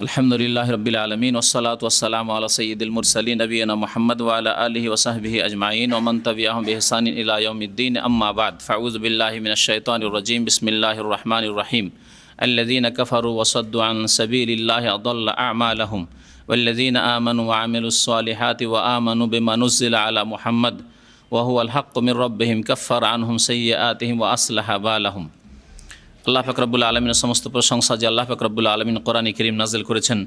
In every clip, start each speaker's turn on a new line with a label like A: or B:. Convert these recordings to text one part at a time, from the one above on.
A: अल्हम्दुलिल्लाहि रब्बिल आलमीन वस्सलातु वस्सलामु अला सय्यिदिल मुरसलीन नबीना मुहम्मद व अला आलिहि व सहबिहि अजमाइन व मन तबिअहुम बिइहसान इला यौमिद्दीन अम्मा बाद फ़अऊज़ु बिल्लाहि मिनश शैतानिर रजीम बिस्मिल्लाहिर रहमानिर रहीम अल्लज़ीना कफ़रू व सद्दू अन सबीलिल्लाहि अदल्ल अअमालहुम वल्लज़ीना आमनु व अमिलुस सालिहाति व आमनु बिमा नुज़्ज़िला अला मुहम्मद व हुवल हक़्क़ु मिर रब्बिहिम कफ़्फ़रा अन्हुम सय्यिआतिहिम व असलहा बालहुम। আল্লাহ পাক রব্বুল আলমিনের সমস্ত প্রশংসা যে আল্লাহ পাক রব্বুল আলমিন কোরআনে কারীম নাজিল করেছেন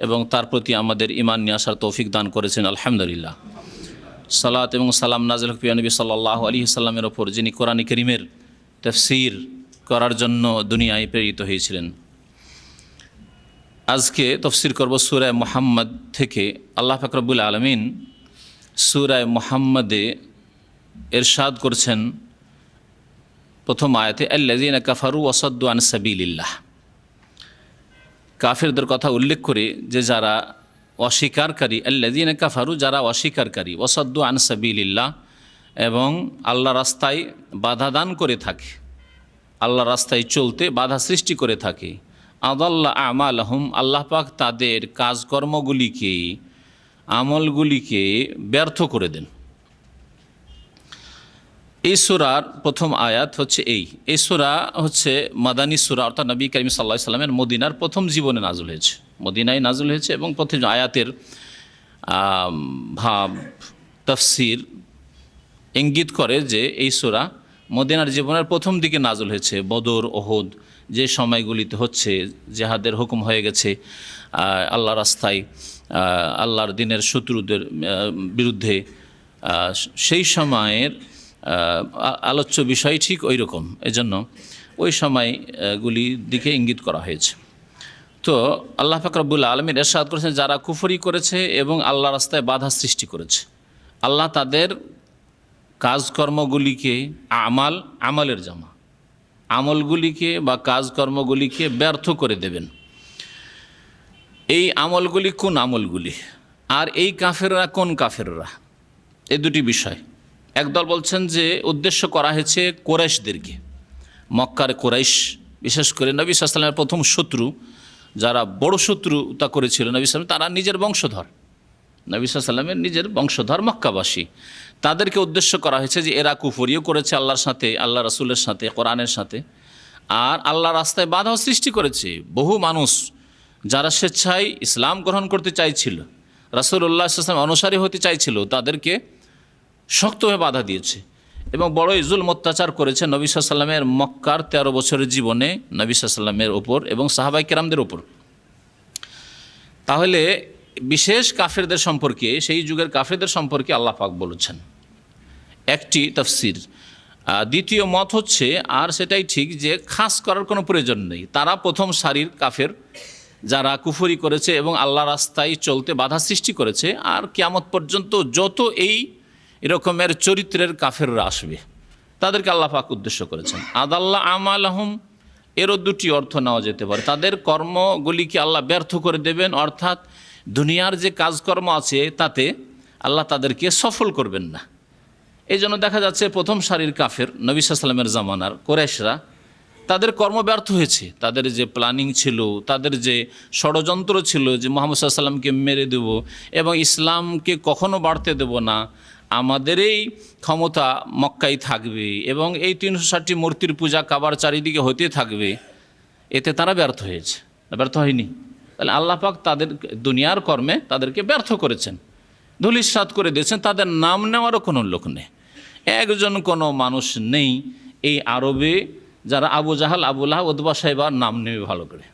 A: এবং তার প্রতি আমাদের ঈমান নিয়ে আসার তৌফিক দান করেছেন। আলহামদুলিল্লাহ। সালাত এবং সালাম নাজিল হোক প্রিয় নবী সাল্লাল্লাহু আলাইহি ওয়াসাল্লামের ওপর, যিনি কোরআনে কারীমের তাফসীর করার জন্য দুনিয়ায় প্রেরিত হয়েছিলেন। আজকে তাফসীর করব সূরা মুহাম্মদ থেকে। আল্লাহ পাক রব্বুল আলমিন সূরা মুহাম্মদে ইরশাদ করছেন প্রথম আয়াতে, আল্লাযীনা কাফারু ওয়া সাদ্দু আন সাবিলিল্লাহ। কাফিরদের কথা উল্লেখ করে যে যারা অস্বীকারী, আল্লাযীনা কাফারু যারা অস্বীকারী, ওয়া সাদ্দু আন সাবিলিল্লাহ এবং আল্লাহ রাস্তায় বাধা দান করে থাকে, আল্লাহ রাস্তায় চলতে বাধা সৃষ্টি করে থাকে। আদাল্লা আমালহুম, আল্লাহ পাক তাদের কাজকর্মগুলিকে, আমলগুলিকে ব্যর্থ করে দেন। এই সূরার প্রথম আয়াত হচ্ছে এই সূরা হচ্ছে মাদানী সূরা, অর্থাৎ নবী করিম সাল্লাল্লাহু আলাইহি ওয়াসাল্লামের মদিনার প্রথম জীবনে নাযিল হয়েছে, মদিনায় নাযিল হয়েছে এবং প্রথম আয়াতের ভাব তাফসীর ইঙ্গিত করে যে এই সূরা মদিনার জীবনের প্রথম দিকে নাযিল হয়েছে। বদর, ওহুদ যে সময়গুলিতে হচ্ছে, জিহাদের হুকুম হয়ে গেছে, আল্লাহ রাস্তায় আল্লাহর দ্বীনের শত্রুদের বিরুদ্ধে, সেই সময়ের আলোচ্য বিষয় ঠিক ওই রকম, এজন্য ওই সময়গুলির দিকে ইঙ্গিত করা হয়েছে। তো আল্লাহ পাক রব্বুল আলামিন ইরশাদ করেছেন, যারা কুফরি করেছে এবং আল্লাহ রাস্তায় বাধা সৃষ্টি করেছে, আল্লাহ তাদের কাজকর্মগুলিকে, আমলের জামা, আমলগুলিকে বা কাজকর্মগুলিকে ব্যর্থ করে দেবেন। এই আমলগুলি কোন আমলগুলি, আর এই কাফেররা কোন কাফেররা, এই দুটি বিষয়। একদল বলছেন যে উদ্দেশ্য করা হয়েছে কুরাইশদেরকে, মক্কার কুরাইশ, বিশেষ করে নবী সাল্লাল্লাহু আলাইহি ওয়াসাল্লামের প্রথম শত্রু, যারা বড় শত্রুতা করেছিল নবী সাল্লাল্লাহু আলাইহি ওয়াসাল্লাম, তারা নিজের বংশধর, নবী সাল্লাল্লাহু আলাইহি ওয়াসাল্লামের নিজের বংশধর মক্কাবাসী, তাদেরকে উদ্দেশ্য করা হয়েছে যে এরা কুফরিও করেছে আল্লাহর সাথে, আল্লাহ রাসূলের সাথে, কোরআনের সাথে, আর আল্লাহ রাস্তায় বাধাও সৃষ্টি করেছে। বহু মানুষ যারা স্বেচ্ছায় ইসলাম গ্রহণ করতে চাইছিল, রাসূলুল্লাহ সাল্লাল্লাহু আলাইহি ওয়াসাল্লাম অনুসারী হতে চাইছিল, তাদেরকে শক্তভাবে বাধা দিয়েছে এবং বড়ই জুলম অত্যাচার করেছে নবী সাল্লাল্লাহু আলাইহি ওয়াসাল্লামের মক্কার 13 বছরের জীবনে নবী সাল্লাল্লাহু আলাইহি ওয়াসাল্লামের ওপর এবং সাহাবায়ে কেরামদের ওপর। তাহলে বিশেষ কাফেরদের সম্পর্কে, সেই যুগের কাফেরদের সম্পর্কে আল্লাহ পাক বলেছেন একটি তাফসীর। দ্বিতীয় মত হচ্ছে, আর সেটাই ঠিক, যে খাস করার কোনো প্রয়োজন নেই, তারা প্রথম সারির কাফের যারা কুফরি করেছে এবং আল্লাহ রাস্তায় চলতে বাধা সৃষ্টি করেছে, আর কিয়ামত পর্যন্ত যত এই এরকমের চরিত্রের কাফেররা আসবে তাদেরকে আল্লাহ পাক উদ্দেশ্য করেছেন। আদাল্লা আমালহুম, এরও দুটি অর্থ নেওয়া যেতে পারে। তাদের কর্মগুলিকে আল্লাহ ব্যর্থ করে দেবেন, অর্থাৎ দুনিয়ার যে কাজকর্ম আছে তাতে আল্লাহ তাদেরকে সফল করবেন না। এই জন্য দেখা যাচ্ছে প্রথম সারির কাফের নবী সাল্লাল্লাহু আলাইহি ওয়াসাল্লামের জামানার কুরাইশরা, তাদের কর্ম ব্যর্থ হয়েছে, তাদের যে প্ল্যানিং ছিল, তাদের যে ষড়যন্ত্র ছিল যে মুহাম্মদ সাল্লাল্লাহু আলাইহি ওয়াসাল্লামকে মেরে দেব এবং ইসলামকে কখনো বাড়তে দেব না, আমাদের এই ক্ষমতা মক্কায় থাকবে এবং এই 360টি মূর্তির পূজা কাবার চারিদিকে হতে থাকবে, এতে তারা ব্যর্থ হয়েছে, ব্যর্থ হয়নি। তাহলে আল্লাহ পাক তাদের দুনিয়ার কর্মে তাদেরকে ব্যর্থ করেছেন, ধূলিসাৎ করে দিয়েছেন। তাদের নাম নেওয়ারও কোনো লোক নেই, একজন কোনো মানুষ নেই এই আরবে যারা আবু জাহাল, আবু লাহাব, উতবা, শাইবার নাম নেবে ভালো করে।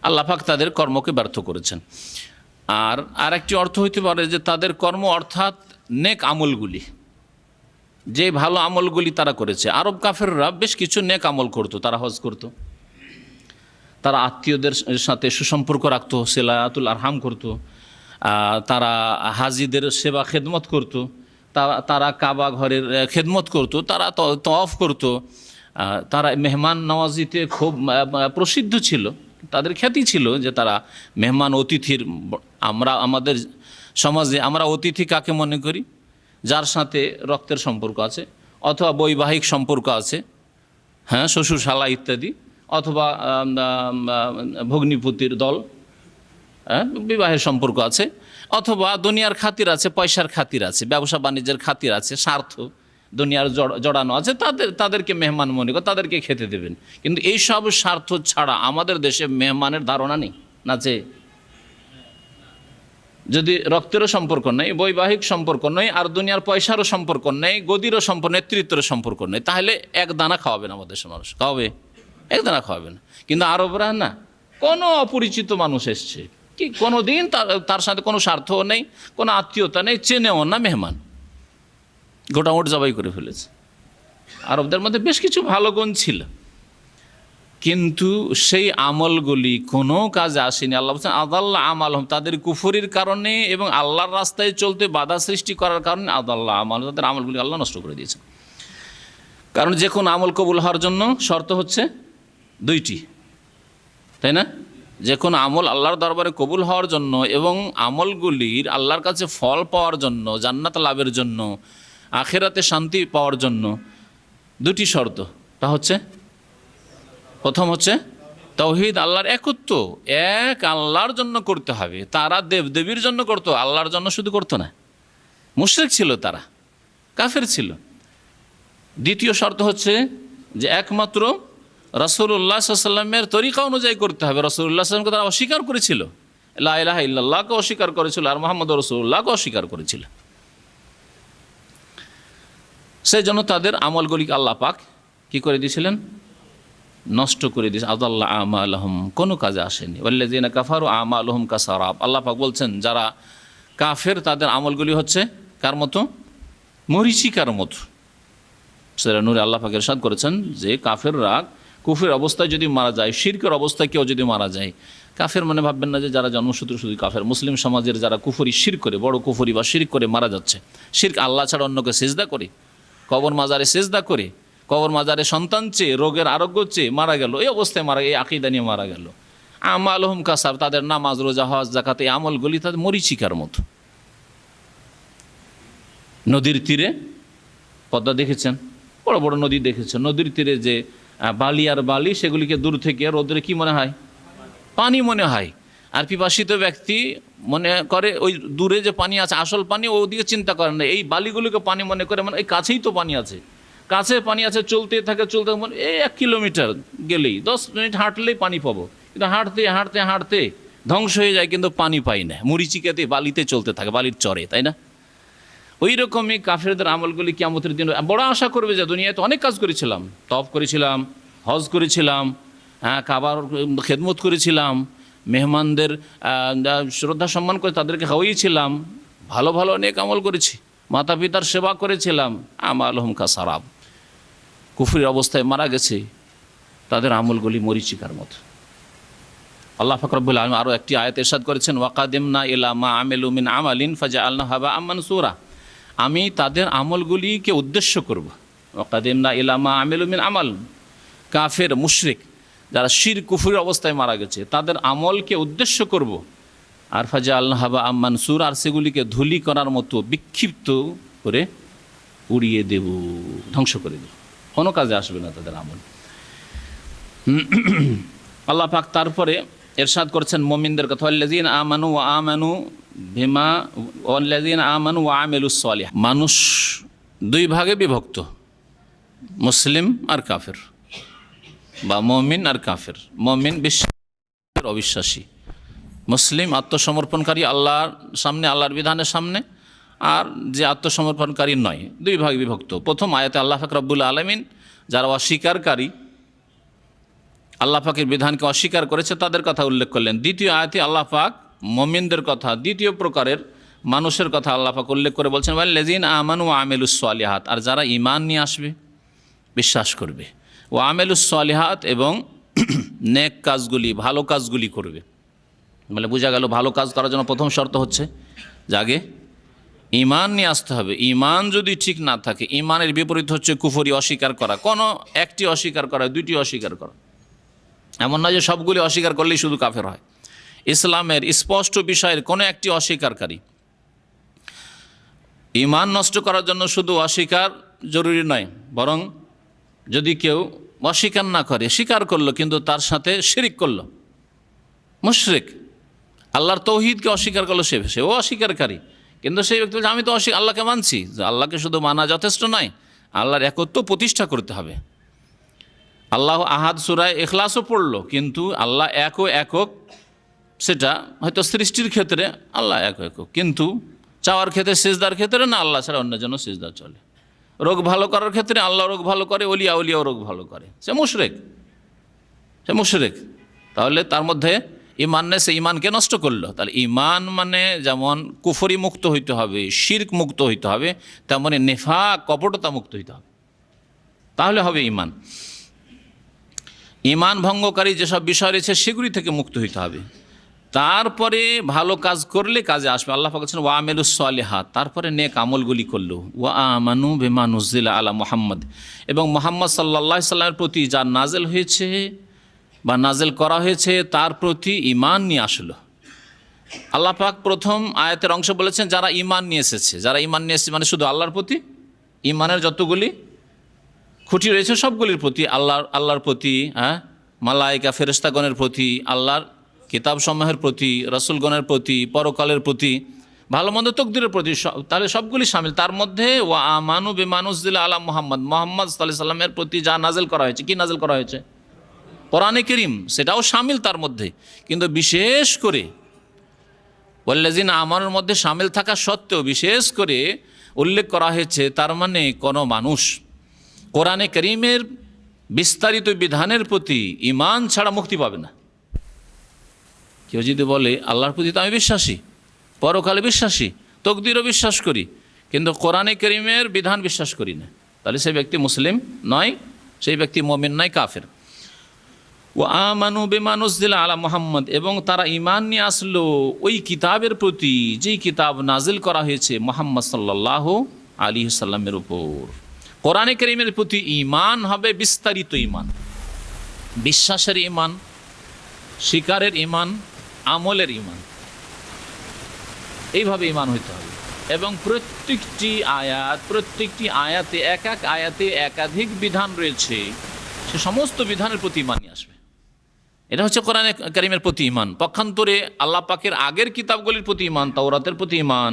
A: আল্লাহ পাক তাদের কর্মকে ব্যর্থ করেছেন। আর একটি অর্থ হইতে পারে যে তাদের কর্ম অর্থাৎ নেক আমলগুলি, যে ভালো আমলগুলি তারা করেছে। আরব কাফেররা বেশ কিছু নেক আমল করতো, তারা হজ করতো, তারা আত্মীয়দের সাথে সুসম্পর্ক রাখতো, সিলাতুল আরহাম করতো, তারা হাজিদের সেবা খেদমত করতো, তারা কাবা ঘরের খেদমত করতো, তারা তওয়াফ করতো, তারা মেহমান নওয়াজিতে খুব প্রসিদ্ধ ছিল, তাদের খ্যাতি ছিল যে তারা মেহমান অতিথির, আমাদের সমাজে আমরা অতিথি কাকে মনে করি, যার সাথে রক্তের সম্পর্ক আছে অথবা বৈবাহিক সম্পর্ক আছে, হ্যাঁ, শ্বশুর শালা ইত্যাদি, অথবা ভগ্নিপতির দল, বিবাহের সম্পর্ক আছে, অথবা দুনিয়ার খাতির আছে, পয়সার খাতির আছে, ব্যবসা বাণিজ্যের খাতির আছে, স্বার্থ দুনিয়ার জড়ানো আছে, তাদেরকে মেহমান মনে করে তাদেরকে খেতে দেবেন। কিন্তু এইসব স্বার্থ ছাড়া আমাদের দেশে মেহমানের ধারণা নেই, নাচে যদি রক্তেরও সম্পর্ক নেই, বৈবাহিক সম্পর্ক নেই, আর দুনিয়ার পয়সারও সম্পর্ক নেই, গদিরও সম্পর্ক, নেতৃত্বের সম্পর্ক নেই, তাহলে এক দানা খাওয়াবে না আমাদের দেশের মানুষ, খাওয়াবে? এক দানা খাওয়াবে না। কিন্তু আরবরা না, কোনো অপরিচিত মানুষ এসছে কি কোনো দিন তার সাথে কোনো স্বার্থও নেই, কোনো আত্মীয়তা নেই, চেনেও না, মেহমান গোটামোট জবাই করে ফেলেছে। আরবদের মধ্যে বেশ কিছু ভালো গুণ ছিল, কিন্তু সেই আমলগুলি কোনো কাজে আসেনি। আল্লাহ বলছেন আদাল্লাহ আমালহুম, তাদের কুফরির কারণে এবং আল্লাহর রাস্তায় চলতে বাধা সৃষ্টি করার কারণে আদাল্লাহ আমাল, তাদের আমলগুলি আল্লাহ নষ্ট করে দিয়েছেন। কারণ যে কোনো আমল কবুল হওয়ার জন্য শর্ত হচ্ছে দুইটি, তাই না? যে কোনো আমল আল্লাহর দরবারে কবুল হওয়ার জন্য এবং আমলগুলির আল্লাহর কাছে ফল পাওয়ার জন্য, জান্নাত লাভের জন্য, আখিরাতে শান্তি পাওয়ার জন্য দুটি শর্ত। তা হচ্ছে, প্রথম হচ্ছে তাওহীদ, আল্লাহর একত্ব, এক আল্লাহর জন্য করতে হবে। তারা দেবদেবীর জন্য করতো, আল্লাহর জন্য শুধু করতো না। মুশরিক ছিল তারা, কাফের ছিল। দ্বিতীয় শর্ত হচ্ছে যে একমাত্র রাসূলুল্লাহ সাল্লাল্লাহু আলাইহি ওয়াসাল্লামের তরিকা অনুযায়ী করতে হবে। রাসূলুল্লাহ সাল্লাল্লাহু আলাইহি ওয়াসাল্লামকে তারা অস্বীকার করেছিল, লা ইলাহা ইল্লাল্লাহকে অস্বীকার করেছিল, আর মুহাম্মদুর রাসূলুল্লাহকে অস্বীকার করেছিল। সেই জন্য তাদের আমলগুলিকে আল্লাহ পাক কী করে দিয়েছিলেন? নষ্ট করে দিয়েছে। আদাল্লাহ আমালহুম, কোনো কাজে আসেনি। ওয়াল্লাযীনা কাফারু আমালুহুম কাসারাব, আল্লাহ পাক বলছেন যারা কাফের তাদের আমলগুলি হচ্ছে কার মতো? মরীচিকার মতো। সূরা নূরে আল্লাহ পাক ইরশাদ করেছেন যে কাফেররা কুফরের অবস্থায় যদি মারা যায়, শিরকের অবস্থায় কেউ যদি মারা যায়, কাফের মানে ভাববেন না যে যারা জন্মসূত্রে শুধু কাফের। মুসলিম সমাজের যারা কুফরি শিরক করে, বড় কুফরি বা শিরক করে মারা যাচ্ছে, শিরক আল্লাহ ছাড়া অন্যকে সিজদা করে, কবর মাজারে সিজদা করে, কবর মাজারে সন্তান চেয়ে, রোগের আরোগ্য চেয়ে মারা গেল, এই অবস্থায় মারা, এই আকীদা নিয়ে মারা গেল। আমালহুম কাসাব, তাদের নামাজ, রোজা, হজ, যাকাত, এই আমলগুলি তাদের মরীচিকার মতো। নদীর তীরে, পদ্মা দেখেছেন, বড় বড় নদী দেখেছেন, নদীর তীরে যে বালি আর বালি, সেগুলিকে দূর থেকে রোদরে কি মনে হয়? পানি মনে হয়। আর পিপাসিত ব্যক্তি মনে করে ওই দূরে যে পানি আছে, আসল পানি, ওদিকে চিন্তা করেন না, এই বালিগুলিকে পানি মনে করে, মানে এই কাছেই তো পানি আছে, কাছে পানি আছে, চলতে থাকে চলতে, মানে এই 1 কিলোমিটার গেলেই, 10 মিনিট হাঁটলেই পানি পাবো। কিন্তু হাঁটতে হাঁটতে হাঁটতে ধ্বংস হয়ে যায়, কিন্তু পানি পাই না, মরিচিকাতে বালিতে চলতে থাকে, বালির চরে, তাই না? ওই রকমই কাফেরদের আমলগুলি কিয়ামতের দিন বড় আশা করবে যে দুনিয়ায় তো অনেক কাজ করেছিলাম, তওয়াফ করেছিলাম, হজ করেছিলাম, কাবার খেদমত করেছিলাম, মেহমানদের শ্রদ্ধা সম্মান করে তাদেরকে খাওয়াইছিলাম, ভালো ভালো অনেক আমল করেছি, মাতা পিতার সেবা করেছিলাম। আমালহুম কাসারাব, কুফরির অবস্থায় মারা গেছে, তাদের আমলগুলি মরীচিকার মতো। আল্লাহ পাক রব্বুল আলামিন আরও একটি আয়াতে ইরশাদ করেছেন, ওয়াকাদিমনা ইলা মা আমিলু মিন আমালিন ফাজআলনাহু হাবাআম মানসুরা, আমি তাদের আমলগুলিকে উদ্দেশ্য করব। ওয়াকাদিমনা ইলা মা আমিলু মিন আমাল, কাফের মুশরিক যারা শিরক কুফরির অবস্থায় মারা গেছে, তাদের আমলকে উদ্দেশ্য করব, আর ফাজআলনাহু হাবাআম মানসুরা, আর সেগুলিকে ধুলি করার মতো বিক্ষিপ্ত করে উড়িয়ে দেব, ধ্বংস করে দেব, কোনো কাজে আসবে না তাদের আমল। আল্লাহ পাক তারপরে ইরশাদ করেছেন মুমিনদের কথা, ওয়াল্লাযীনা আমানু ওয়া আমানু বিমা ওয়াল্লাযীনা আমানু ওয়া আমিলুস সালিহাত। মানুষ দুই ভাগে বিভক্ত, মুসলিম আর কাফের, বা মুমিন আর কাফের। মুমিন বিশ্বাসী, অবিশ্বাসী। মুসলিম আত্মসমর্পণকারী আল্লাহর সামনে, আল্লাহর বিধানের সামনে, আর যে আত্মসমর্পণকারী নয়, দুই ভাগে বিভক্ত। প্রথম আয়াতে আল্লাহ পাক রব্বুল আলামিন যারা অস্বীকারী, আল্লাহ পাকের বিধানকে অস্বীকার করেছে, তাদের কথা উল্লেখ করলেন। দ্বিতীয় আয়াতে আল্লাহ পাক মুমিনদের কথা, দ্বিতীয় প্রকারের মানুষের কথা আল্লাহ পাক উল্লেখ করে বলছেন, ওয়াল্লাযীনা আমানু ওয়া আমিলুস সালিহাত, আর যারা ঈমান নিয়ে আসবে, বিশ্বাস করবে, ওয়া আমিলুস সালিহাত, এবং নেক কাজগুলি, ভালো কাজগুলি করবে। মানে বোঝা গেল ভালো কাজ করার জন্য প্রথম শর্ত হচ্ছে যে আগে ঈমান নিয়ে আসতে হবে। ঈমান যদি ঠিক না থাকে, ঈমানের বিপরীত হচ্ছে কুফরি, অস্বীকার করা, কোনো একটি অস্বীকার করা, দুইটি অস্বীকার করা। এমন নয় যে সবগুলি অস্বীকার করলেই শুধু কাফের হয়। ইসলামের স্পষ্ট বিষয়ের কোনো একটি অস্বীকারী, ঈমান নষ্ট করার জন্য শুধু অস্বীকার জরুরি নয়, বরং যদি কেউ অস্বীকার না করে, স্বীকার করলো কিন্তু তার সাথে শিরিক করলো, মুশরিক, আল্লাহর তৌহিদকে অস্বীকার করলো, সেও অস্বীকারী, কিন্তু সেই ব্যক্তি বলছে আমি তো আল্লাহকে মানছি। যে আল্লাহকে শুধু মানা যথেষ্ট নয়, আল্লাহর একত্ব প্রতিষ্ঠা করতে হবে। আল্লাহ আহাদ সূরায়ে ইখলাসও পড়লো, কিন্তু আল্লাহ একক, সেটা হয়তো সৃষ্টির ক্ষেত্রে আল্লাহ একক, কিন্তু চাওয়ার ক্ষেত্রে, সিজদার ক্ষেত্রে না, আল্লাহ ছাড়া অন্য জন্য সিজদা চলে। রোগ ভালো করার ক্ষেত্রে আল্লাহ রোগ ভালো করে, উলিয়াও রোগ ভালো করে, সে মুশরিক। তাহলে তার মধ্যে ইমান নেই, সে ইমানকে নষ্ট করলো। তাহলে ইমান মানে যেমন কুফরি মুক্ত হইতে হবে, শিরক মুক্ত হইতে হবে, তেমনি নেফাক, কপটতা মুক্ত হইতে হবে, তাহলে হবে ইমান। ইমান ভঙ্গকারী যেসব বিষয় রয়েছে সেগুলি থেকে মুক্ত হইতে হবে, তারপরে ভালো কাজ করলে কাজে আসবে। আল্লাহ পাক বলেছেন ওয়া আমিলুস সালিহাত, তারপরে নেক আমলগুলি করলো। ওয়া আমানু বিমা নুজিলা আলা মুহাম্মদ, এবং মুহাম্মদ সাল্লাল্লাহু আলাইহি সাল্লামের প্রতি যা নাজেল হয়েছে বা নাজেল করা হয়েছে তার প্রতি ঈমান নিয়ে আসলো। আল্লাহ পাক প্রথম আয়াতের অংশ বলেছেন যারা ঈমান নিয়ে এসেছে, মানে শুধু আল্লাহর প্রতি, ঈমানের যতগুলি খুঁটি রয়েছে সবগুলির প্রতি, আল্লাহর প্রতি, মালায়েকা ফেরেশতাগণের প্রতি, আল্লাহর কিতাবসমূহের প্রতি, রাসূলগণের প্রতি, পরকালের প্রতি, ভালো মন্দ তকদিরের প্রতি, তাহলে সবগুলি শামিল। তার মধ্যে ওয়া আমানু বিমা নুজিলা আলা মুহাম্মদ সাল্লাল্লাহু আলাইহি সাল্লামের প্রতি যা নাজেল করা হয়েছে, কি নাজেল করা হয়েছে? কোরআনে কারীম, সেটাও শামিল তার মধ্যে, কিন্তু বিশেষ করে ওয়াল্লাযিনা আমানুর মধ্যে শামিল থাকা সত্ত্বেও বিশেষ করে উল্লেখ করা হয়েছে। তার মানে কোনো মানুষ কোরআনে কারীমের বিস্তারিত বিধানের প্রতি ঈমান ছাড়া মুক্তি পাবে না। কেউ যদি বলে আল্লাহর প্রতি তো আমি বিশ্বাসী, পরকালে বিশ্বাসী, তকদিরও বিশ্বাস করি, কিন্তু কোরআনে কারীমের বিধান বিশ্বাস করি না, তাহলে সেই ব্যক্তি মুসলিম নয়, সেই ব্যক্তি মুমিন নয়, কাফের। ওয়া আমানু বিমা নুজিলা আলা মুহাম্মদ, এবং তারা ঈমান নিয়ে আসলো ওই কিতাবের প্রতি যেই কিতাব নাজিল করা হয়েছে মুহাম্মদ সাল্লাল্লাহু আলাইহি সাল্লামের উপর। কোরআনে কারীমের প্রতি ঈমান হবে বিস্তারিত ঈমান, বিশ্বাসের ঈমান, স্বীকারের ঈমান, আমলের ঈমান, এইভাবে ঈমান হইতে হবে। এবং প্রত্যেকটি আয়াতে আয়াতে একাধিক বিধান রয়েছে, সে সমস্ত বিধানের প্রতি ঈমান নিয়ে আসবে। এটা হচ্ছে কোরআনে কারীমের প্রতি ঈমান। পক্ষান্তরে আল্লাহ পাকের আগের কিতাবগুলির প্রতি ঈমান, তাওরাতের প্রতি ঈমান,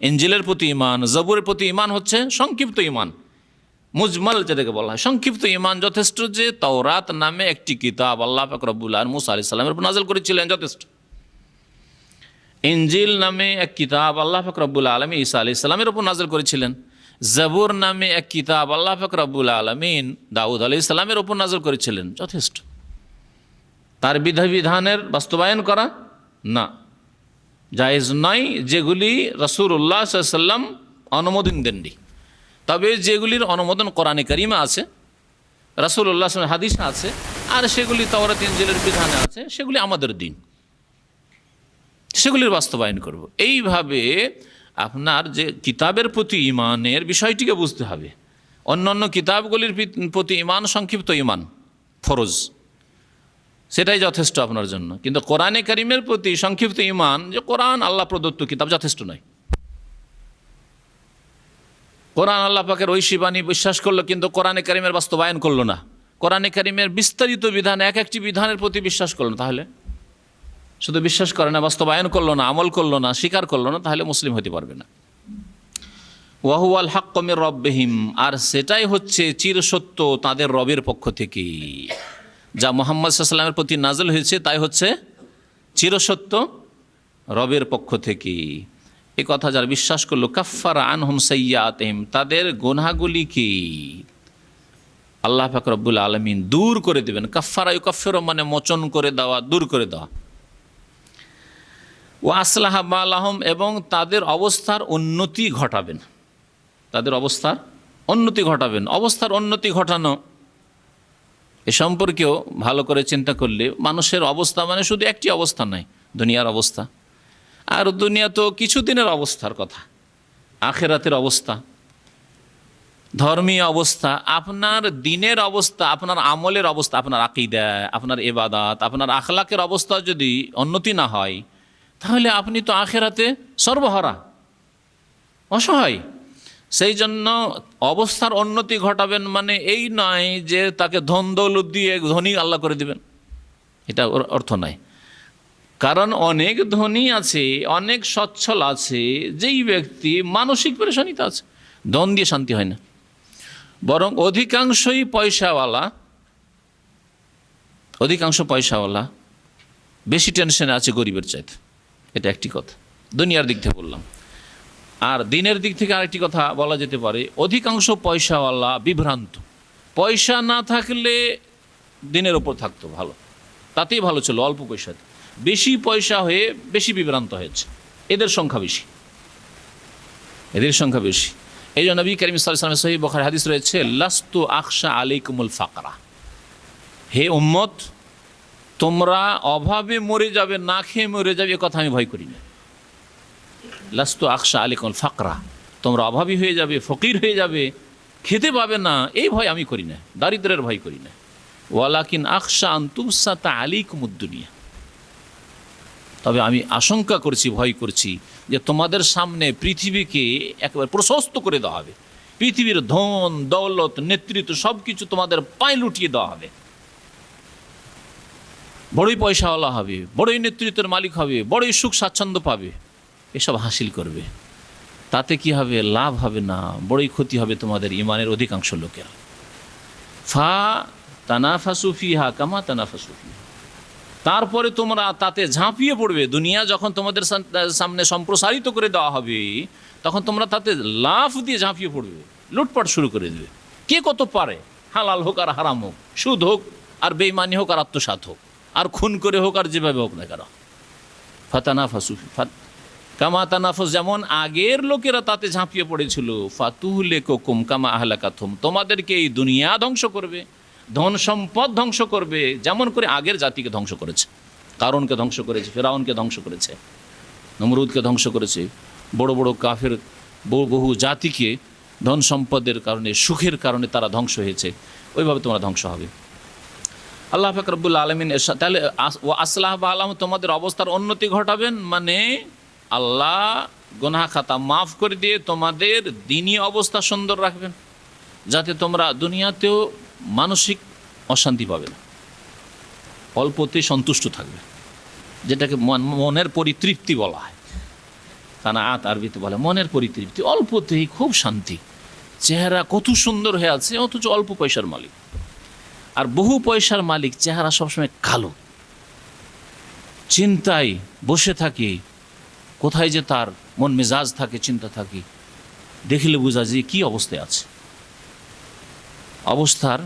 A: ইনজিলের প্রতি ঈমান, জবুরের প্রতি ঈমান হচ্ছে সংক্ষিপ্ত ঈমান, মুজমাল যেটাকে বলা হয়। সংক্ষিপ্ত ঈমান যথেষ্ট, যে তাওরাত নামে একটি কিতাব আল্লাহ পাক রব্বুল আলামিন মুসা আলাইহিস সালামের উপর নাযিল করেছিলেন, যথেষ্ট। ইনজিল নামে এক কিতাব আল্লাহ পাক রব্বুল আলামিন ঈসা আলাইহিস সালামের উপর নাযিল করেছিলেন। জবুর নামে এক কিতাব আল্লাহ পাক রব্বুল আলামিন দাউদ আলাইহিস সালামের উপর নাযিল করেছিলেন, যথেষ্ট। তার বিধানের বাস্তবায়ন করা না জায়েজ নয়, যেগুলি রাসূলুল্লাহ সাল্লাল্লাহু আলাইহি ওয়াসাল্লাম অনুমোদন দেননি। তবে যেগুলির অনুমোদন কোরআনে কারীমে আছে, রাসূলুল্লাহ সাল্লাল্লাহু আলাইহি ওয়াসাল্লাম হাদিসে আছে, আর সেগুলি তাওরাত ইনজিলের বিধানে আছে, সেগুলি আমাদের দিন, সেগুলির বাস্তবায়ন করব। এইভাবে আপনার যে কিতাবের প্রতি ঈমানের বিষয়টিকে বুঝতে হবে। অন্যান্য কিতাবগুলির প্রতি ঈমান সংক্ষিপ্ত ঈমান, ফরজ, সেটাই যথেষ্ট আপনার জন্য। কিন্তু কোরআনে কারীমের প্রতি সংক্ষিপ্ত ঈমান, যে কোরআন আল্লাহ প্রদত্ত কিতাব, যথেষ্ট নয়। কোরআন আল্লাহ পাকের ঐশী বাণী বিশ্বাস করলো, কিন্তু কোরআনে কারীমের বাস্তবায়ন করলো না। কোরআনে কারীমের বিস্তারিত বিধান, এক একটি বিধানের প্রতি বিশ্বাস করলো না, তাহলে শুধু বিশ্বাস করে না, বাস্তবায়ন করলো না, আমল করলো না, স্বীকার করলো না, তাহলে মুসলিম হতে পারবে না। ওয়া হুয়াল হাক্কু মির রাব্বিহিম, আর সেটাই হচ্ছে চিরসত্য তাদের রবের পক্ষ থেকে। যা মুহাম্মদ সাল্লাল্লাহু আলাইহি ওয়াসাল্লামের প্রতি নাযিল হয়েছে তাই হচ্ছে চিরসত্য রবের পক্ষ থেকে। এই কথা যারা বিশ্বাস করলো, কাফফারা আনহুম সাইয়্যাতিহিম, তাদের গুনাহগুলিকে আল্লাহ পাক রব্বুল আলামিন দূর করে দেবেন। কাফফারা ইউকাফফিরু মানে মোচন করে দেওয়া, দূর করে দেওয়া। ওয়া আসলাহা বালাহুম, এবং তাদের অবস্থার উন্নতি ঘটাবেন, তাদের অবস্থার উন্নতি ঘটাবেন। অবস্থার উন্নতি ঘটানো এ সম্পর্কেও ভালো করে চিন্তা করলে মানুষের অবস্থা মানে শুধু একটি অবস্থা নয়, দুনিয়ার অবস্থা। আর দুনিয়া তো কিছুদিনের অবস্থার কথা, আখিরাতের অবস্থা, ধর্মীয় অবস্থা, আপনার দিনের অবস্থা, আপনার আমলের অবস্থা, আপনার আকীদা, আপনার ইবাদত, আপনার আখলাকের অবস্থা যদি উন্নতি না হয়, তাহলে আপনি তো আখিরাতে সর্বহারা, অসহায়। সেই জন্য অবস্থার উন্নতি ঘটাবেন মানে এই নয় যে তাকে ধন দৌলত দিয়ে ধনী আল্লাহ করে দিবেন, এটা ওর অর্থ নয়। কারণ অনেক ধনী আছে, অনেক সচ্ছল আছে, যেই ব্যক্তি মানসিক পেরেশানিতে আছে, ধন দিয়ে শান্তি হয় না। বরং অধিকাংশ পয়সাওয়ালা বেশি টেনশনে আছে গরিবের চাইতে, এটা একটি কথা দুনিয়ার দিক থেকে বললাম। আর দিনের দিক থেকে আরেকটি কথা বলা যেতে পারে, অধিকাংশ পয়সাওয়ালা বিভ্রান্ত। পয়সা না থাকলে দিনের ওপর থাকতো ভালো, তাতেই ভালো ছিল, অল্প পয়সাতে। বেশি পয়সা হয়ে বেশি বিভ্রান্ত হয়েছে, এদের সংখ্যা বেশি। এই জন্য নবী করিম সাল্লাল্লাহু আলাইহি ওয়াসাল্লামের সহিহ বুখারী হাদিস রয়েছে, লাস্তু আখশা আলাইকুমুল ফাকরা, হে উম্মত তোমরা অভাবে মরে যাবে, না খেয়ে মরে যাবে, এ কথা আমি ভয় করি না। লাস্তু আখশা আলাইকুমুল ফাকরা, তোমরা অভাবী হয়ে যাবে, ফকির হয়ে যাবে, খেতে পাবে না, এই ভয় আমি করি না, দারিদ্রের ভয় করি না। ওয়ালাকিন আখশা আন তুবসাতা আলাইকুমুদ দুনিয়া, তবে আমি আশঙ্কা করছি, ভয় করছি যে তোমাদের সামনে পৃথিবীকে একেবারে প্রশস্ত করে দেওয়া হবে, পৃথিবীর ধন দৌলত নেতৃত্ব সব কিছু তোমাদের পায়ে লুটিয়ে দেওয়া হবে, বড়ই পয়সাওয়ালা হবে, বড়ই নেতৃত্বের মালিক হবে, বড়ই সুখ স্বাচ্ছন্দ্য পাবে, এসব হাসিল করবে। তাতে কি হবে? লাভ হবে না, বড়ই ক্ষতি হবে তোমাদের ইমানের অধিকাংশ লোকের। ফা তানাফাসু ফিহা কামা তানাফাসু ফিহা, তারপরে তোমরা তাতে ঝাঁপিয়ে পড়বে। দুনিয়া যখন তোমাদের সামনে সম্প্রসারিত করে দেওয়া হবে, তখন তোমরা তাতে লাফ দিয়ে ঝাঁপিয়ে পড়বে, লুটপাট শুরু করে দেবে। কে কত পারে, হালাল হোক আর হারাম হোক, সুদ হোক আর বেঈমানি হোক আর আত্মসাৎ হোক, আর খুন করে হোক আর যেভাবে হোক না কেন। ফাতানাফাসু কামা তানাফাস, যেমন আগের লোকেরা তাতে ঝাঁপিয়ে পড়েছিল। ফাতুহলিকুম কামা আহলাকাতুহুম, তোমাদেরকে এই দুনিয়া ধ্বংস করবে, ধন সম্পদ ধ্বংস করবে, যেমন করে আগের জাতিকে ধ্বংস করেছে। কারণকে ধ্বংস করেছে, ফেরাউনকে ধ্বংস করেছে, নমরুদকে ধ্বংস করেছে, বড় বড় কাফের বহু জাতিকে ধন সম্পদের কারণে, সুখের কারণে তারা ধ্বংস হয়েছে, ওইভাবে তোমরা ধ্বংস হবে। আল্লাহ পাক রব্বুল আলামিন তাহলে ও আসলাহ বা আলাম, তোমাদের অবস্থার উন্নতি ঘটাবেন মানে আল্লাহ গুনাহ খাতা মাফ করে দিয়ে তোমাদের দ্বীনি অবস্থা সুন্দর রাখবেন, যাতে তোমরা দুনিয়াতেও মানসিক অশান্তি পাবে না, অল্পতেই সন্তুষ্ট থাকবে, যেটাকে মনের পরিতৃপ্তি বলা হয়। কানাআত আরবিতে বলে মনের পরিতৃপ্তি, অল্পতেই খুব শান্তি, চেহারা কত সুন্দর হয়ে আছে অথচ অল্প পয়সার মালিক। আর বহু পয়সার মালিক চেহারা সবসময় কালো, চিন্তায় বসে থাকে, কোথায় যে তার মন মেজাজ থাকে, চিন্তা থাকে, দেখলে বোঝা যায় কী অবস্থায় আছে। অবস্থার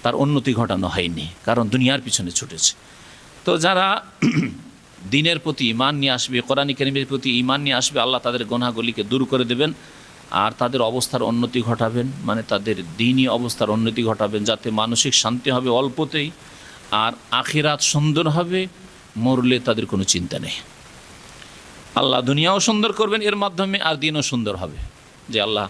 A: তার উন্নতি ঘটানো হয়নি, কারণ দুনিয়ার পিছনে ছুটেছে। তো যারা দ্বীনের প্রতি ঈমান নিয়ে আসবে, কোরআন কারীমের প্রতি ঈমান নিয়ে আসবে, আল্লাহ তাদের গুনাহগুলিকে দূর করে দেবেন আর তাদের অবস্থার উন্নতি ঘটাবেন, মানে তাদের দ্বীনি অবস্থার উন্নতি ঘটাবেন, যাতে মানসিক শান্তি হবে অল্পতেই, আর আখিরাত সুন্দর হবে, মরলে তাদের কোনো চিন্তা নেই। আল্লাহ দুনিয়াও সুন্দর করবেন এর মাধ্যমে, আর দ্বীনও সুন্দর হবে। যে আল্লাহ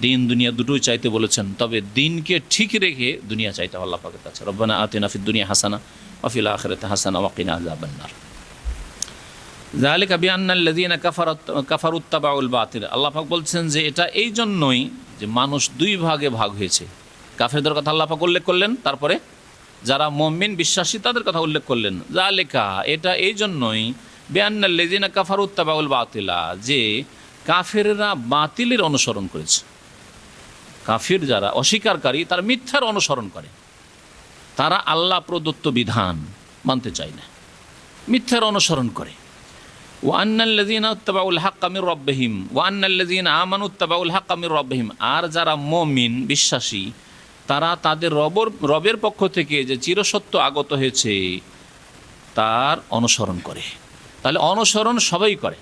A: দিন দুনিয়া দুটোই চাইতে বলেছেন, তবে দিনকে ঠিক রেখে দুনিয়া চাইতে আল্লাহ পাকের কাছে। রব্বানা আতিনা ফিদ দুনিয়া হাসানা ওয়া ফিল আখিরাতি হাসানা ওয়া কিনা আযাবান নার। যালিকা বিআন্নাল্লাযীনা কাফারু ইত্তাবাউল বাতিল, আল্লাহ পাক বলছেন যে এটা এই জন্যই যে মানুষ দুই ভাগে ভাগ হয়েছে। কাফেরদের কথা আল্লাহ পাক উল্লেখ করলেন, তারপরে যারা মুমিন বিশ্বাসী তাদের কথা উল্লেখ করলেন। যালিকা, এটা এই জন্যই, বিআন্নাল্লাযীনা কাফারু ইত্তাবাউল বাতিলা, যে কাফেররা বাতিলের অনুসরণ করেছে। কাফির যারা অস্বীকারী, তারা মিথ্যার অনুসরণ করে, তারা আল্লাহ প্রদত্ত বিধান মানতে চায় না, মিথ্যার অনুসরণ করে। ওয়ান্নাল্লাযীনা ইত্তাবাউল হাক্কা মির রাব্বিহিম ওয়ান্নাল্লাযীনা আমানু ইত্তাবাউল হাক্কা মির রাব্বিহিম, আর যারা মুমিন বিশ্বাসী তারা তাদের রবের পক্ষ থেকে যে চিরসত্য আগত হয়েছে তার অনুসরণ করে। তাহলে অনুসরণ সবাই করে,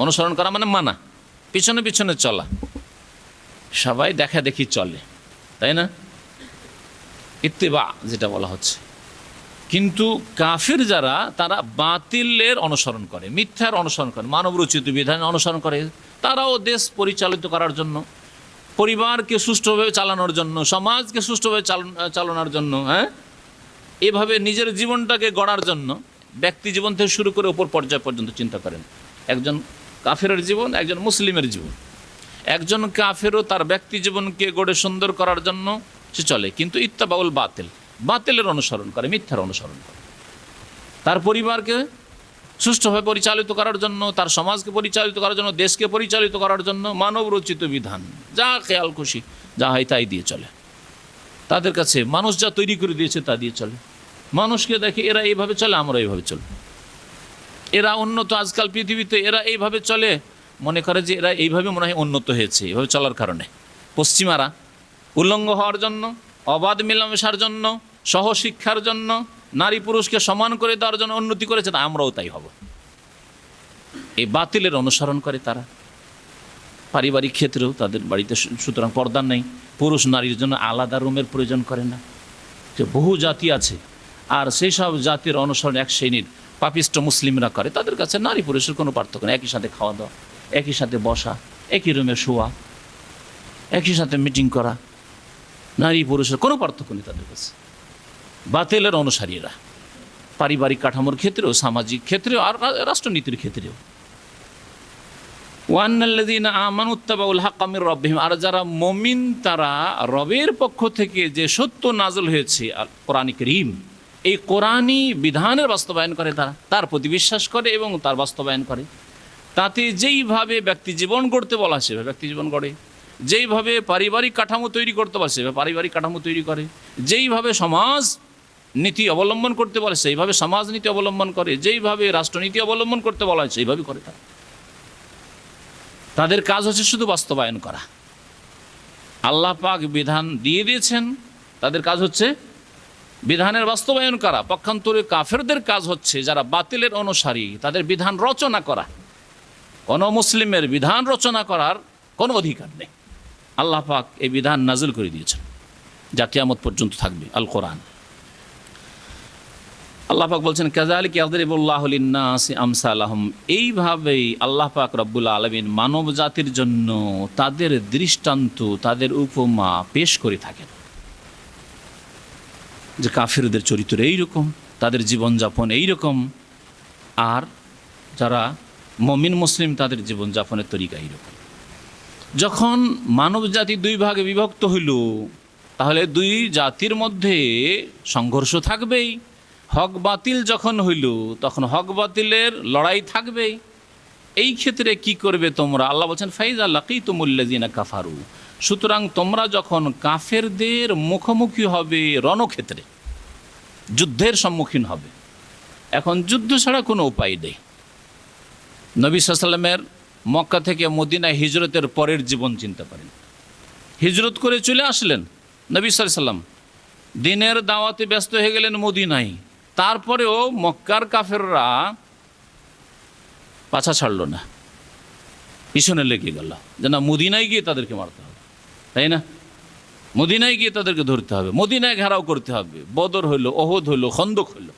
A: অনুসরণ করা মানে মানা, পিছনে পিছনে চলা, সবাই দেখা দেখি চলে, তাই না? ইত্তিবা যেটা বলা হচ্ছে। কিন্তু কাফির যারা, তারা বাতিলের অনুসরণ করে, মিথ্যার অনুসরণ করে, মানবরচিত বিধান অনুসরণ করে। তারাও দেশ পরিচালিত করার জন্য, পরিবারকে সুষ্ঠুভাবে চালানোর জন্য, সমাজকে সুষ্ঠুভাবে চালানোর জন্য, এভাবে নিজের জীবনটাকে গড়ার জন্য ব্যক্তি জীবন থেকে শুরু করে উপর পর্যায় পর্যন্ত চিন্তা করেন। একজন কাফেরের জীবন, একজন মুসলিমের জীবন, একজন কাফেরও তার ব্যক্তি জীবনকে গড়ে সুন্দর করার জন্য সে চলে, কিন্তু ইত্তাবাউল বাতিল, বাতিলের অনুসরণ করে, মিথ্যার অনুসরণ করে। তার পরিবারকে সুষ্ঠুভাবে পরিচালিত করার জন্য, তার সমাজকে পরিচালিত করার জন্য, দেশকে পরিচালিত করার জন্য মানব রচিত বিধান, যা খেয়াল খুশি যা হয় তাই দিয়ে চলে। তাদের কাছে মানুষ যা তৈরি করে দিয়েছে তা দিয়ে চলে। মানুষকে দেখে এরা এইভাবে চলে, আমরা এইভাবে চলব। এরা উন্নত আজকাল পৃথিবীতে, এরা এইভাবে চলে, মনে করে যে এরা এইভাবে মনে হয় উন্নত হয়েছে এইভাবে চলার কারণে। পশ্চিমারা উল্লঙ্ঘ হওয়ার জন্য, অবাধ মেলামেশার জন্য, সহশিক্ষার জন্য, নারী পুরুষকে সমান করে দেওয়ার জন্য উন্নতি করেছে, তা আমরাও তাই হব। এই বাতিলের অনুসরণ করে তারা। পারিবারিক ক্ষেত্রেও তাদের বাড়িতে সুতরাং পর্দা নেই, পুরুষ নারীর জন্য আলাদা রুমের প্রয়োজন করে না। যে বহু জাতি আছে, আর সেই সব জাতির অনুসরণ এক শ্রেণীর পাপিষ্ট মুসলিমরা করে। তাদের কাছে নারী পুরুষের কোনো পার্থক্য নেই, একই সাথে খাওয়া দাওয়া, একই সাথে বসা, একই রুমে শোয়া, একই সাথে মিটিং করা, নারী পুরুষের কোনো পার্থক্য নেই তাদের কাছে। বাতিলের অনুসারীরা পারিবারিক কাঠামোর ক্ষেত্রেও, সামাজিক ক্ষেত্রেও, আর রাষ্ট্রনীতির ক্ষেত্রেও। ওয়ান্নাল্লাযীনা আমানু ইত্তাবাউল হাক্কা মির রাব্বিহিম, আর যারা মুমিন তারা রবের পক্ষ থেকে যে সত্য নাযিল হয়েছে কোরআন কারীম, এই কোরআনী বিধানের বাস্তবায়ন করে, তার প্রতি বিশ্বাস করে এবং তার বাস্তবায়ন করে। তাতে যেইভাবে ব্যক্তি জীবন গড়তে বলা আছে ব্যক্তি জীবন গড়ে, যেইভাবে পারিবারিক কাঠামো তৈরি করতে বলে সেভাবে পারিবারিক কাঠামো তৈরি করে, যেইভাবে সমাজ নীতি অবলম্বন করতে বলে সেইভাবে সমাজ নীতি অবলম্বন করে, যেইভাবে রাষ্ট্রনীতি অবলম্বন করতে বলা হয় সেইভাবে করে। তাদের কাজ হচ্ছে শুধু বাস্তবায়ন করা। আল্লাহ পাক বিধান দিয়ে দিয়েছেন, তাদের কাজ হচ্ছে বিধানের বাস্তবায়ন করা। পক্ষান্তরে কাফেরদের কাজ হচ্ছে, যারা বাতিলের অনুসারী, তাদের বিধান রচনা করা। কোনো মুসলিমের বিধান রচনা করার কোনো অধিকার নেই। আল্লাহ পাক এই বিধান নাজিল করে দিয়েছেন, যা কিয়ামত পর্যন্ত থাকবে, আল কোরআন। আল্লাহ পাক বলছেন কাযালিকা ইয়াদরিবুল্লাহু লিন-নাসি আমসালাহুম, এইভাবেই আল্লাহ পাক রব্বুল আলামিন মানব জাতির জন্য তাদের দৃষ্টান্ত, তাদের উপমা পেশ করে থাকেন। যে কাফিরদের চরিত্র এইরকম, তাদের জীবনযাপন এইরকম, আর যারা মুমিন মুসলিম তাদের জীবনযাপনের তরিকা এইরকম। যখন মানব জাতি দুই ভাগে বিভক্ত হইল, তাহলে দুই জাতির মধ্যে সংঘর্ষ থাকবেই। হক বাতিল যখন হইল, তখন হক বাতিলের লড়াই থাকবেই। এই ক্ষেত্রে কি করবে তোমরা? আল্লাহ বলছেন ফাইজা লাকিতুমুল্লাযিনা কাফারু, সুতরাং তোমরা যখন কাফেরদের মুখোমুখি হবে, রণক্ষেত্রে যুদ্ধের সম্মুখীন হবে। এখন যুদ্ধ ছাড়া কোনো উপায় নেই। নবী সাল্লাল্লাহু আলাইহি ওয়াসাল্লামের মক্কা থেকে মদিনায় হিজরতের পরের জীবন চিন্তা করেন। হিজরত করে চলে আসলেন নবী সাল্লাল্লাহু আলাইহি ওয়াসাল্লাম, দিনের দাওয়াতে ব্যস্ত হয়ে গেলেন মদিনায়। তারপরেও মক্কার কাফেররা পাছা ছাড়ল না, পিছনে লেগে গেল যে না, মদিনায় গিয়ে তাদেরকে মারতে হবে, তাই না? মদিনায় গিয়ে তাদেরকে ধরতে হবে, মদিনায় ঘেরাও করতে হবে। বদর হইল, ওহদ হইল, খন্দক হইল।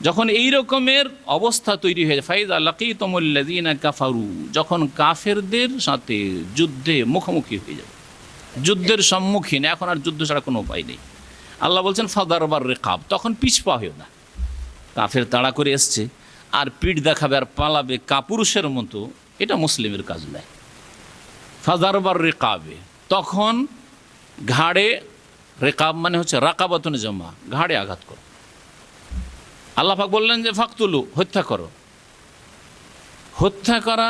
A: যখন এই রকমের অবস্থা তৈরি হয়ে যায়, ফাইজা লাকিতুমুল্লাযিনা কাফারু, যখন কাফেরদের সাথে যুদ্ধে মুখোমুখি হয়ে যাবে, যুদ্ধের সম্মুখীন, এখন আর যুদ্ধ ছাড়া কোনো উপায় নেই। আল্লাহ বলছেন ফাদারবার রিকাব, তখন পিছপা হয়েও না। কাফের তাড়া করে এসছে আর পিঠ দেখাবে আর পালাবে কাপুরুষের মতো, এটা মুসলিমের কাজ নয়। ফাদারবার রিকাবে, তখন ঘাড়ে, রেকাব মানে হচ্ছে রাকাবাতুন জামা, ঘাড়ে আঘাত করো। আল্লাহ পাক বললেন যে ফাকতুলু, হত্যা করো। হত্যা করা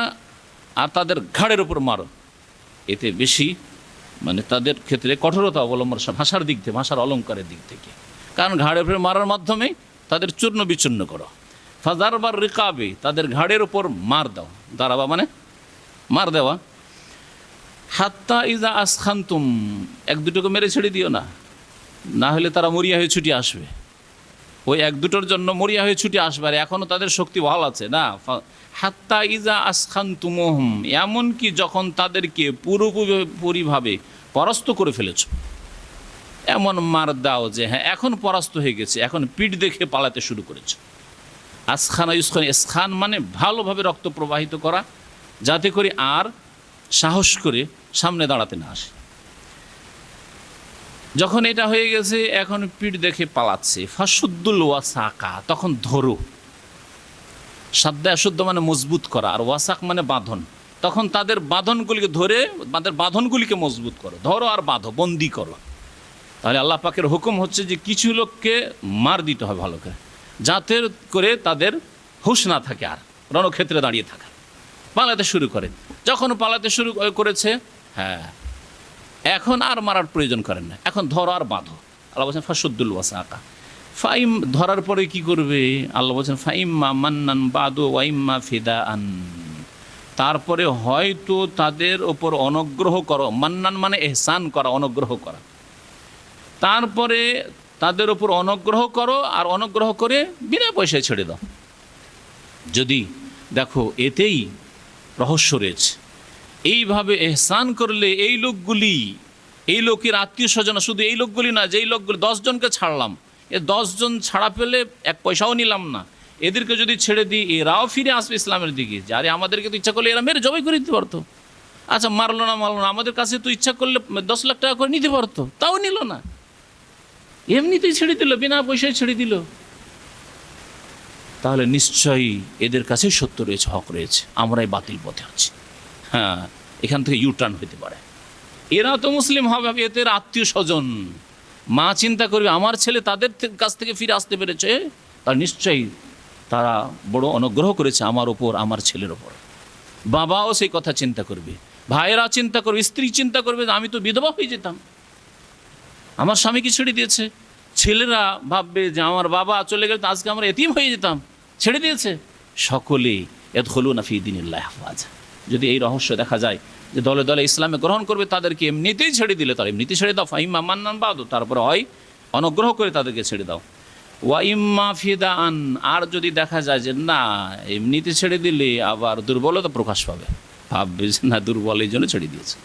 A: আর তাদের ঘাড়ের উপর মারো, এতে বেশি মানে তাদের ক্ষেত্রে কঠোরতা অবলম্বন, ভাষার দিক থেকে, ভাষার অলঙ্কারের দিক থেকে। কারণ ঘাড়ের উপরে মারার মাধ্যমে তাদের চূর্ণ বিচূর্ণ করো। ফাদারবার রিকাবে, তাদের ঘাড়ের উপর মার দাও, দাঁড়াবা মানে মার দেওয়া। হাত্তা ইজা আসখান্তুম, এক দুটোকে মেরে ছেড়ে দিও না, না হলে তারা মরিয়া হয়ে ছুটি আসবে। ওই এক দুটোর জন্য মরিয়া হয়ে ছুটি আসবে, আর এখনও তাদের শক্তি বহাল আছে না। হাত্তা ইজা আসখান্তুমুহুম, এমনকি যখন তাদেরকে পুরোপুরিভাবে পরাস্ত করে ফেলেছ, এমন মার দাও যে হ্যাঁ এখন পরাস্ত হয়ে গেছে, এখন পিঠ দেখে পালাতে শুরু করেছ। আসখানা ইউসখান, এসখান মানে ভালোভাবে রক্ত প্রবাহিত করা, যাতে করে আর সাহস করে সামনে দাঁড়াতে না আসে। যখন এটা হয়ে গেছে, এখন পিঠ দেখে পালাচ্ছে, ফাশুদ্দুল ওয়াসাকা, তখন ধরো। সাদ্দা শুদ্ধ মানে মজবুত করা, আর ওয়াসাক মানে বাঁধন। তখন তাদের বাঁধনগুলিকে ধরে, তাদের বাঁধনগুলিকে মজবুত করো, ধরো আর বাঁধো, বন্দি করো। তাহলে আল্লাহ পাকের হুকুম হচ্ছে যে কিছু লোককে মার দিতে হবে ভালো করে, যাতে করে তাদের হুঁশ না থাকে আর রণক্ষেত্রে দাঁড়িয়ে থাকা, পালাতে শুরু করে। যখন পালাতে শুরু করেছে, হ্যাঁ, এখন আর মারার প্রয়োজন করেন না, এখন ধরো আর বাঁধো। আল্লাহ বলছেন ফাশুদ্দুল ওয়াসাকা, ফাইম ধরার পরে কি করবে? আল্লাহ বলছেন ফাইম্মা মান্নান বাদু ওয়াইম্মা ফিদাআন, তারপরে হয়তো তাদের ওপর অনুগ্রহ করো, মান্নান মানে এহসান করা, অনুগ্রহ করা, তারপরে তাদের ওপর অনুগ্রহ করো আর অনুগ্রহ করে বিনা পয়সায় ছেড়ে দাও। যদি দেখো এতেই রহস্য রয়েছে, এইভাবে এহসান করলে এই লোকগুলি, এই লোকের আত্মীয় স্বজন, শুধু এই লোকগুলি না, যেই লোকগুলি 10 জনকে ছাড়লাম, এ 10 জন ছাড়া পেলে এক পয়সাও নিলাম না, এদেরকে যদি ছেড়ে দিই এরাও ফিরে আসবে ইসলামের দিকে। যারে আমাদেরকে তো ইচ্ছা করলে এরা মেরে জবাই করে দিতে পারতো, আচ্ছা মারলো না, আমাদের কাছে তো ইচ্ছা করলে 10 লাখ টাকা করে নিতে পারতো, তাও নিল না, এমনিতেই ছেড়ে দিল, বিনা পয়সায় ছেড়ে দিল। তাহলে নিশ্চয়ই এদের কাছে সত্য রয়েছে, হক রয়েছে, আমরাই বাতিল পথে আছি। হ্যাঁ, এখান থেকে ইউটার্ন হতে পারে। এরা তো মুসলিম হবে, এদের আত্মীয় স্বজন, মা চিন্তা করবে আমার ছেলে তাদের কাছ থেকে ফিরে আসতে পেরেছে, তার নিশ্চয়ই তারা বড় অনুগ্রহ করেছে আমার ওপর, আমার ছেলের ওপর। বাবাও সেই কথা চিন্তা করবে, ভাইয়েরা চিন্তা করবে, স্ত্রী চিন্তা করবে যে আমি তো বিধবা হয়ে যেতাম, আমার স্বামীকে ছেড়ে দিয়েছে। ছেলেরা ভাববে যে আমার বাবা চলে গেলে তো আজকে আমরা এতিম হয়ে যেতাম, ছেড়ে দিয়েছে। সকলে ইয়াদখুলুনা ফি দীনিল্লাহি আফওয়াজা। যদি এই রহস্য দেখা যায় যে দলে দলে ইসলামে গ্রহণ করবে, তাদেরকে এমনিতেই ছেড়ে দিলে, তারা এমনিতেই ছেড়ে দাও। ফাইম্মা মান্নান বাদু, তারপরে হয় অনুগ্রহ করে তাদেরকে ছেড়ে দাও। ওয়াইম্মা ফিদাআন, আর যদি দেখা যায় যে না এমনিতে ছেড়ে দিলে আবার দুর্বলতা প্রকাশ পাবে, ভাববে যে না দুর্বল এই জন্য ছেড়ে দিয়েছে,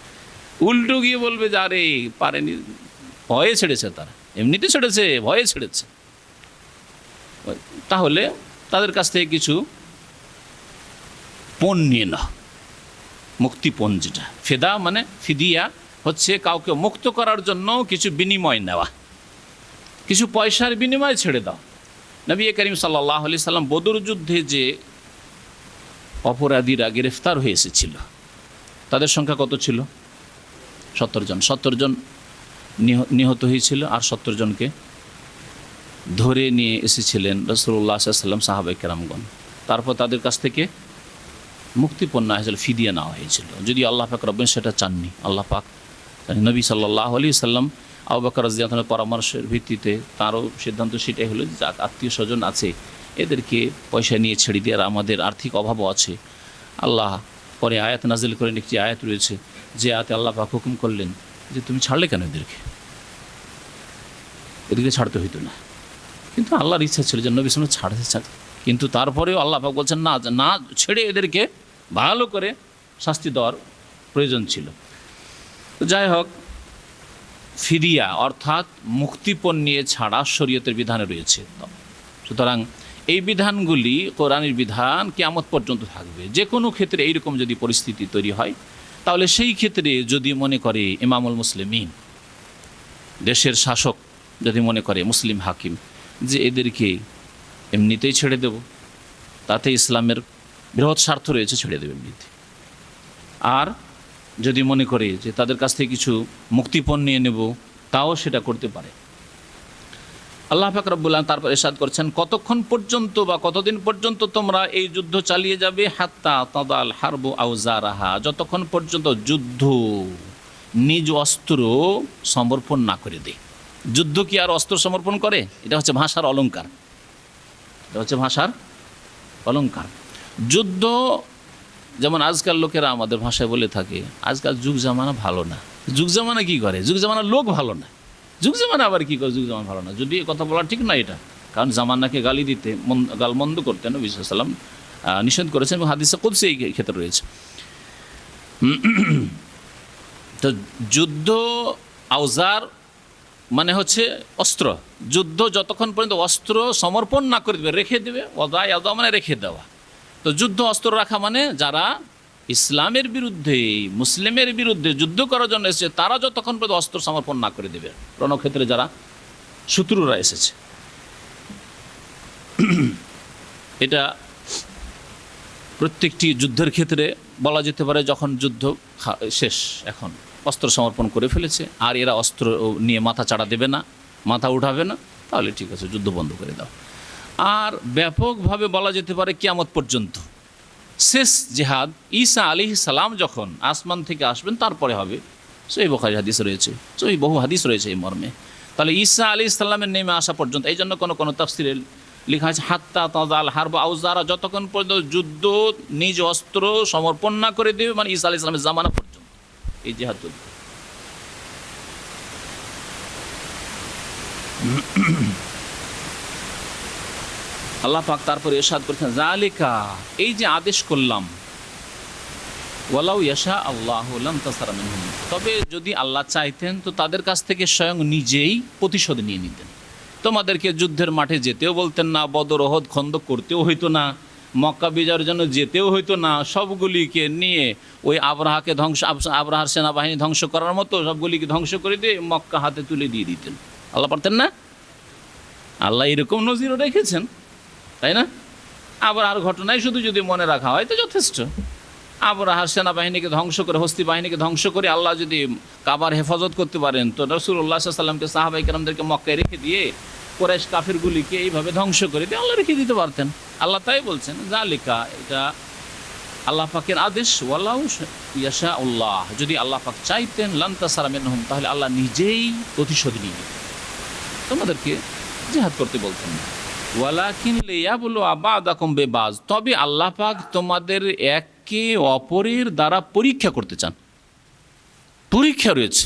A: উল্টো গিয়ে বলবে যে আরে পারেনি, ভয়ে ছেড়েছে, তারা এমনিতে ছেড়েছে, ভয়ে ছেড়েছে, তাহলে তাদের কাছ থেকে কিছু পণ নিয়ে না, মুক্তিপণ, যেটা ফেদা মানে ফিদিয়া হচ্ছে কাউকে মুক্ত করার জন্য কিছু বিনিময় নেওয়া, কিছু পয়সার বিনিময়ে ছেড়ে দাও। নবী করিম সাল্লাল্লাহু আলাইহি সাল্লাম বদর যুদ্ধে যে অপরাধীরা গ্রেফতার হয়ে এসেছিল, তাদের সংখ্যা কত ছিল? 70 জন। 70 জন নিহত হয়েছিল, আর 70 জনকে ধরে নিয়ে এসেছিলেন রাসূলুল্লাহ সাল্লাল্লাহু আলাইহি ওয়াসাল্লাম, সাহাবায়ে কেরামগণ। তারপর তাদের কাছ থেকে মুক্তিপণ নেওয়া হয়েছিল, ফিদিয়া নেওয়া হয়েছিল। যদি আল্লাহ পাক রব্বুল সেটা চাননি, আল্লাহ পাক নবী সাল্লাল্লাহু আলাইহি সাল্লাম আবু বকর রাদিয়াল্লাহু আনহুর পরামর্শের ভিত্তিতে তারও সিদ্ধান্ত সেটাই হলো যে আত্মীয় স্বজন আছে এদেরকে পয়সা নিয়ে ছেড়ে দিয়ে, আর আমাদের আর্থিক অভাবও আছে। আল্লাহ পরে আয়াত নাজিল করেন, একটি আয়াত রয়েছে যে আয়াতে আল্লাহ পাক হুকুম করলেন যে তুমি ছাড়লে কেন এদেরকে ছাড়তে হইতো না, কিন্তু আল্লাহর ইচ্ছা ছিল যে নবী সাল্লাল্লাহু আলাইহি ওয়াসাল্লাম ছাড়তে, কিন্তু তারপরেও আল্লাহ পাক বলছেন না, না ছেড়ে এদেরকে ভালো করে শাস্তি দেওয়ার প্রয়োজন ছিল। তো যাই হোক, ফিদিয়া অর্থাৎ মুক্তিপণ নিয়ে ছাড়া শরীয়তের বিধানে রয়েছে। সুতরাং এই বিধানগুলি কোরআনের বিধান কিয়ামত পর্যন্ত থাকবে। যে কোনো ক্ষেত্রে এইরকম যদি পরিস্থিতি তৈরি হয়, তাহলে সেই ক্ষেত্রে যদি মনে করে ইমামুল মুসলিমিন, দেশের শাসক যদি মনে করে, মুসলিম হাকিম, যে এদেরকে এমনিতেই ছেড়ে দেব, তাতে ইসলামের বৃহৎ স্বার্থ রয়েছে, ছেড়ে দেবে এমনিতে। আর যদি মনে করে যে তাদের কাছ থেকে কিছু মুক্তিপণ নিয়ে নেব, তাও সেটা করতে পারে। আল্লাহ পাক রব্বুল আলামিন তারপর ইরশাদ করছেন, কতক্ষণ পর্যন্ত বা কতদিন পর্যন্ত তোমরা এই যুদ্ধ চালিয়ে যাবে? হাত্তা তাদাল হারবু আউজারাহা, যতক্ষণ পর্যন্ত যুদ্ধ নিজ অস্ত্র সমর্পণ না করে দেয়। যুদ্ধ কি আর অস্ত্র সমর্পণ করে? এটা হচ্ছে ভাষার অলঙ্কার, এটা হচ্ছে ভাষার অলঙ্কার। যুদ্ধ যেমন আজকাল লোকেরা আমাদের ভাষায় বলে থাকে, আজকাল যুগ জামানা ভালো না। যুগ জামানা কী করে? যুগ জামানার লোক ভালো না। যুগ জামানা আবার কী করে? যুগ জামানা ভালো না, যদি কথা বলা ঠিক না এটা, কারণ জামানাকে গালি দিতে, গালমন্দ করতে নবী সাল্লাল্লাহু আলাইহি ওয়াসাল্লাম নিষেধ করেছেন, এবং হাদিসে কুদসি এই ক্ষেত্রে রয়েছে। তো যুদ্ধ আউজার মানে হচ্ছে অস্ত্র। যুদ্ধ যতক্ষণ পর্যন্ত অস্ত্র সমর্পণ না করে দেবে, রেখে দেবে, ওদা ইয়াদা মানে রেখে দেওয়া। তো যুদ্ধ অস্ত্র রাখা মানে যারা ইসলামের বিরুদ্ধে, মুসলিমের বিরুদ্ধে যুদ্ধ করার জন্য এসেছে, তারা যতক্ষণ পর্যন্ত অস্ত্র সমর্পণ না করে দেবে। রণক্ষেত্রে যারা শত্রুরা এসেছে, এটা প্রত্যেকটি যুদ্ধের ক্ষেত্রে বলা যেতে পারে যখন যুদ্ধ শেষ, এখন অস্ত্র সমর্পণ করে ফেলেছে, আর এরা অস্ত্র নিয়ে মাথা চাড়া দেবে না, মাথা উঠাবে না, তাহলে ঠিক আছে, যুদ্ধ বন্ধ করে দাও। আর ব্যাপকভাবে বলা যেতে পারে কিয়ামত পর্যন্ত শেষ জেহাদ ঈসা আলাইহিস সালাম যখন আসমান থেকে আসবেন তারপরে হবে। সহিহ বুখারী হাদিস রয়েছে, সহিহ বহু হাদিস রয়েছে এই মর্মে। তাহলে ঈসা আলাইহিস সালামের নেমে আসা পর্যন্ত, এই জন্য কোনো তাফসিরে লেখা আছে হাত্তা তাদাল হারব আউজারা, যতক্ষণ পর্যন্ত যুদ্ধ নিজ অস্ত্র সমর্পণ না করে দেবে, মানে ঈসা আলাইহিস সালামের জামানা পর্যন্ত এই জেহাদ চলবে। আল্লাহ পাক তারপরে ইরশাদ করেছেন যালিকা, এই যে আদেশ করলাম, ওয়ালাউ ইয়াশা আল্লাহু লাম তাসারা মিনহুম, তবে যদি আল্লাহ চাইতেন তো তাদের কাছ থেকে স্বয়ং নিজেই প্রতিশোধ নিয়ে নিতেন। তোমাদেরকে যুদ্ধের মাঠে যেতেও বলতেন না, বদর ওহদ খন্দক করতেও হইতো না, মক্কা বিজয়ের জন্য যেতেও হইতো না, সবগুলিকে নিয়ে ওই আবরাহার সেনাবাহিনী ধ্বংস করার মতো সবগুলিকে ধ্বংস করে দিয়ে মক্কা হাতে তুলে দিয়ে দিতেন। আল্লাহ পারতেন না? আল্লাহ এরকম নজিরও রেখেছেন, তাই না? আবরাহার ঘটনায় শুধু যদি মনে রাখা হয় তো যথেষ্ট। আবরাহার সেনাবাহিনীকে ধ্বংস করে, হস্তি বাহিনীকে ধ্বংস করে আল্লাহ যদি কাবার হেফাজত করতে পারেন, তো রাসূলুল্লাহ সাল্লাল্লাহু আলাইহি ওয়াসাল্লামকে, সাহাবায়ে কেরামদেরকে মক্কায় রেখে দিয়ে কুরাইশ কাফিরগুলিকে এইভাবে ধ্বংস করে দিয়ে আল্লাহ রেখে দিতে পারতেন। আল্লাহ তাই বলছেন যালিকা, এটা আল্লাহ পাকের আদেশ, ওয়ালাউ ইয়াশা আল্লাহ, যদি আল্লাহ পাক চাইতেন লান তাসারা মিনহুম, তাহলে আল্লাহ নিজেই প্রতিশোধ নিয়ে নিতেন, তোমাদেরকে জিহাদ করতে বলতেন না। ওয়ালাকিন লিয়াবলুয়া বা'দাকুম বিবাজ, তবে আল্লাহ পাক তোমাদের একে অপরের দ্বারা পরীক্ষা করতে চান। পরীক্ষা রয়েছে,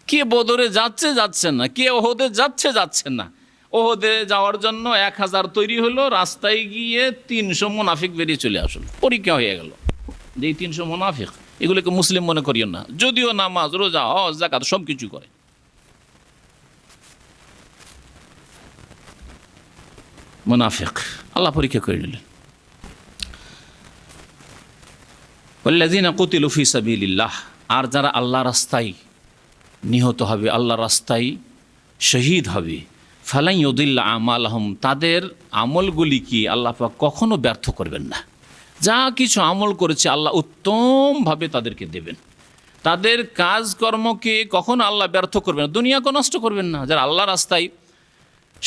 A: কে বদরে যাচ্ছে যাচ্ছেন না, কে ওহদে যাচ্ছেন না। ওহদে যাওয়ার জন্য 1000 তৈরি হলো, রাস্তায় গিয়ে 300 মুনাফিক বেরিয়ে চলে আসলো, পরীক্ষা হয়ে গেল যে এই 300 মুনাফিক, এগুলোকে মুসলিম মনে করিও না, যদিও নামাজ রোজা হজ যাকাত সব কিছু করে। মুনাফিক আল্লাহ পরীক্ষা করে নিলেন। ওয়াল্লাযীনা কুতিলু ফী সাবিলিল্লাহ, আর যারা আল্লাহ রাস্তায় নিহত হবে, আল্লাহ রাস্তায় শহীদ হবে, ফালাই ইউদিল্লা আমালহুম, তাদের আমলগুলি আল্লাহ পাক কখনো ব্যর্থ করবেন না। যা কিছু আমল করেছে আল্লাহ উত্তমভাবে তাদেরকে দেবেন, তাদের কাজকর্মকে কখনো আল্লাহ ব্যর্থ করবেন না, দুনিয়াকে নষ্ট করবেন না। যারা আল্লাহ রাস্তায়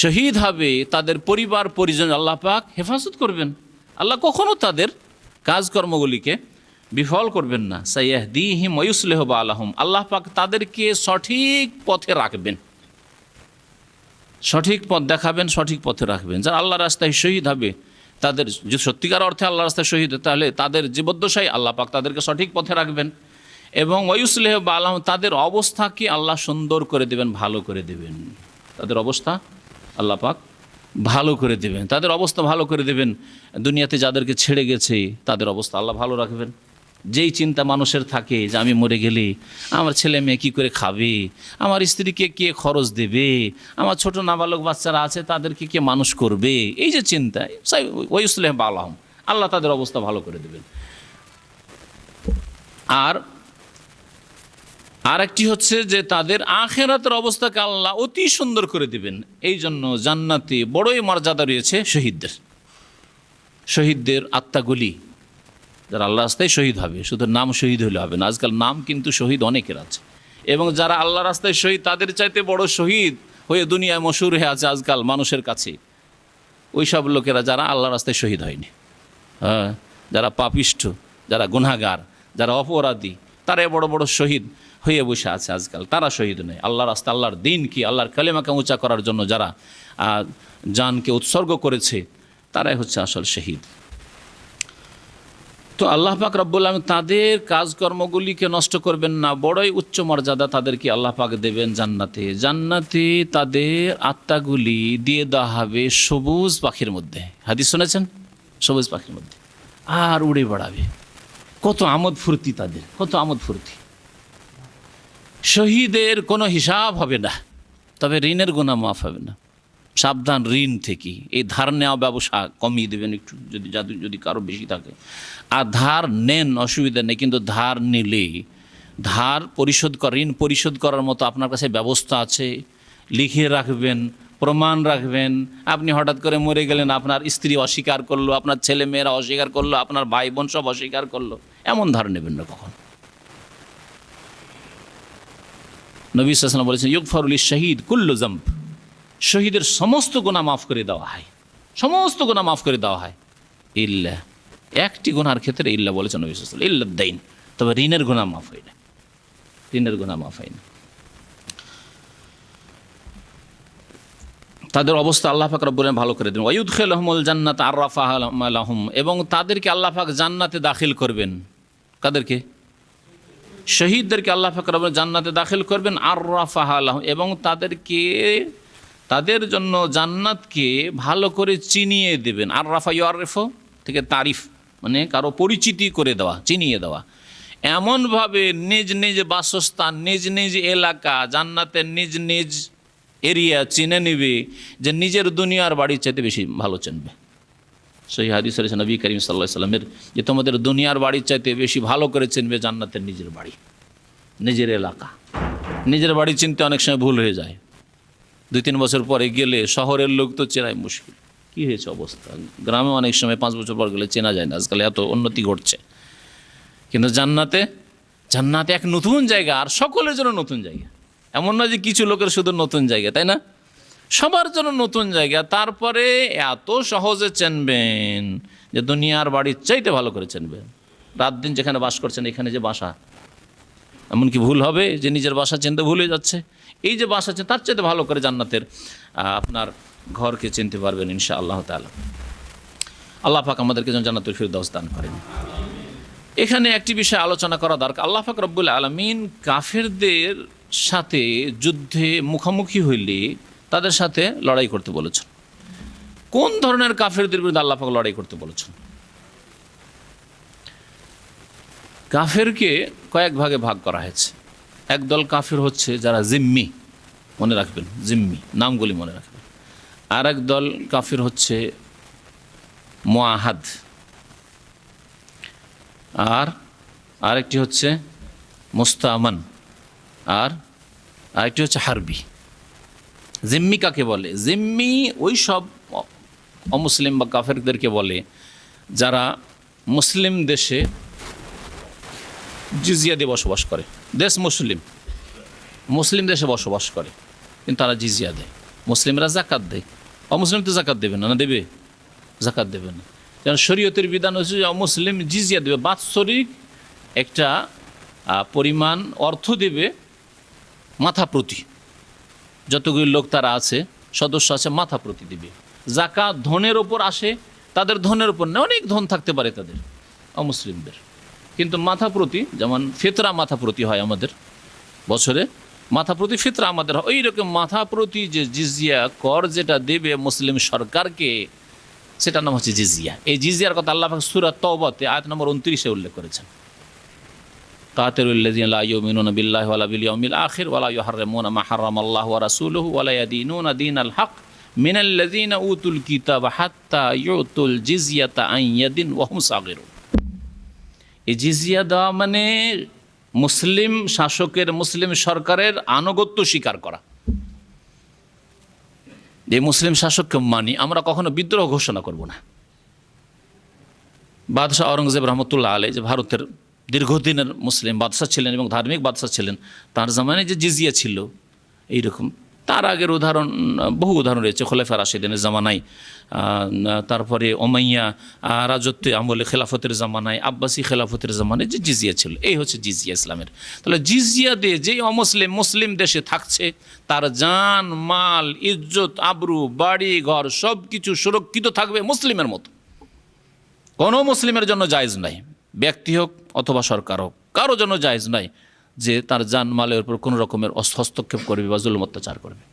A: শহীদ হবে তাদের পরিবার পরিজন আল্লাহ পাক হেফাজত করবেন, আল্লাহ কখনো তাদের কাজকর্মগুলিকে বিফল করবেন না। সাইয়াহদিহিম ওয়া ইউসলিহু বালাহুম, আল্লাহ পাক তাদেরকে সঠিক পথে রাখবেন, সঠিক পথ দেখাবেন, সঠিক পথে রাখবেন। যারা আল্লাহ রাস্তায় শহীদ হবে, তাদের যদি সত্যিকার অর্থে আল্লাহ রাস্তায় শহীদ, তাহলে তাদের জীবদ্দশায় আল্লাহ পাক তাদেরকে সঠিক পথে রাখবেন, এবং ওয়া ইউসলিহু বালাহুম, তাদের অবস্থাকে আল্লাহ সুন্দর করে দেবেন, ভালো করে দেবেন। তাদের অবস্থা আল্লাহ পাক ভালো করে দেবেন, তাদের অবস্থা ভালো করে দেবেন। দুনিয়াতে যাদেরকে ছেড়ে গেছে তাদের অবস্থা আল্লাহ ভালো রাখবেন। যেই চিন্তা মানুষের থাকে যে আমি মরে গেলে আমার ছেলে মেয়ে কী করে খাবে, আমার স্ত্রীকে কে খরচ দেবে, আমার ছোট নাবালক বাচ্চারা আছে তাদেরকে কে মানুষ করবে, এই যে চিন্তা, ওয়া ইউসলিহু বালাহুম, আল্লাহ তাদের অবস্থা ভালো করে দেবেন। আর একটি হচ্ছে যে তাদের আখিরাতের অবস্থাকে আল্লাহ অতি সুন্দর করে দেবেন। এই জন্য জান্নাতে বড়ই মর্যাদা রয়েছে শহীদদের আত্মাগুলি, যারা আল্লাহ রাস্তায় শহীদ হবে। শুধু নাম শহীদ হলে হবে না, আজকাল নাম কিন্তু শহীদ অনেকের আছে, এবং যারা আল্লাহ রাস্তায় শহীদ তাদের চাইতে বড় শহীদ হয়ে দুনিয়ায় মশহুর হয়ে আছে আজকাল মানুষের কাছে ওই সব লোকেরা যারা আল্লাহ রাস্তায় শহীদ হয়নি। হ্যাঁ, যারা পাপিষ্ঠ, যারা গুনাহগার, যারা অপরাধী, তারা বড় বড় শহীদ হয়ে বসে আছে আজকাল, তারা শহীদ নেই। আল্লাহ রাস্তা, আল্লাহর দিন কি, আল্লাহর কালেমাকে উঁচা করার জন্য যারা জানকে উৎসর্গ করেছে তারাই হচ্ছে আসল শহীদ। তো আল্লাহ পাক রব্বুল আলামিন তাদের কাজকর্মগুলিকে নষ্ট করবেন না, বড়ই উচ্চ মর্যাদা তাদেরকে আল্লাহ পাক দেবেন জান্নাতে। জান্নাতে তাদের আত্মাগুলি দিয়ে দেওয়া হবে সবুজ পাখির মধ্যে, হাদিস শুনেছেন, সবুজ পাখির মধ্যে, আর উড়ে বেড়াবে। কত আমোদ ফুর্তি তাদের, কত আমোদ ফুর্তি। শহীদের কোনো হিসাব হবে না, তবে ঋণের গুনাহ মাফ হবে না। সাবধান ঋণ থেকে, এই ধার নেওয়া ব্যবসা কমিয়ে দেবেন একটু, যদি কারো বেশি থাকে। আর ধার নেন, অসুবিধা নেই, কিন্তু ধার নিলে ঋণ পরিশোধ করার মতো আপনার কাছে ব্যবস্থা আছে, লিখে রাখবেন, প্রমাণ রাখবেন। আপনি হঠাৎ করে মরে গেলেন, আপনার স্ত্রী অস্বীকার করলো, আপনার ছেলে মেয়েরা অস্বীকার করলো, আপনার ভাই বোন সব অস্বীকার করলো, এমন ধার নেবেন না কখন। নবী সাল্লাল্লাহু আলাইহি ওয়াসাল্লাম বলেছেন ইগফারুল শাহিদ কুল্লু যামব, শহীদের সমস্ত গুনাহ মাফ করে দেওয়া হয়, সমস্ত গুনাহ মাফ করে দেওয়া হয়, ইল্লা, একটি গুনার ক্ষেত্রে ইল্লা বলেছেন নবী সাল্লাল্লাহু আলাইহি ওয়াসাল্লাম, ইল্লা দাইন, তবে ঋণের গুনাহ মাফ হয় না, ঋণের গুনাহ মাফ হয় না। তাদের অবস্থা আল্লাহ পাক রব্বুল আলামিন ভালো করে দেন। ওয়ায়ুদখিলুহুমুল জান্নাতা আররাফাহা লাহুম, এবং তাদেরকে আল্লাহ পাক জান্নাতে দাখিল করবেন। কাদেরকে? শহীদদেরকে আল্লাহ পাক রব্বুল জান্নাতে দাখিল করবেন। আররাফাহা লাহুম, এবং তাদেরকে, তাদের জন্য জান্নাতকে ভালো করে চিনিয়ে দেবেন। আররাফা ইউআরিফু থেকে তারিফ, মানে কারো পরিচিতি করে দেওয়া, চিনিয়ে দেওয়া। এমনভাবে নিজ নিজ বাসস্থান, নিজ নিজ এলাকা, জান্নাতের নিজ নিজ এরিয়া চিনে নেবে যে নিজের দুনিয়ার বাড়ির চাইতে বেশি ভালো চিনবে। সেই হাদিস রয়েছে নবী করিম সাল্লাল্লাহু আলাইহি সাল্লামের, যে তোমাদের দুনিয়ার বাড়ির চাইতে বেশি ভালো করে চিনবে জান্নাতের নিজের বাড়ি, নিজের এলাকা। নিজের বাড়ি চিনতে অনেক সময় ভুল হয়ে যায়, 2-3 বছর পরে গেলে শহরের লোক তো চেনাই মুশকিল। কী হয়েছে অবস্থা, গ্রামে অনেক সময় 5 বছর পর গেলে চেনা যায় না, আজকাল এত উন্নতি ঘটছে। কিন্তু জান্নাতে, জান্নাতে এক নতুন জায়গা, আর সকলের জন্য নতুন জায়গা। এমন না যে কিছু লোকের শুধু নতুন জায়গা, তাই না? সবার জন্য নতুন জায়গা। তারপরে এত সহজে চেনবেন যে দুনিয়ার বাড়ির চাইতে ভালো করে চেনবেন। রাত দিন যেখানে বাস করছেন, এখানে যে বাসা, এমনকি ভুল হবে যে নিজের বাসা চিনতে ভুলে যাচ্ছে, এই যে বাসা চেন তার চাইতে ভালো করে জান্নাতের আপনার ঘরকে চিনতে পারবেন ইনশাআল্লাহ তাআলা। আল্লাহ পাক আমাদেরকে যেন জান্নাতুল ফিরদাউস দান করেন। এখানে একটি বিষয় আলোচনা করা দরকার। আল্লাহ পাক রব্বুল আলামিন কাফেরদের সাথে যুদ্ধে মুখোমুখি হইলে তাদের সাথে লড়াই করতে বলেছেন। কোন ধরনের কাফেরদের বিরুদ্ধে আল্লাহ পাক লড়াই করতে বলেছেন? কাফেরকে কয়েক ভাগে ভাগ করা হয়েছে। একদল কাফের হচ্ছে যারা জিম্মি, মনে রাখবেন, জিম্মি নামগুলি মনে রাখবেন। আর এক দল কাফের হচ্ছে মুআহাদ, আর আরেকটি হচ্ছে মুস্তামান, আর আরেকটি হচ্ছে হারবি। জিম্মি কাকে বলে? জিম্মি ওই সব অমুসলিম বা কাফেরদেরকে বলে যারা মুসলিম দেশে জিজিয়া দিয়ে বসবাস করে। দেশ মুসলিম, মুসলিম দেশে বসবাস করে, কিন্তু তারা জিজিয়া দেয়। মুসলিমরা জাকাত দেয়, অমুসলিম তো জাকাত দেবে না, না দেবে? জাকাত দেবে না। যেন শরীয়তের বিধান হচ্ছে যে অমুসলিম জিজিয়া দেবে, বাৎসরিক একটা পরিমাণ অর্থ দেবে মাথা প্রতি, যতগুলি লোক তারা আছে, সদস্য আছে, মাথা প্রতি দেবে। জাকাত ধনের ওপর আসে, তাদের ধনের ওপর না, অনেক ধন থাকতে পারে তাদের অমুসলিমদের, কিন্তু মাথা প্রতি, যেমন ফিতরা মাথা প্রতি হয় আমাদের বছরে, মাথা প্রতি ফিতরা আমাদের হয়, ওই রকম মাথা প্রতি যে জিজিয়া কর যেটা দেবে মুসলিম সরকারকে, সেটার নাম হচ্ছে জিজিয়া। এই জিজিয়ার কথা আল্লাহ পাক সূরা তাওবাতে আয়াত নম্বর 29-এ উল্লেখ করেছেন। কাতিলুল্লাযীনা লা ইউমিনুনা বিল্লাহি ওয়ালা বিল ইয়াউমিল আখির ওয়ালা ইউহাররিমুনা মা হারামাল্লাহু ওয়া রাসূলুহু ওয়ালা ইয়াদিনুনা দীনাল হক মিনাল্লাযীনা উতুল কিতাবা হাত্তা ইউতুল জিজিয়াতা আন ইয়াদিন ওয়া হুম সাগিরুন। এই জিজিয়া দেওয়া মানে মুসলিম শাসকের, মুসলিম সরকারের আনুগত্য স্বীকার করা। যে মুসলিম শাসককে মানি, আমরা কখনো বিদ্রোহ ঘোষণা করব না। বাদশাহ আওরঙ্গজেব রহমতুল্লাহ আলাইহি, যে ভারতের দীর্ঘদিনের মুসলিম বাদশাহ ছিলেন এবং ধার্মিক বাদশাহ ছিলেন, তার জামানায় যে জিজিয়া ছিল এইরকম। তার আগের উদাহরণ, বহু উদাহরণ রয়েছে খোলাফা রাশিদিনের জামানায়, তারপরে ওমাইয়া রাজত্বে আমলে খেলাফতের জামানায়, আব্বাসী খেলাফতের জামানায় যে জিজিয়া ছিল। এই হচ্ছে জিজিয়া ইসলামের। তাহলে জিজিয়া দিয়ে যেই অমুসলিম মুসলিম দেশে থাকছে, তার জান মাল ইজ্জত আবরু বাড়ি ঘর সব কিছু সুরক্ষিত থাকবে মুসলিমের মতো। কোনো মুসলিমের জন্য জায়েজ নাই, ব্যক্তি হোক অথবা সরকার হোক, কারো জন্য জায়েজ নাই যে তার জানমালের উপর কোনো রকমের হস্তক্ষেপ করবে বা জুলুম অত্যাচার করবে।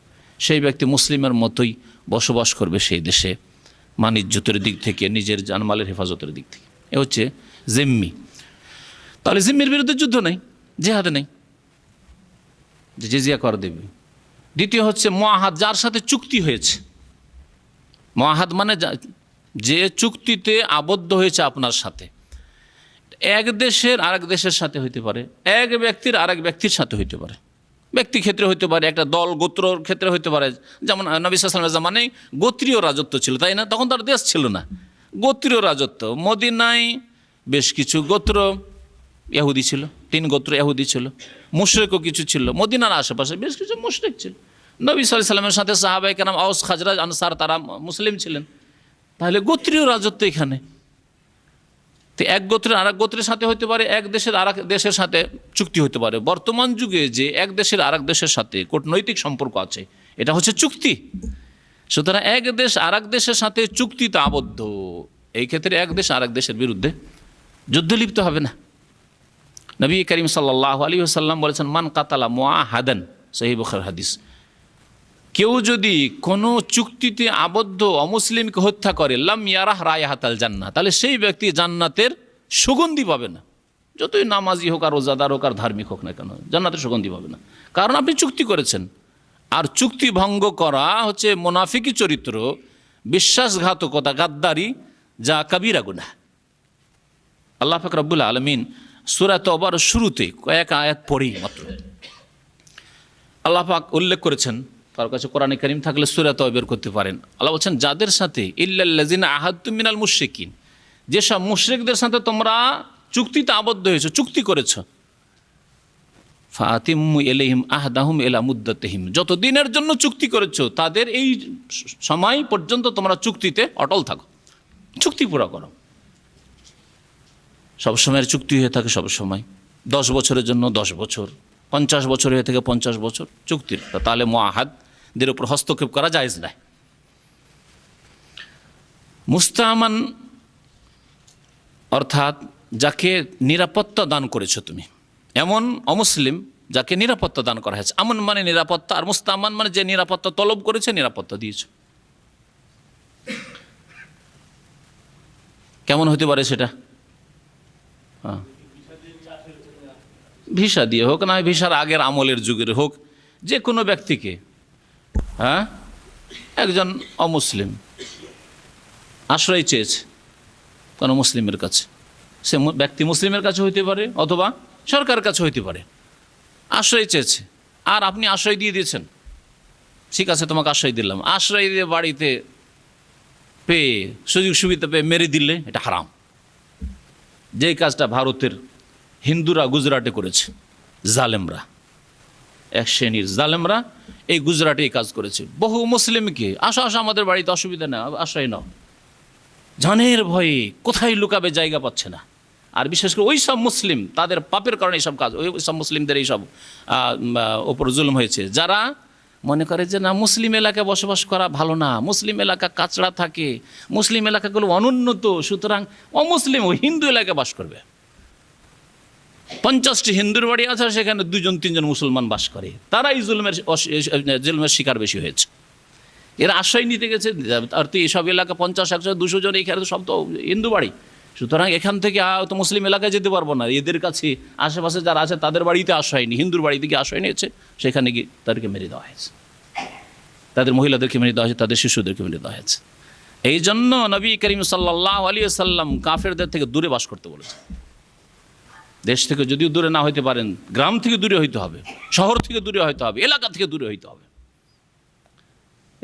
A: সেই ব্যক্তি মুসলিমের মতোই বসবাস করবে সেই দেশে, মানিজ্যতের দিক থেকে, নিজের জানমালের হেফাজতের দিক থেকে। এ হচ্ছে জিম্মি। তাহলে জিম্মির বিরুদ্ধে যুদ্ধ নেই, জেহাদ নেই, যে জিজিয়া কর দেবে। দ্বিতীয় হচ্ছে মুআহাদ, যার সাথে চুক্তি হয়েছে। মুআহাদ মানে যে চুক্তিতে আবদ্ধ হয়েছে আপনার সাথে, এক দেশের আরেক দেশের সাথে হইতে পারে, এক ব্যক্তির আরেক ব্যক্তির সাথে হইতে পারে, ব্যক্তি ক্ষেত্রে হইতে পারে, একটা দল গোত্রর ক্ষেত্রে হইতে পারে। যেমন নবী সাল্লাল্লাহু আলাইহি ওয়াসাল্লামের জামানায় গোত্রীয় রাজত্ব ছিল, তাই না? তখন তার দেশ ছিল না, গোত্রীয় রাজত্ব। মদিনায় বেশ কিছু গোত্র ইহুদি ছিল, 3 গোত্র ইহুদি ছিল, মুশরিকও কিছু ছিল। মদিনার আশেপাশে বেশ কিছু মুশরিক ছিল। নবী সাল্লাল্লাহু আলাইহি ওয়াসাল্লামের সাথে সাহাবায়ে কেরাম আওস খাজরাজ আনসার তারা মুসলিম ছিলেন। তাহলে গোত্রীয় রাজত্ব এখানে। তো এক গোত্রের আর এক গোত্রের সাথে হতে পারে, এক দেশের আর এক দেশের সাথে চুক্তি হতে পারে। বর্তমান যুগে যে এক দেশের আর এক দেশের সাথে কূটনৈতিক সম্পর্ক আছে, এটা হচ্ছে চুক্তি। সুতরাং এক দেশ আর এক দেশের সাথে চুক্তিতে আবদ্ধ, এই ক্ষেত্রে এক দেশ আর এক দেশের বিরুদ্ধে যুদ্ধে লিপ্ত হবে না। নবী করিম সাল্লাল্লাহু আলাইহি ওয়াসাল্লাম বলেছেন, মান কাতালা মুআহাদান, সহিহ বুখারী হাদিস, কেউ যদি কোনো চুক্তিতে আবদ্ধ অমুসলিমকে হত্যা করে, লাম ইয়ারাহ রায়হাতাল জান্নাহ, তাহলে সেই ব্যক্তি জান্নাতের সুগন্ধি পাবে না। যতই নামাজি হোক আর রোজাদার হোক আর ধার্মিক হোক না কেন, জান্নাতের সুগন্ধি পাবে না, কারণ আপনি চুক্তি করেছেন। আর চুক্তি ভঙ্গ করা হচ্ছে মুনাফিকি চরিত্র, বিশ্বাসঘাতকতা, গাদ্দারি, যা কাবীরা গুনাহ। আল্লাহ পাক রব্বুল আলামিন সূরা তাওবার শুরুতে কয়েক আয়াত পড়েই মাত্র আল্লাহ পাক উল্লেখ করেছেন, তার কাছে কোরআনে কারীম থাকলে সূরা তাওবা বের করতে পারেন। আল্লাহ বলছেন, যাদের সাথে ইল্লাল্লাযিনা আহাদতুম মিনাল মুশরিকিন, যেসব মুশরিকদের সাথে তোমরা চুক্তিতে আবদ্ধ হয়েছো, চুক্তি করেছো, ফাতিম্মু ইলাইহিম আহদাহুম ইলা মুদ্দাতিহিম, যত দিনের জন্য চুক্তি করেছো তাদের এই সময় পর্যন্ত তোমরা চুক্তিতে অটল থাকো, চুক্তি পুরো করো। সবসময়ের চুক্তি হয়ে থাকে সবসময়, 10 বছরের জন্য 10 বছর, 50 বছর হয়ে থেকে 50 বছর চুক্তির, তাহলে মুআহাদদের উপর হস্তক্ষেপ করা জায়েজ নাই। মুস্তামান অর্থাৎ যাকে নিরাপত্তা দান করেছো তুমি, এমন অমুসলিম যাকে নিরাপত্তা দান করা হয়েছে। আমন মানে নিরাপত্তা, আর মুস্তামান মানে যে নিরাপত্তা তলব করেছে, নিরাপত্তা দিয়েছো। কেমন হতে পারে সেটা? ভিসা দিয়ে হোক, না ভিসার আগের আমলের যুগের হোক, যে কোনো ব্যক্তিকে, একজন অমুসলিম আশ্রয় চেয়েছে কোনো মুসলিমের কাছে, সে ব্যক্তি মুসলিমের কাছে হইতে পারে অথবা সরকারের কাছে হইতে পারে, আশ্রয় চেয়েছে আর আপনি আশ্রয় দিয়ে দিয়েছেন। ঠিক আছে, তোমাকে আশ্রয় দিলাম, আশ্রয় দিয়ে বাড়িতে পেয়ে সুযোগ সুবিধা পেয়ে মেরে দিলে এটা হারাম। যেই কাজটা ভারতের হিন্দুরা গুজরাটে করেছে, জালেমরা, এক শ্রেণীর জালেমরা এই গুজরাটে এই কাজ করেছে। বহু মুসলিমকে আসো আমাদের বাড়িতে, অসুবিধা নেই, আশ্রয় নাও, জানের ভয়ে কোথায় লুকাবে জায়গা পাচ্ছে না। আর বিশেষ করে ওই সব মুসলিম, তাদের পাপের কারণে এইসব কাজ, ওই সব মুসলিমদের এইসব ওপর জুলুম হয়েছে, যারা মনে করে যে না মুসলিম এলাকায় বসবাস করা ভালো না, মুসলিম এলাকা কাচড়া থাকে, মুসলিম এলাকাগুলো অনুন্নত, সুতরাং অমুসলিম ও হিন্দু এলাকায় বাস করবে। 50টি হিন্দুর বাড়ি আছে, সেখানে 2-3জন মুসলমান বাস করে, তারা এই জুলমের শিকার বেশি হয়েছে। এরা আশ্রয় নিতে গেছে, আর তো এইসব এলাকা 50-100-200 জন, এখানে সব তো হিন্দু বাড়ি, সুতরাং এখান থেকে তো মুসলিম এলাকায় যেতে পারবো না। এদের কাছে আশেপাশে যারা আছে তাদের বাড়িতে আশ্রয় নিই, হিন্দুর বাড়িতে গিয়ে আশ্রয় নিয়েছে, সেখানে গিয়ে তাদেরকে মেরে দেওয়া হয়েছে, তাদের মহিলাদেরকে মেরে দেওয়া হয়েছে, তাদের শিশুদেরকে মেরে দেওয়া হয়েছে। এই জন্য নবী করিম সাল্লাল্লাহু আলাইহি ওয়াসাল্লাম কাফেরদের থেকে দূরে বাস করতে বলেছেন। দেশ থেকে যদিও দূরে না হইতে পারেন, গ্রাম থেকে দূরে হইতে হবে, শহর থেকে দূরে হইতে হবে, এলাকা থেকে দূরে হইতে হবে।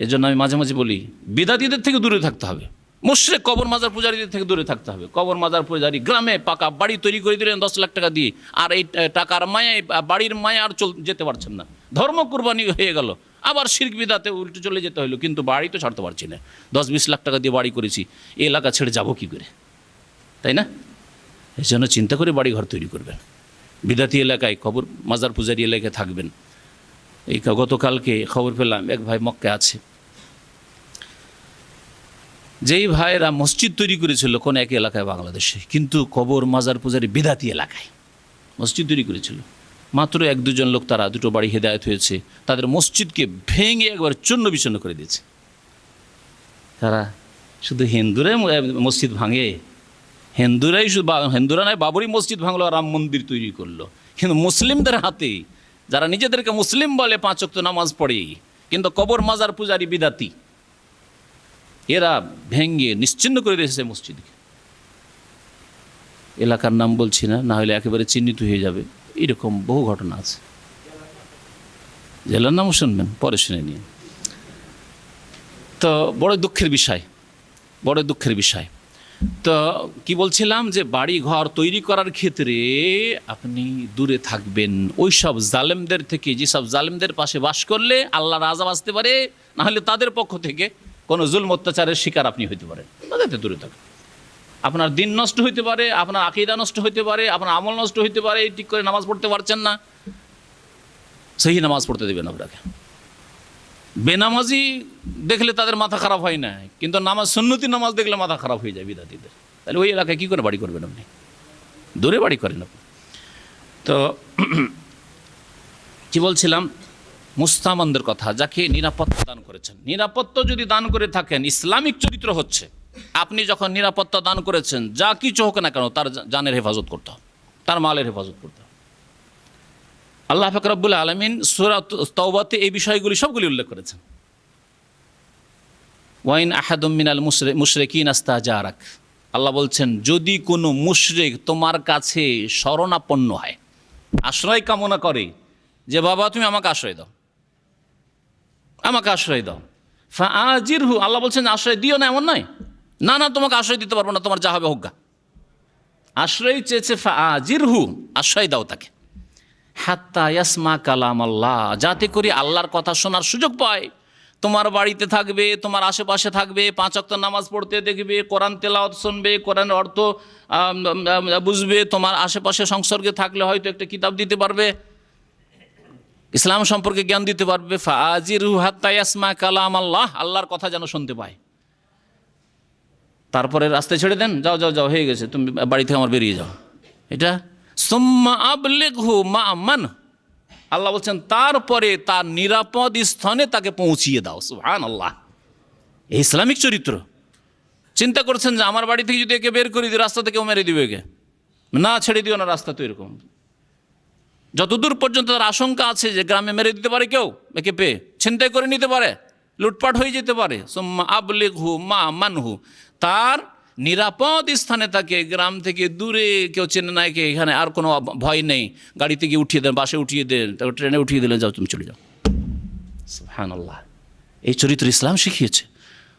A: এই জন্য আমি মাঝে মাঝে বলি, বিদাতীদের থেকে দূরে থাকতে হবে, মুশরিক কবর মাজার পূজারীদের থেকে দূরে থাকতে হবে। কবর মাজার পূজারী গ্রামে পাকা বাড়ি তৈরি করে দিলেন 10 লাখ টাকা দিয়ে, আর এই টাকার মায়ায়, বাড়ির মায়া আর যেতে পারছেন না, ধর্ম কুরবানি হয়ে গেল, আবার শিরক বিদাতে উল্টে চলে যেতে হলো, কিন্তু বাড়ি তো ছাড়তে পারছি না, 10-20 লাখ টাকা দিয়ে বাড়ি করেছি, এই এলাকা ছেড়ে যাবো কী করে, তাই না? এই জন্য চিন্তা করে বাড়ি ঘর তৈরি করবেন। বিদাতি এলাকায়, কবর মাজার পূজারী এলাকায় থাকবেন। এই গতকালকে খবর পেলাম এক ভাই মক্কায় আছে, যেই ভাইয়েরা মসজিদ তৈরি করেছিল কোন এক এলাকায় বাংলাদেশে, কিন্তু কবর মাজার পূজারী বিদাতি এলাকায় মসজিদ তৈরি করেছিল, মাত্র 1-2 জন লোক, তারা 2টো বাড়ি হেদায়েত হয়েছে, তাদের মসজিদকে ভেঙে একবার চূর্ণ বিচূর্ণ করে দিয়েছে। তারা শুধু হিন্দুরাই মসজিদ ভাঙে, হিন্দুরা নয়, বাবরি মসজিদ ভাঙলো, রাম মন্দির তৈরি করলো, কিন্তু মুসলিমদের হাতে, যারা নিজেদেরকে মুসলিম বলে, 5 ওয়াক্ত নামাজ পড়ে, কিন্তু কবর মাজার পূজারী বিদাতি, এরা ভেঙে নিশ্চিহ্ন করে দিয়েছে মসজিদকে। এলাকার নাম বলছি না, না হলে একেবারে চিহ্নিত হয়ে যাবে, এরকম বহু ঘটনা আছে। জেলার নামও শুনবেন, পরে শুনে নিন। তো বড় দুঃখের বিষয়, বড় দুঃখের বিষয়। তো কি বলছিলাম, যে বাড়ি ঘর তৈরি করার ক্ষেত্রে আপনি দূরে থাকবেন ওই সব জালেমদের থেকে, যেসব জালেমদের পাশে বাস করলে আল্লাহর আযাব আসতে পারে, না হলে তাদের পক্ষ থেকে কোনো জুলম অত্যাচারের শিকার আপনি হইতে পারেন। তাদের থেকে দূরে থাকুন। আপনার দিন নষ্ট হইতে পারে, আপনার আকীদা নষ্ট হইতে পারে, আপনার আমল নষ্ট হইতে পারে, ঠিক করে নামাজ পড়তে পারছেন না, সহি নামাজ পড়তে দেবেন আপনাকে। বেনামাজি দেখলে তাদের মাথা খারাপ হয় না, কিন্তু নামাজ সুন্নতি নামাজ দেখলে মাথা খারাপ হয়ে যায় বিদাতীদের। তাহলে ওই এলাকায় কী করে বাড়ি করবেন আপনি? দূরে বাড়ি করেন আপনি। তো কি বলছিলাম, মুস্তামানদের কথা, যাকে নিরাপত্তা দান করেছেন। নিরাপত্তা যদি দান করে থাকেন, ইসলামিক চরিত্র হচ্ছে আপনি যখন নিরাপত্তা দান করেছেন, যা কিছু হোক না কেন তার জানের হেফাজত করতে হবে, তার মালের হেফাজত করতে হবে। আল্লাহ পাক রব্বুল আলামিন সূরা তাওবাতে এই বিষয়গুলি সবগুলি উল্লেখ করেছেন। ওয়াইন আহাদুম মিনাল মুশরিকিন ইস্তাজারাক, আল্লাহ বলছেন যদি কোনো মুশরিক তোমার কাছে শরণাপন্ন হয়, আশ্রয় কামনা করে, যে বাবা তুমি আমাকে আশ্রয় দাও, আমাকে আশ্রয় দাও, ফাআজিরহু, আল্লাহ বলছেন আশ্রয় দিও না এমন নয়, না না তোমাকে আশ্রয় দিতে পারবো না, তোমার যা হবে হোক। আশ্রয় চেয়েছে, ফাআজিরহু, আশ্রয় দাও তাকে, হাত্তা ইয়াসমা কালাম আল্লাহ, যাতে করে আল্লাহর কথা শোনার সুযোগ পায়। তোমার বাড়িতে থাকবে, তোমার আশেপাশে থাকবে, 5 ওয়াক্ত নামাজ পড়তে দেখবে, কোরআন তেলাওয়াত শুনবে, কোরআনের অর্থ বুঝবে, তোমার আশেপাশে সংসর্গে থাকলে হয়তো একটা কিতাব দিতে পারবে, ইসলাম সম্পর্কে জ্ঞান দিতে পারবে। ফাআজিরহু হাত্তা ইয়াসমা কালাম আল্লাহ, আল্লাহর কথা যেন শুনতে পায়। তারপরে রাস্তায় ছেড়ে দেন, যাও যাও যাও হয়ে গেছে, তুমি বাড়ি থেকে আমার বেরিয়ে যাও। এটা সুম্মা আবলিগহু মা'মান, আল্লাহ বলছেন তারপরে তার নিরাপদ স্থানে তাকে পৌঁছিয়ে দাও। সুবহানাল্লাহ, এই ইসলামিক চরিত্র। চিন্তা করছেন যে আমার বাড়ি থেকে যদি একে বের করে দিই, রাস্তা থেকে মেরে দিবে একে, না ছেড়ে দিও না, রাস্তা তো এরকম। যতদূর পর্যন্ত তার আশঙ্কা আছে যে গ্রামে মেরে দিতে পারে কেউ, একে পেয়ে ছিনতাই করে নিতে পারে, লুটপাট হয়ে যেতে পারে, সুম্মা আবলিগহু মা'মানহু, তার নিরাপদ স্থানে তাকে, গ্রাম থেকে দূরে, কেউ চেনে না একে, এখানে আর কোনো ভয় নেই, গাড়িতে গিয়ে উঠিয়ে দেন, বাসে উঠিয়ে দেন, তারপর ট্রেনে উঠিয়ে দিলেন, যাও তুমি চলে যাও। সুবহানাল্লাহ, এই চরিত্র ইসলাম শিখিয়েছে।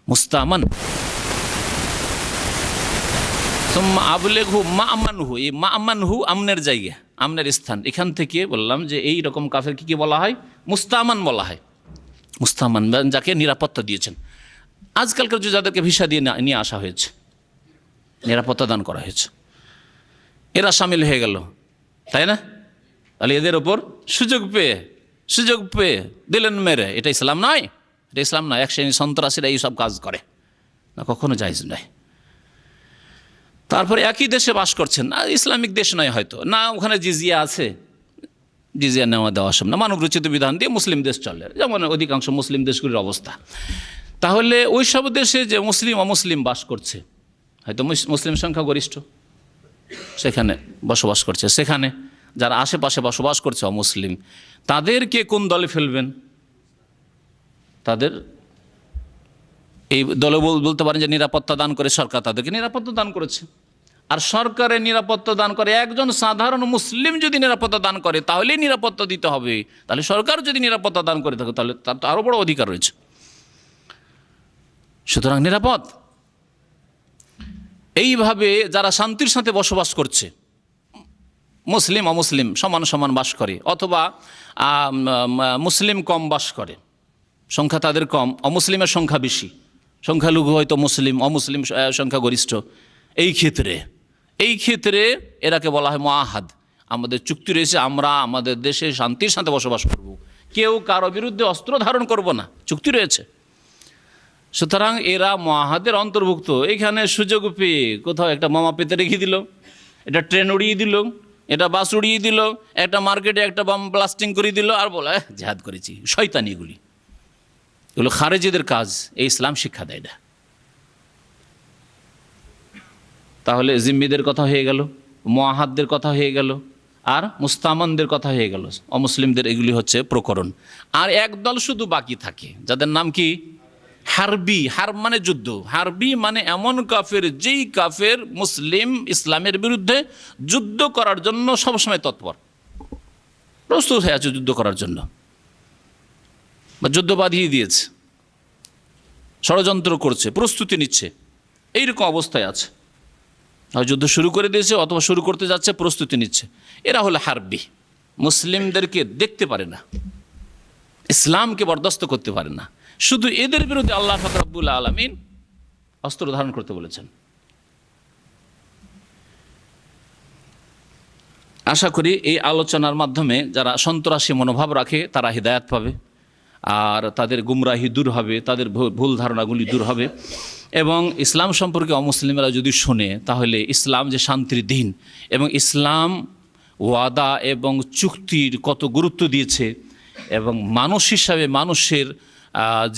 A: মুস্তামান, সুম্মা আবলিগহু মা'মানহু, এই মা'মানহু আমনের জায়গা, আমনের স্থান। এখান থেকে বললাম যে এই রকম কাফের কি বলা হয়? মুস্তামান বলা হয়। মুস্তামান যাকে নিরাপত্তা দিয়েছেন। আজকালকার যে যাদেরকে ভিসা দিয়ে নিয়ে আসা হয়েছে, নিরাপত্তা দান করা হয়েছে, এরা সামিল হয়ে গেল, তাই না? তাহলে এদের ওপর সুযোগ পেয়ে দিলেন মেরে। এটা ইসলাম নয়, এটা ইসলাম নয়। এক শ্রেণী সন্ত্রাসীরা এই সব কাজ করে না, কখনো জায়েজ নয়। তারপরে একই দেশে বাস করছেন, না ইসলামিক দেশ নয় হয়তো, না ওখানে জিজিয়া আছে, জিজিয়া নেওয়া দেওয়া সব না, মানব রচিত বিধান দিয়ে মুসলিম দেশ চলে, যেমন অধিকাংশ মুসলিম দেশগুলির অবস্থা। তাহলে ওই সব দেশে যে মুসলিম অমুসলিম বাস করছে, হয়তো মুসলিম সংখ্যা গরিষ্ঠ সেখানে বসবাস করছে, সেখানে যারা আশেপাশে বসবাস করছে অমুসলিম, তাদেরকে কোন দলে ফেলবেন? তাদের এই দলে বলতে পারেন যে নিরাপত্তা দান করে সরকার, তাদেরকে নিরাপত্তা দান করেছে। আর সরকারের নিরাপত্তা দান করে একজন সাধারণ মুসলিম যদি নিরাপত্তা দান করে তাহলেই নিরাপত্তা দিতে হবে। তাহলে সরকার যদি নিরাপত্তা দান করে থাকে তাহলে তার তো আরও বড় অধিকার রয়েছে। সুতরাং নিরাপদ। এইভাবে যারা শান্তির সাথে বসবাস করছে, মুসলিম অমুসলিম সমান সমান বাস করে, অথবা মুসলিম কম বাস করে, সংখ্যা তাদের কম, অমুসলিমের সংখ্যা বেশি, সংখ্যালঘু হয়তো মুসলিম, অমুসলিম সংখ্যা গরিষ্ঠ, এই ক্ষেত্রে এরাকে বলা হয় মুআহাদ। আমাদের চুক্তি রয়েছে, আমরা আমাদের দেশে শান্তির সাথে বসবাস করব, কেউ কারো বিরুদ্ধে অস্ত্র ধারণ করব না, চুক্তি রয়েছে। সুতরাং এরা মুআহাদের অন্তর্ভুক্ত। এখানে সুযোগ পেয়ে কোথাও একটা বোমা পেতে রেখে দিল, এটা ট্রেন উড়িয়ে দিল, এটা বাস উড়িয়ে দিল, একটা মার্কেটে একটা বম ব্লাস্টিং করে দিল, আর বলে জিহাদ করেছি। শয়তানি এগুলো খারেজিদের কাজ, এই ইসলাম শিক্ষা দেয় না। তাহলে জিম্মিদের কথা হয়ে গেল, মুআহাদদের কথা হয়ে গেল, আর মুস্তামানদের কথা হয়ে গেল, অমুসলিমদের। এগুলি হচ্ছে প্রকরণ। আর একদল শুধু বাকি থাকে, যাদের নাম কি? হারবি। হারব মানে যুদ্ধ, হারবি মানে এমন কাফের যেই কাফের মুসলিম ইসলামের বিরুদ্ধে যুদ্ধ করার জন্য সবসময় তৎপর, প্রস্তুত হয়ে আছে যুদ্ধ করার জন্য। বা যুদ্ধ বাঁধিয়ে দিয়েছে, ষড়যন্ত্র করছে, প্রস্তুতি নিচ্ছে, এইরকম অবস্থায় আছে। হয় যুদ্ধ শুরু করে দিয়েছে অথবা শুরু করতে যাচ্ছে, প্রস্তুতি নিচ্ছে। এরা হলো হারবি, মুসলিমদেরকে দেখতে পারে না, ইসলামকে বরদাস্ত করতে পারে না। শুধু এদের বিরুদ্ধে আল্লাহ পাক রব্বুল আলামিন অস্ত্র ধারণ করতে বলেছেন। আশা করি এই আলোচনার মাধ্যমে যারা সন্ত্রাসী মনোভাব রাখে তারা হিদায়াত পাবে, আর তাদের গুমরাহি দূর হবে, তাদের ভুল ধারণাগুলি দূর হবে। এবং ইসলাম সম্পর্কে অমুসলিমরা যদি শোনে, তাহলে ইসলাম যে শান্তির দিন এবং ইসলাম ওয়াদা এবং চুক্তির কত গুরুত্ব দিয়েছে এবং মানুষ হিসাবে মানুষের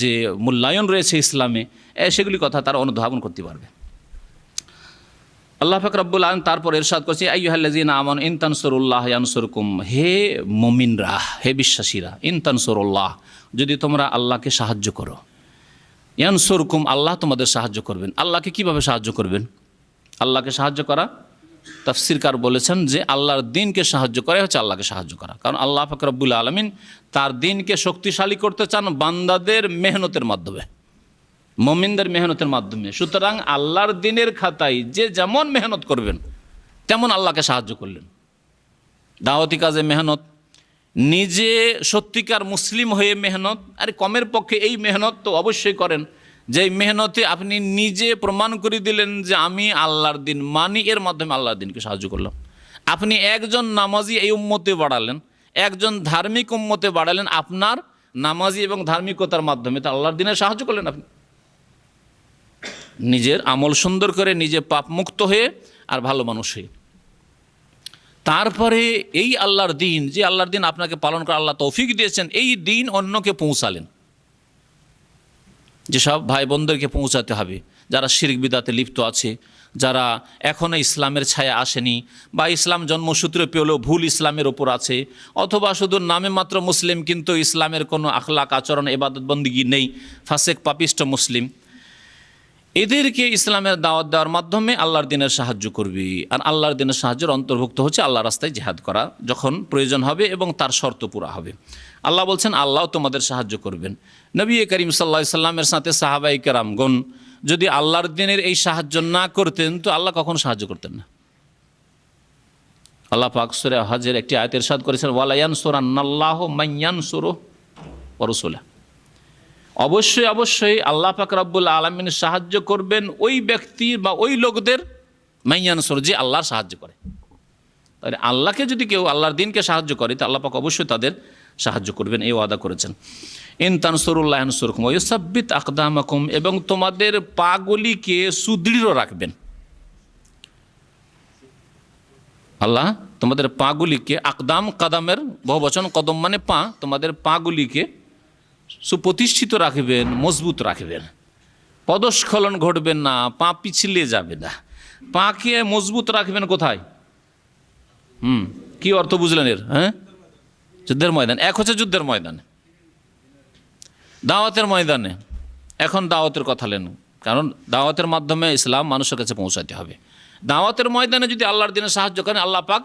A: যে মূল্যায়ন রয়েছে ইসলামে, সেগুলি কথা তারা অনুধাবন করতে পারবে। আল্লাহ পাক রব্বুল আলামিন তারপর ইরশাদ করছে, আইয়ুহাল্লাযীনা আমানু ইন তানসুরুল্লাহ ইয়ানসুরকুম, হে মুমিনরা, হে বিশ্বাসীরা, ইন তানসুরুল্লাহ, যদি তোমরা আল্লাহকে সাহায্য করো, ইয়ানসুরকুম, আল্লাহ তোমাদের সাহায্য করবেন। আল্লাহকে কিভাবে সাহায্য করবেন? আল্লাহকে সাহায্য করা, তাফসীরকার বলেছেন যে আল্লাহর দ্বীনকে সাহায্য করা হচ্ছে আল্লাহকে সাহায্য করা। কারণ আল্লাহ পাক রব্বুল আলামিন তার দ্বীনকে শক্তিশালী করতে চান বান্দাদের মেহনতের মাধ্যমে, মুমিনদের মেহনতের মাধ্যমে। সুতরাং আল্লাহর দ্বীনের খাতায় যে যেমন মেহনত করবেন তেমন আল্লাহকে সাহায্য করলেন। দাওয়াতি কাজে মেহনত, নিজে সত্যিকার মুসলিম হয়ে মেহনত, আর কমের পক্ষে এই মেহনত তো অবশ্যই করেন, যে মেহনতে আপনি নিজে প্রমাণ করে দিলেন যে আমি আল্লাহর দ্বীন মানি, এর মাধ্যমে আল্লাহর দ্বীনকে সাহায্য করলাম। আপনি একজন নামাজি এই উম্মতে বাড়ালেন, একজন ধার্মিক উম্মতে বাড়ালেন আপনার নামাজি এবং ধার্মিকতার মাধ্যমে, তো আল্লাহর দ্বীনের সাহায্য করলেন আপনি। নিজের আমল সুন্দর করে, নিজে পাপ মুক্ত হয়ে আর ভালো মানুষ হয়ে, তারপরে এই আল্লাহর দ্বীন, যে আল্লাহর দ্বীন আপনাকে পালন করে আল্লাহ তৌফিক দিয়েছেন, এই দ্বীন অন্যকে পৌঁছালেন। যেসব ভাই বোনদেরকে পৌঁছাতে হবে যারা শিরক বিদাতে লিপ্ত আছে, যারা এখনও ইসলামের ছায়া আসেনি, বা ইসলাম জন্মসূত্রে পেলেও ভুল ইসলামের ওপর আছে, অথবা শুধু নামে মাত্র মুসলিম কিন্তু ইসলামের কোনো আখলাক আচরণ ইবাদত বন্দিগি নেই, ফাসেক পাপিষ্ট মুসলিম, এদেরকে ইসলামের দাওয়াত দেওয়ার মাধ্যমে আল্লাহর দ্বীনের সাহায্য করবি। আর আল্লাহর দ্বীনের সাহায্যের অন্তর্ভুক্ত হচ্ছে আল্লাহ রাস্তায় জিহাদ করা যখন প্রয়োজন হবে এবং তার শর্ত পুরা হবে। আল্লাহ বলছেন আল্লাহ তোমাদের সাহায্য করবেন। নবী করিম সাল্লাল্লাহু আলাইহি সাল্লামের সাথে সাহাবায়ে কেরামগণ যদি আল্লাহর দ্বীনের এই সাহায্য না করতেন তো আল্লাহ কখনো সাহায্য করতেন না। আল্লাহ পাক সূরা হজের একটি আয়াতে ইরশাদ করেছেন, ওয়ালা ইয়ানসুরান্নাল্লাহু মান ইয়ানসুরুহু ওয়া রাসূলুহু, অবশ্যই অবশ্যই আল্লাহ পাক রব্বুল আলামিন সাহায্য করবেন ওই ব্যক্তি বা ওই লোকদের, মাইয়ানসুর, যে আল্লাহর সাহায্য করে। তাহলে আল্লাহকে যদি কেউ আল্লাহর দ্বীনকে সাহায্য করে তো আল্লাহ পাক অবশ্যই তাদের সাহায্য করবেন, এই ওয়াদা করেছেন। ইন তানসুরুল্লাহ ইয়ানসুরকুম ওয়া ইউসাব্বিত আকদামাকুম, এবং তোমাদের পাগুলিকে সুদৃঢ় রাখবেন। আল্লাহ তোমাদের পাগুলিকে, আকদাম কাদামের বহুবচন, কদম মানে পা, তোমাদের পাগুলিকে সুপ্রতিষ্ঠিত রাখবেন, মজবুত রাখবেন, পদস্খলন ঘটবেন না, পা পিছলে যাবে না। পাকে মজবুত রাখবেন কোথায়? কি অর্থ বুঝলেন এর? হ্যাঁ, যুদ্ধের ময়দান। এক হচ্ছে যুদ্ধের ময়দানে, দাওয়াতের ময়দানে। এখন দাওয়াতের কথা নেন, কারণ দাওয়াতের মাধ্যমে ইসলাম মানুষের কাছে পৌঁছাতে হবে। দাওয়াতের ময়দানে যদি আল্লাহর দ্বীনে সাহায্য করেন, আল্লাহ পাক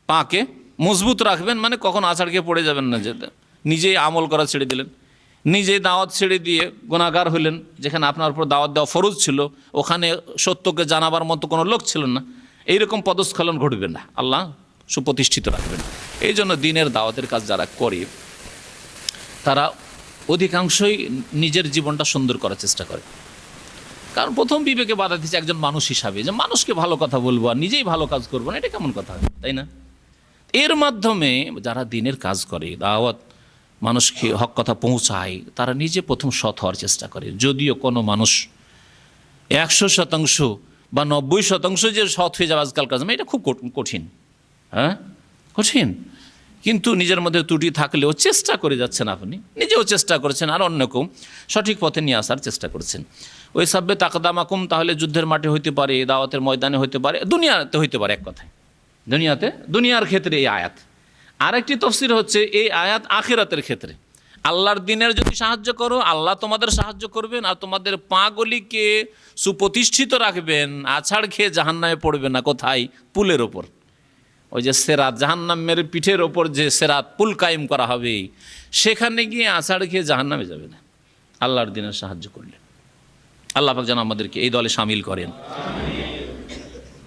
A: পাকে মজবুত রাখবেন, মানে কখন আছাড় খেয়ে পড়ে যাবেন না, যে নিজেই আমল করা ছেড়ে দিলেন, নিজেই দাওয়াত ছেড়ে দিয়ে গুনাহগার হলেন। যেখানে আপনার উপর দাওয়াত দেওয়া ফরজ ছিল ওখানে সত্যকে জানাবার মতো কোনো লোক ছিল না, এইরকম পদস্খলন ঘটবে না, আল্লাহ সুপ্রতিষ্ঠিত রাখবেন। এই জন্য দ্বীনের দাওয়াতের কাজ যারা করে তারা অধিকাংশই নিজের জীবনটা সুন্দর করার চেষ্টা করে। কারণ প্রথম বিবেকে বাধা দিচ্ছে একজন মানুষ হিসাবে, যে মানুষকে ভালো কথা বলবো আর নিজেই ভালো কাজ করবো না, এটা কেমন কথা, তাই না? এর মাধ্যমে যারা দ্বীনের কাজ করে, দাওয়াত, মানুষকে হক কথা পৌঁছায়, তারা নিজে প্রথম সৎ হওয়ার চেষ্টা করে। যদিও কোনো মানুষ 100% বা 90% যে সৎ হয়ে যাবে আজকালকার জন্য, এটা খুব কঠিন, হ্যাঁ কঠিন। কিন্তু নিজের মধ্যে ত্রুটি থাকলেও চেষ্টা করে যাচ্ছেন, আপনি নিজেও চেষ্টা করছেন আর অন্যকেও সঠিক পথে নিয়ে আসার চেষ্টা করছেন। ওই সাব্বে তাকদামাকুম, তাহলে যুদ্ধের মাঠে হইতে পারে, দাওয়াতের ময়দানে হইতে পারে, দুনিয়াতে হইতে পারে। এক কথায় দুনিয়াতে, দুনিয়ার ক্ষেত্রে এই আয়াত। আরেকটি তফসির হচ্ছে এই আয়াত আখিরাতের ক্ষেত্রে। আল্লাহর দ্বীনের যদি সাহায্য করো, আল্লাহ তোমাদের সাহায্য করবেন, আর তোমাদের পাগুলিকে সুপ্রতিষ্ঠিত রাখবেন, আছাড় খেয়ে জাহান্নামে পড়বে না। কোথায়? পুলের ওপর। ওই যে সেরাত, জাহান্নামের পিঠের ওপর যে সেরাত পুল কায়েম করা হবে, সেখানে গিয়ে আছাড় খেয়ে জাহান্নামে যাবে না আল্লাহর দিনের সাহায্য করলে। আল্লাহ পাক যেন আমাদেরকে এই দলে শামিল করেন।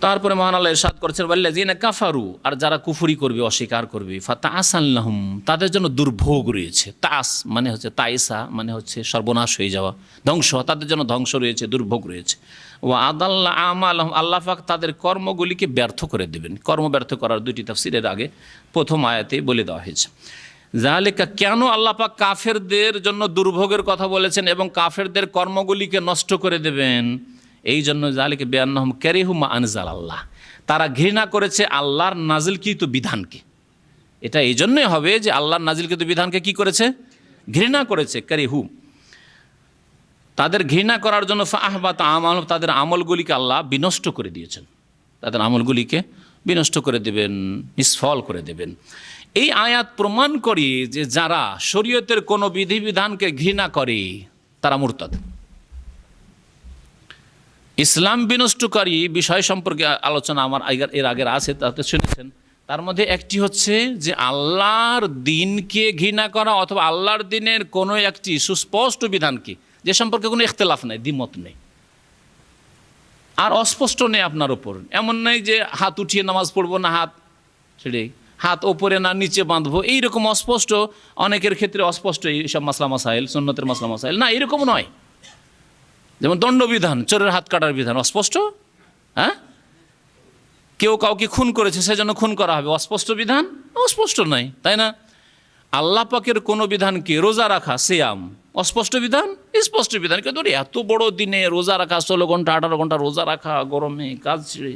A: তারপরে মহান আল্লাহ ইরশাদ করেছেন, ওয়াল্লাযিনা কাফারু, আর যারা কুফরি করবে, অস্বীকার করবে, ফাতাআসান লাহুম, তাদের জন্য দুর্ভোগ রয়েছে। তাস মানে হচ্ছে তাইসা, মানে হচ্ছে সর্বনাশ হয়ে যাওয়া, ধ্বংস, তাদের জন্য ধ্বংস রয়েছে, দুর্ভোগ রয়েছে। ওয়া আদাল্লা আমালাহুম, আল্লাহ পাক তাদের কর্মগুলিকে ব্যর্থ করে দেবেন। কর্ম ব্যর্থ করার দুটি তাফসীরের আগে প্রথম আয়াতেই বলে দেওয়া হয়েছে। যালিকা, কেন আল্লাহ পাক কাফেরদের জন্য দুর্ভোগের কথা বলেছেন এবং কাফেরদের কর্মগুলিকে নষ্ট করে দেবেন? এই জন্য জালিকা বিআন্নাহুম কারিহু মা আনজাল আল্লাহ, তারা ঘৃণা করেছে আল্লাহর নাজিলকৃত বিধানকে। এটা এই জন্যই হবে যে আল্লাহর নাজিলকৃত বিধানকে কি করেছে? ঘৃণা করেছে। কারিহু, তাদের ঘৃণা করার জন্য ফাআহবাতা আমালুহুম, তাদের আমলগুলিকে আল্লাহ বিনষ্ট করে দিয়েছেন, তাদের আমলগুলিকে বিনষ্ট করে দেবেন, নিষ্ফল করে দেবেন। এই আয়াত প্রমাণ করে যে যারা শরীয়তের কোনো বিধিবিধানকে ঘৃণা করে তারা মুরতাদ। ইসলাম বিনষ্টকারী বিষয় সম্পর্কে আলোচনা আমার এর আগের আছে, তাতে শুনেছেন। তার মধ্যে একটি হচ্ছে যে আল্লাহর দিনকে ঘৃণা করা, অথবা আল্লাহর দিনের কোনো একটি সুস্পষ্ট বিধানকে, যে সম্পর্কে কোনো ইখতিলাফ নেই, দ্বিমত নেই, আর অস্পষ্ট নেই আপনার ওপর। এমন নয় যে হাত উঠিয়ে নামাজ পড়বো না, হাত ছেড়ে, হাত ওপরে না নিচে বাঁধবো, এইরকম অস্পষ্ট। অনেকের ক্ষেত্রে অস্পষ্ট এইসব মাসলা মাসাইল, সুন্নতের মাসলা মাসাইল, না এরকম নয়। যেমন দণ্ডবিধান, চোরের হাত কাটার বিধান অস্পষ্ট। হ্যাঁ, কেউ কাউকে খুন করেছে সেজন্য খুন করা হবে, অস্পষ্ট বিধান? অস্পষ্ট নয়, তাই না? আল্লাহ পাকের কোনো বিধানকে, রোজা রাখা, সিয়াম, অস্পষ্ট বিধান? স্পষ্ট বিধান। কিন্তু এত বড় দিনে রোজা রাখা, 16 ঘন্টা 18 ঘন্টা রোজা রাখা, গরমে কাজ ছেড়ে,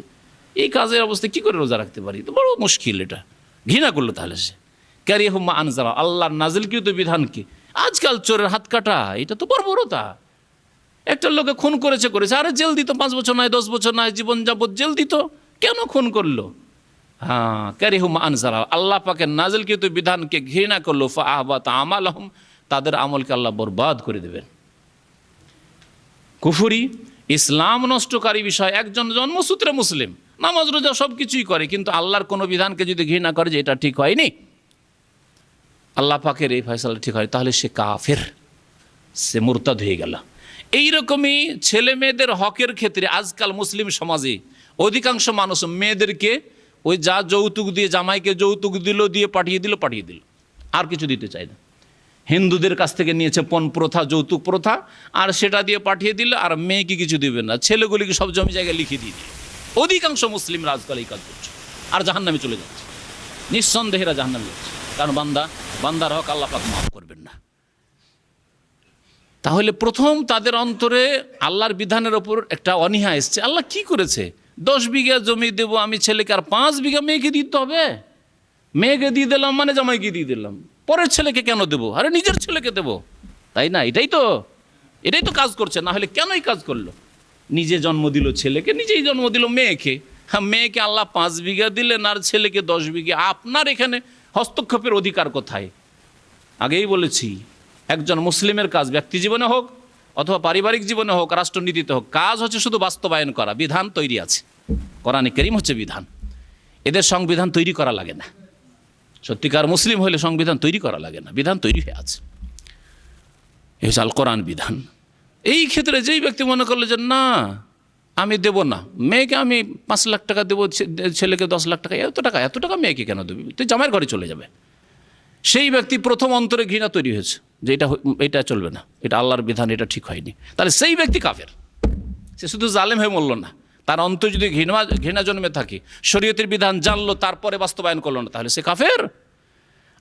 A: এই কাজের অবস্থায় কী করে রোজা রাখতে পারি? তো বড় মুশকিল। এটা ঘৃণা করলো তাহলে সে। কারিহু মা আনজাল, আল্লাহর নাজিলকৃত বিধানকে। আজকাল চোরের হাত কাটা, এটা তো বর্বরতা। একটা লোকে খুন করেছে, আরে জেল দিত, 5 বছর নয়, 10 বছর নয়, জীবন যাবত জেল দিত। কেন খুন করলো? হ্যাঁ, কারিহু মা আনজাল, আল্লাহ পাকের নাজিলকৃত বিধানকে ঘৃণা করলো। ফাআহবাতা আমালুহুম, তাদের আমলকে আল্লাহ বরবাদ করে দেবেন। কুফরি, ইসলাম নষ্টকারী বিষয়। একজন জন্মসূত্রে মুসলিম, নামাজ রোজা সব কিছুই করে, কিন্তু আল্লাহর কোনো বিধানকে যদি ঘৃণা করে যে এটা ঠিক হয়নি, আল্লাহ পাকের এই ফয়সালা ঠিক হয়, তাহলে সে কাফের, সে মুরতাদ হয়ে গেল। এইরকমই ছেলে মেয়েদের হকের ক্ষেত্রে আজকাল মুসলিম সমাজে অধিকাংশ মানুষ মেয়েদেরকে ওই যা যৌতুক দিয়ে, জামাইকে যৌতুক দিল, দিয়ে পাঠিয়ে দিল, আর কিছু দিতে চায় না। হিন্দুদের কাছ থেকে নিয়েছে পণ প্রথা, যৌতুক প্রথা, আর সেটা দিয়ে পাঠিয়ে দিল, আর মেয়েকে কিছু দিবে না, ছেলেগুলিকে সব জমি জায়গায় লিখে দিয়ে দিল। অধিকাংশ মুসলিমরা আজকাল এই কাজ করছে, আর জাহান্নামে চলে যাচ্ছে, নিঃসন্দেহেরা জাহান্নামে যাচ্ছে। কারণ বান্দার হক আল্লাহ পাক মাফ করবেন না। তাহলে প্রথম তাদের অন্তরে আল্লাহর বিধানের ওপর একটা অনীহা এসছে। আল্লাহ কি করেছে? 10 বিঘা জমি দেবো আমি ছেলেকে, আর 5 বিঘা মেয়েকে দিতে হবে? মেয়েকে দিয়ে দিলাম মানে জামাইকে দিয়ে দিলাম, পরের ছেলেকে কেন দেবো? আরে নিজের ছেলেকে দেবো, তাই না? এটাই তো কাজ করছে। না হলে কেন এই কাজ করলো? নিজে জন্ম দিল ছেলেকে, নিজেই জন্ম দিল মেয়েকে। হ্যাঁ, মেয়েকে আল্লাহ 5 বিঘা দিলেন, আর ছেলেকে 10 বিঘা। আপনার এখানে হস্তক্ষেপের অধিকার কোথায়? আগেই বলেছি, একজন মুসলিমের কাজ, ব্যক্তি জীবনে হোক অথবা পারিবারিক জীবনে হোক, রাষ্ট্রনীতিতে হোক, কাজ হচ্ছে শুধু বাস্তবায়ন করা। বিধান তৈরি আছে, কোরআনে কারীম হচ্ছে বিধান। এদের সংবিধান তৈরি করা লাগে না। সত্যিকার মুসলিম হলে সংবিধান তৈরি করা লাগে না, বিধান তৈরি হয়ে আছে। এই হচ্ছে আল কোরআন বিধান। এই ক্ষেত্রে যেই ব্যক্তি মনে করলো যে না আমি দেব না, মেয়েকে আমি 5 লাখ টাকা দেবো, ছেলেকে 10 লাখ টাকা, এত টাকা মেয়েকে কেন দেবে? তুই জামাইয়ের ঘরে চলে যাবে। সেই ব্যক্তি প্রথম অন্তরে ঘৃণা তৈরি হয়েছে যে এটা চলবে না, এটা আল্লাহর বিধান, এটা ঠিক হয়নি। তাহলে সেই ব্যক্তি কাফের। সে শুধু জালেম হয়ে মরল না, তার অন্তরে যদি ঘৃণা জন্মে থাকে, শরীয়তের বিধান জানলো তারপরে বাস্তবায়ন করলো না, তাহলে সে কাফের।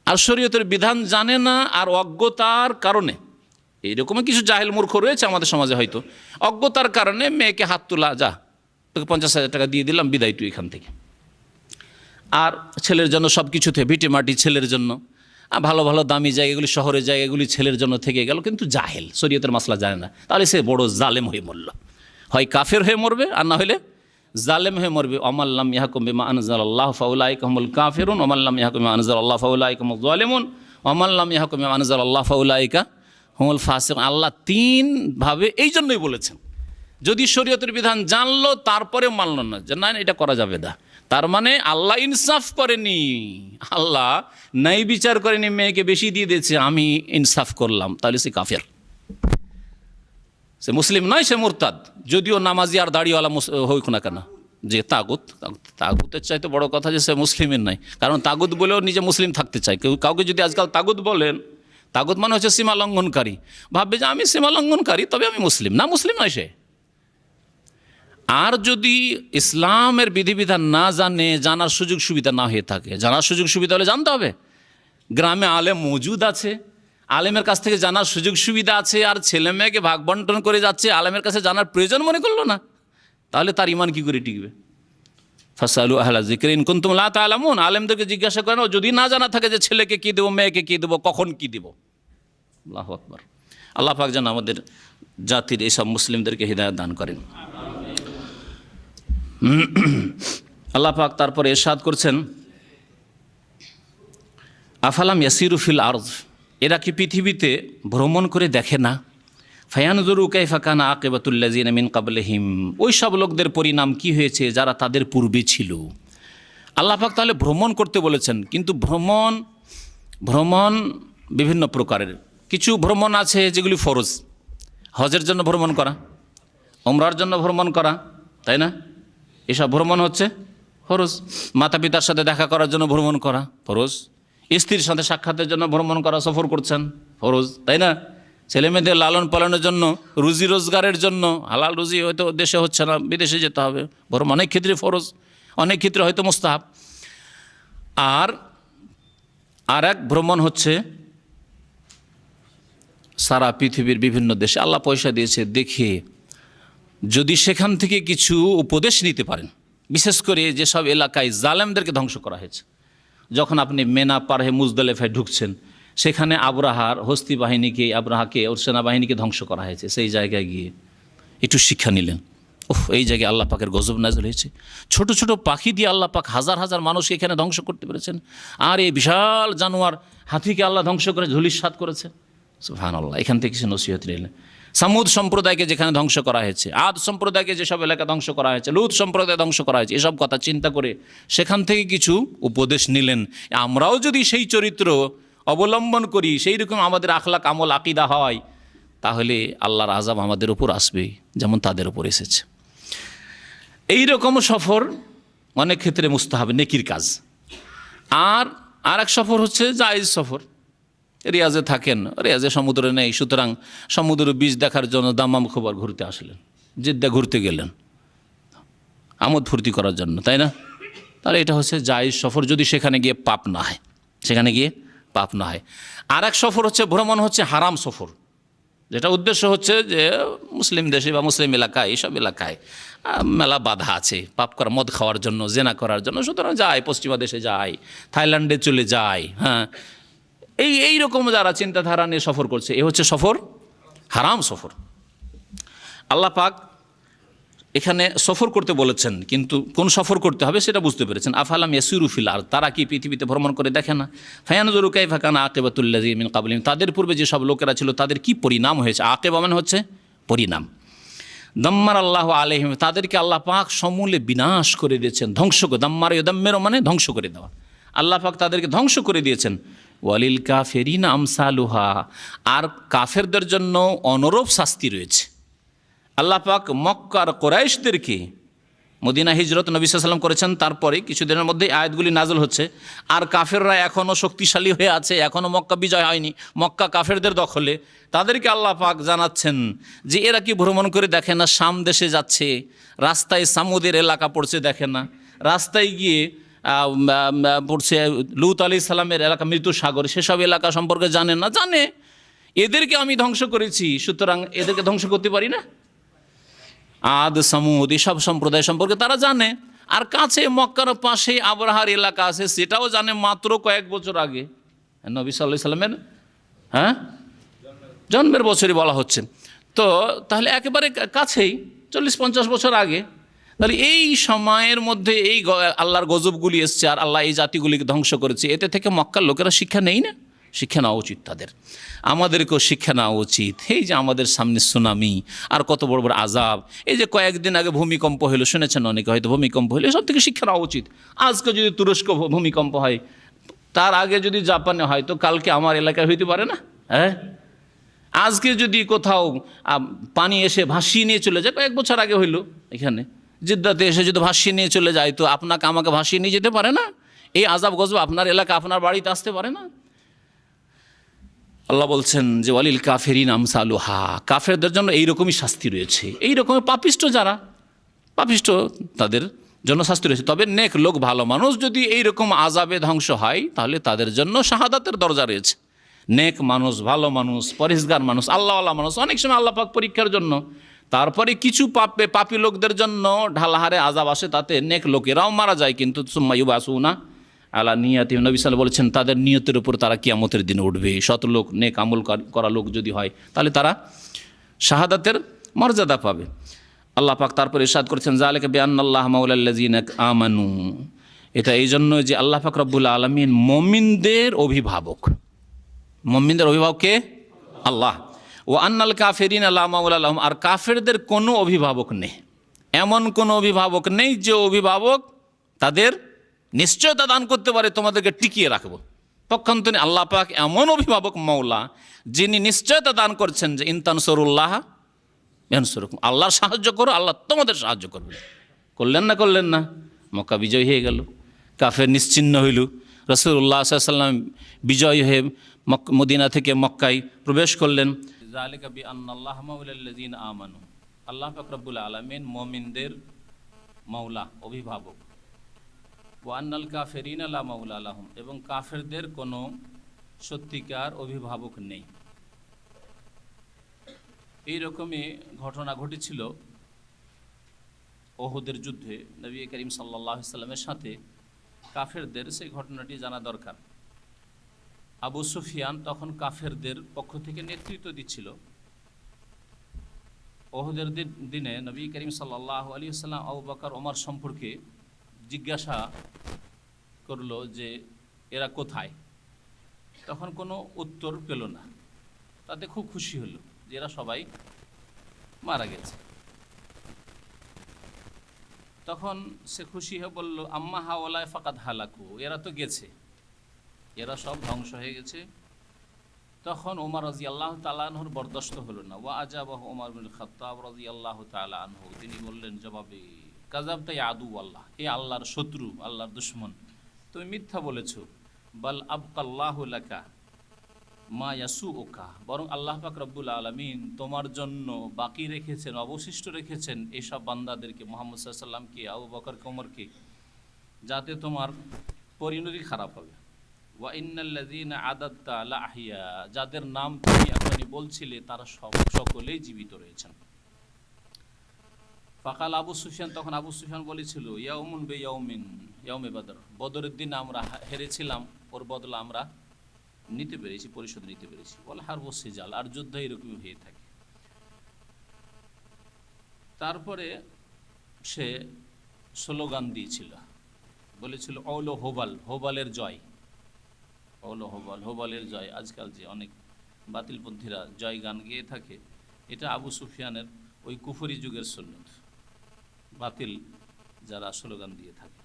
A: আর শরীয়তের বিধান জানে না, আর অজ্ঞতার কারণে, এইরকমই কিছু জাহেল মূর্খ রয়েছে আমাদের সমাজে, হয়তো অজ্ঞতার কারণে মেয়েকে হাত তোলা, যা তোকে 50,000 টাকা দিয়ে দিলাম, বিদায় তুই এখান থেকে। আর ছেলের জন্য সব কিছুতে ভিটে মাটি, ছেলের জন্য ভালো ভালো দামি জায়গাগুলি, শহরের জায়গাগুলি ছেলের জন্য থেকে গেল, কিন্তু জাহেল, শরীয়তের মাসলা জানে না। তাহলে সে বড় জালেম হয়ে মরল। হয় কাফের হয়ে মরবে, আর না হলে জালেম হয়ে মরবে। ওমাল্লাম ইয়াহকুম বিমা আনজালাল্লাহু ফাউলাইকা হুমুল কাফিরুন ওমাল্লাম ইয়াহকুম বিমা আনজালাল্লাহু ফাউলাইকা হুমুজ জালিমুন ওমাল্লাম ইয়াহকুম বিমা আনজালাল্লাহু ফাউলাইকা হুমুল ফাসিকুন। আল্লাহ 3 ভাবে এই জন্যই বলেছেন, যদি শরীয়তের বিধান জানলো তারপরে মানল না, যে না এটা করা যাবে না, তার মানে আল্লাহ ইনসাফ করেনি, আল্লাহ ন্যায় বিচার করেনি, মেয়েকে বেশি দিয়ে দিয়েছে, আমি ইনসাফ করলাম, তাহলে সে কাফের, সে মুসলিম নয়, সে মুরতাদ, যদিও নামাজি আর দাড়িওয়ালা হোক না কেন। যে তাগুত, তাগুতের চাইতে বড় কথা যে সে মুসলিমের নাই, কারণ তাগুত বলেও নিজে মুসলিম থাকতে চায়। কাউকে যদি আজকাল তাগুত বলেন, তাগুত মানে হচ্ছে সীমা লঙ্ঘনকারী, ভাববে যে আমি সীমা লঙ্ঘনকারী তবে আমি মুসলিম, না, মুসলিম নয় সে। আর যদি ইসলামের বিধিবিধান না জানে, জানার সুযোগ সুবিধা না হয়ে থাকে, জানার সুযোগ সুবিধা হলে জানতে হবে। গ্রামে আলেম মজুদ আছে, আলেমের কাছ থেকে জানার সুযোগ সুবিধা আছে, আর ছেলে মেয়েকে ভাগ বন্টন করে যাচ্ছে, আলেমের কাছে জানার প্রয়োজন মনে করলো না, তাহলে তার ইমান কি করে টিকবে? ফাসালু আহলা যিকরি ইন কুনতুম লা তা'লামুন, আলেমদেরকে জিজ্ঞাসা করেন যদি না জানা থাকে যে ছেলেকে কী দেবো, মেয়েকে কী দেবো, কখন কী দেবো। আল্লাহু আকবার। আল্লাহ পাক যেন আমাদের জাতির এইসব মুসলিমদেরকে হিদায়াত দান করেন। আল্লাহ পাক তারপরে ইরশাদ করছেন, আফালাম ইয়াসিরু ফিল আরদ, এরা কি পৃথিবীতে ভ্রমণ করে দেখে না? ফায়ানজুরু কাইফা কানা আকিবাতুল্লাযিনা মিন ক্বাবলিহিম, ওই সব লোকদের পরিণাম কি হয়েছে যারা তাদের পূর্বে ছিল। আল্লাহ পাক তাহলে ভ্রমণ করতে বলেছেন, কিন্তু ভ্রমণ বিভিন্ন প্রকারের। কিছু ভ্রমণ আছে যেগুলি ফরজ, হজের জন্য ভ্রমণ করা, ওমরার জন্য ভ্রমণ করা, তাই না? এসব ভ্রমণ হচ্ছে ফরজ। মাতা পিতার সাথে দেখা করার জন্য ভ্রমণ করা ফরজ, স্ত্রীর সাথে সাক্ষাতের জন্য ভ্রমণ করা, সফর করছেন, ফরজ, তাই না? ছেলে মেয়েদের লালন পালনের জন্য, রুজি রোজগারের জন্য, হালাল রুজি হয়তো দেশে হচ্ছে না, বিদেশে যেতে হবে, বরং অনেক ক্ষেত্রে ফরজ, অনেক ক্ষেত্রে হয়তো মুস্তাহাব। আর এক ভ্রমণ হচ্ছে সারা পৃথিবীর বিভিন্ন দেশে আল্লাহ পয়সা দিয়েছে দেখে যদি সেখান থেকে কিছু উপদেশ নিতে পারেন, বিশেষ করে যেসব এলাকায় জালেমদেরকে ধ্বংস করা হয়েছে। যখন আপনি মেনা পার হয়ে মুজদালিফায় ঢুকছেন, সেখানে আবরাহার হস্তি বাহিনীকে, আবরাহাকে ওর সেনাবাহিনীকে ধ্বংস করা হয়েছে, সেই জায়গায় গিয়ে একটু শিক্ষা নিলেন। এই জায়গায় আল্লাহ পাকের গজব নাযিল হয়েছে, ছোট ছোট পাখি দিয়ে আল্লাহ পাক হাজার হাজার মানুষকে এখানে ধ্বংস করতে পেরেছেন, আর এই বিশাল জানোয়ার হাতিকে আল্লাহ ধ্বংস করে ধূলিসাৎ করেছে। সুবহানাল্লাহ। এখান থেকে কিছু নসিহত নিলেন। সামুদ সম্প্রদায়কে যেখানে ধ্বংস করা হয়েছে, আদ সম্প্রদায়কে যেসব এলাকা ধ্বংস করা হয়েছে, লুত সম্প্রদায় ধ্বংস করা হয়েছে, এসব কথা চিন্তা করে সেখান থেকে কিছু উপদেশ নিলেন। আমরাও যদি সেই চরিত্র অবলম্বন করি, সেই রকম আমাদের আখলাক আমল আকিদা হয়, তাহলে আল্লাহর আযাব আমাদের উপর আসবে যেমন তাদের উপর এসেছে। এই রকম সফর অনেক ক্ষেত্রে মুস্তাহাব, নেকির কাজ। আর এক সফর হচ্ছে জায়েজ সফর। রিয়াজে থাকেন, রিয়াজে সমুদ্রে নেই, সুতরাং সমুদ্র বীজ দেখার জন্য দাম্মাম খবর ঘুরতে আসলেন, জিদ্দা ঘুরতে গেলেন আমোদ ফুর্তি করার জন্য, তাই না? তাহলে এটা হচ্ছে জায়েজ সফর, যদি সেখানে গিয়ে পাপ না হয়, সেখানে গিয়ে পাপ না হয়। আর এক সফর হচ্ছে ভ্রমণ হচ্ছে হারাম সফর, যেটা উদ্দেশ্য হচ্ছে যে মুসলিম দেশে বা মুসলিম এলাকায়, এইসব এলাকায় মেলা বাধা আছে পাপ করা, মদ খাওয়ার জন্য, জেনা করার জন্য, সুতরাং যায়, পশ্চিমা দেশে যায়, থাইল্যান্ডে চলে যায়। হ্যাঁ, এই রকম যারা চিন্তাধারা নিয়ে সফর করছে, এ হচ্ছে সফর হারাম সফর। আল্লাহ পাক এখানে সফর করতে বলেছেন, কিন্তু কোন সফর করতে হবে সেটা বুঝতে পেরেছেন। আফালাম ইয়াসিরু ফিল আরদ, তারা কি পৃথিবীতে ভ্রমণ করে দেখে না? ফায়ানজুরু কাইফা কানা আকিবাতুল্লাযিনা মিন ক্বাবলিহিম, তাদের পূর্বে যেসব লোকেরা ছিল তাদের কি পরিণাম হয়েছে। আকিবা মানে হচ্ছে পরিণাম। দাম্মার আল্লাহ আলাইহিম, তাদেরকে আল্লাহ পাক সমূলে বিনাশ করে দিয়েছেন, ধ্বংস করে। দাম্মার ইউদাম্মিরু মানে ধ্বংস করে দেওয়া, আল্লাহ পাক তাদেরকে ধ্বংস করে দিয়েছেন। ওয়ালিল কাফিরিনা আমসালুহা, আর কাফেরদের জন্য অনুরূপ শাস্তি রয়েছে। আল্লাহ পাক মক্কার কুরাইশদেরকে, মদিনা হিজরত নবী সাল্লাল্লাহু আলাইহি ওয়াসাল্লাম করেছেন, তারপরে কিছুদিনের মধ্যে আয়াতগুলি নাজল হচ্ছে। আর কাফেররা এখনও শক্তিশালী হয়ে আছে, এখনও মক্কা বিজয় হয়নি, মক্কা কাফেরদের দখলে। তাদেরকে আল্লাহ পাক জানাচ্ছেন যে এরা কি ভ্রমণ করে দেখে না? শাম দেশে যাচ্ছে, রাস্তায় সামুদের এলাকা পড়ছে দেখে না, রাস্তায় গিয়ে পড়ছে লূত আলাইহিস সালামের এলাকা, মৃত সাগর, সেসব এলাকা সম্পর্কে জানে না? জানে। এদেরকে আমি ধ্বংস করেছি, সুতরাং এদেরকে ধ্বংস করতে পারি না? আদ সামুদ এসব সম্প্রদায় সম্পর্কে তারা জানে। আর কাছে মক্কার পাশে আবরাহার এলাকা আছে, সেটাও জানে মাত্র কয়েক বছর আগে, নবী সাল্লাল্লাহু আলাইহি সাল্লামের জন্মের বছরই বলা হচ্ছে। তো তাহলে একেবারে কাছেই, 40-50 বছর আগে। তাহলে এই সময়ের মধ্যে এই আল্লাহর গজবগুলি এসছে, আর আল্লাহ এই জাতিগুলিকে ধ্বংস করেছে, এতে থেকে মক্কার লোকেরা শিক্ষা নেই না? শিক্ষা নেওয়া উচিত তাদের। আমাদেরকেও শিক্ষা নেওয়া উচিত। এই যে আমাদের সামনে সুনামি আর কত বড় বড় আজাব, এই যে কয়েকদিন আগে ভূমিকম্প হলো, শুনেছেন অনেকে হয়তো, ভূমিকম্প হলো, এসব থেকে শিক্ষা নেওয়া উচিত। আজকে যদি তুরস্ক ভূমিকম্প হয়, তার আগে যদি জাপানে হয়, তো কালকে আমার এলাকায় হইতে পারে না? হ্যাঁ, আজকে যদি কোথাও পানি এসে ভাসিয়ে নিয়ে চলে যায়, কয়েক বছর আগে হইলো এখানে জিদ্দাতে এসে যদি ভাসিয়ে নিয়ে চলে যায়, তো আপনাকে আমাকে ভাসিয়ে নিয়ে যেতে পারে না? এই আজাব গজব আপনার এলাকা, আপনার বাড়িতে আসতে পারে না? আল্লাহ বলছেন যে ওয়ালিল কাফিরিন আমসালুহা, কাফেরদের জন্য এইরকমই শাস্তি রয়েছে। এইরকমই পাপিষ্ট যারা পাপিষ্ট, তাদের জন্য শাস্তি রয়েছে। তবে নেক লোক, ভালো মানুষ যদি এইরকম আজাবে ধ্বংস হয়, তাহলে তাদের জন্য শাহাদাতের দরজা রয়েছে। নেক মানুষ, ভালো মানুষ, পরিষ্কার মানুষ, আল্লাহওয়ালা মানুষ, অনেক সময় আল্লাহ পাক পরীক্ষার জন্য, তারপরে কিছু পাপী লোকদের জন্য ঢালাহারে আজাব আসে, তাতে নেক লোকেরাও মারা যায়, কিন্তু সুম্মা ইউবাসুনা আলা নিয়াতি, নবী সাল্লাল্লাহু আলাইহি ওয়াসাল্লাম বলেছেন তাদের নিয়তের উপর তারা কিয়ামতের দিনে উঠবে। শত লোক, নেক আমল করা লোক যদি হয়, তাহলে তারা শাহাদাতের মর্যাদা পাবে। আল্লাহ পাক তারপরে ইরশাদ করেছেন যালিকা বিআন্নাল্লাহ মাওলাল্লাযিনা আমানু, এটা এই জন্য যে আল্লাহ পাক রব্বুল আলামিন মুমিনদের অভিভাবক। মুমিনদের অভিভাবক কে? আল্লাহ। ও আন্নাল কাফিরিনা লা মাওলা লাহুম, আর কাফেরদের কোনো অভিভাবক নেই। এমন কোনো অভিভাবক নেই যে অভিভাবক তাদের নিশ্চয়তা দান করতে পারে তোমাদেরকে টিকিয়ে রাখবো। পক্ষান্তরে আল্লাহ পাক এমন অভিভাবক মওলা, যিনি নিশ্চয়তা দান করছেন যে ইনতানসুরুল্লাহ ইয়ানসুরকুম, আল্লাহর সাহায্য করো, আল্লাহ তোমাদের সাহায্য করবে। করলেন না? করলেন না? মক্কা বিজয় হয়ে গেল, কাফের নিশ্চিহ্ন হইল। রাসূলুল্লাহ সাল্লাল্লাহু আলাইহি ওয়াসাল্লাম বিজয় হয়ে মদিনা থেকে মক্কায় প্রবেশ করলেন। যালিকা বিআন্নাল্লাহ মাওলাল্লাযিনা আমানু, আল্লাহ পাক রব্বুল আলামিন মুমিনদের মাওলা, অভিভাবক। ওয়া আন্নাল কাফিরিনা লা মাওলা লাহুম, এবং কাফেরদের কোনো সত্যিকার অভিভাবক নেই। এইরকমই ঘটনা ঘটেছিল ওহুদের যুদ্ধে। নবী করিম সাল্লাল্লাহু আলাইহি ওয়াসাল্লামের সাথে কাফেরদের, সেই ঘটনাটি জানা দরকার। আবু সুফিয়ান তখন কাফেরদের পক্ষ থেকে নেতৃত্ব দিচ্ছিল। ওহুদের দিনে নবী করিম সাল্লাল্লাহু আলাইহি ওয়াসাল্লাম আবু বকর, ওমর সম্পর্কে জিজ্ঞাসা করলো যে এরা কোথায়? তখন কোনো উত্তর পেল না। তাতে খুব খুশি হলো যে এরা সবাই মারা গেছে। তখন সে খুশি হয়ে বলল আম্মা হাওলায় ফাকাদ হালাকু, এরা তো গেছে, এরা সব ধ্বংস হয়ে গেছে। তখন ওমর রাদিয়াল্লাহু তাআলা আনহুর বরদাস্ত হলো না। ওয়া আজাবাহু ওমর ইবনুল খাত্তাব রাদিয়াল্লাহু তাআলা আনহু, তিনি বললেন জবাবে, কাযাবতা ইয়া আদু আল্লাহ, এ আল্লাহর শত্রু, আল্লাহর দুশমন, তুমি মিথ্যা বলেছ। বাল আবকাল্লাহু লাকা মা ইয়াসুউকা, বরং আল্লাহ পাক রব্বুল আলামিন তোমার জন্য বাকি রেখেছেন, অবশিষ্ট রেখেছেন এইসব বান্দাদেরকে, মুহাম্মদ সাল্লাল্লাহু আলাইহি ওয়াসাল্লামকে, আবু বকরকে, ওমরকে, যাতে তোমার পরিণতি খারাপ হবে। ওয়া ইন্নাল্লাযীনা আদাদতা লা আহিয়া, যাদের নাম তুমি এখনই বলছিলে তারা সকলেই জীবিত রয়েছেন। ফাকাল আবু সুফিয়ান, তখন আবু সুফিয়ান বলেছিল ইয়াউমুন বিয়াউমিন ইয়াউমে বদর, বদরের দিন আমরা হেরেছিলাম, ওর বদলা আমরা নিতে পেরেছি, পরিশোধ নিতে পেরেছি। বলে হারবু সিজাল, আর যুদ্ধ এরকমই হয়ে থাকে। তারপরে সে স্লোগান দিয়েছিল, বলেছিল অলো হোবাল, হোবালের জয়, অলো হোবাল, হোবালের জয়। আজকাল যে অনেক বাতিলপন্থীরা জয় গান গেয়ে থাকে, এটা আবু সুফিয়ানের ওই কুফরি যুগের সুন্নত। বাতিল যারা স্লোগান দিয়ে থাকে,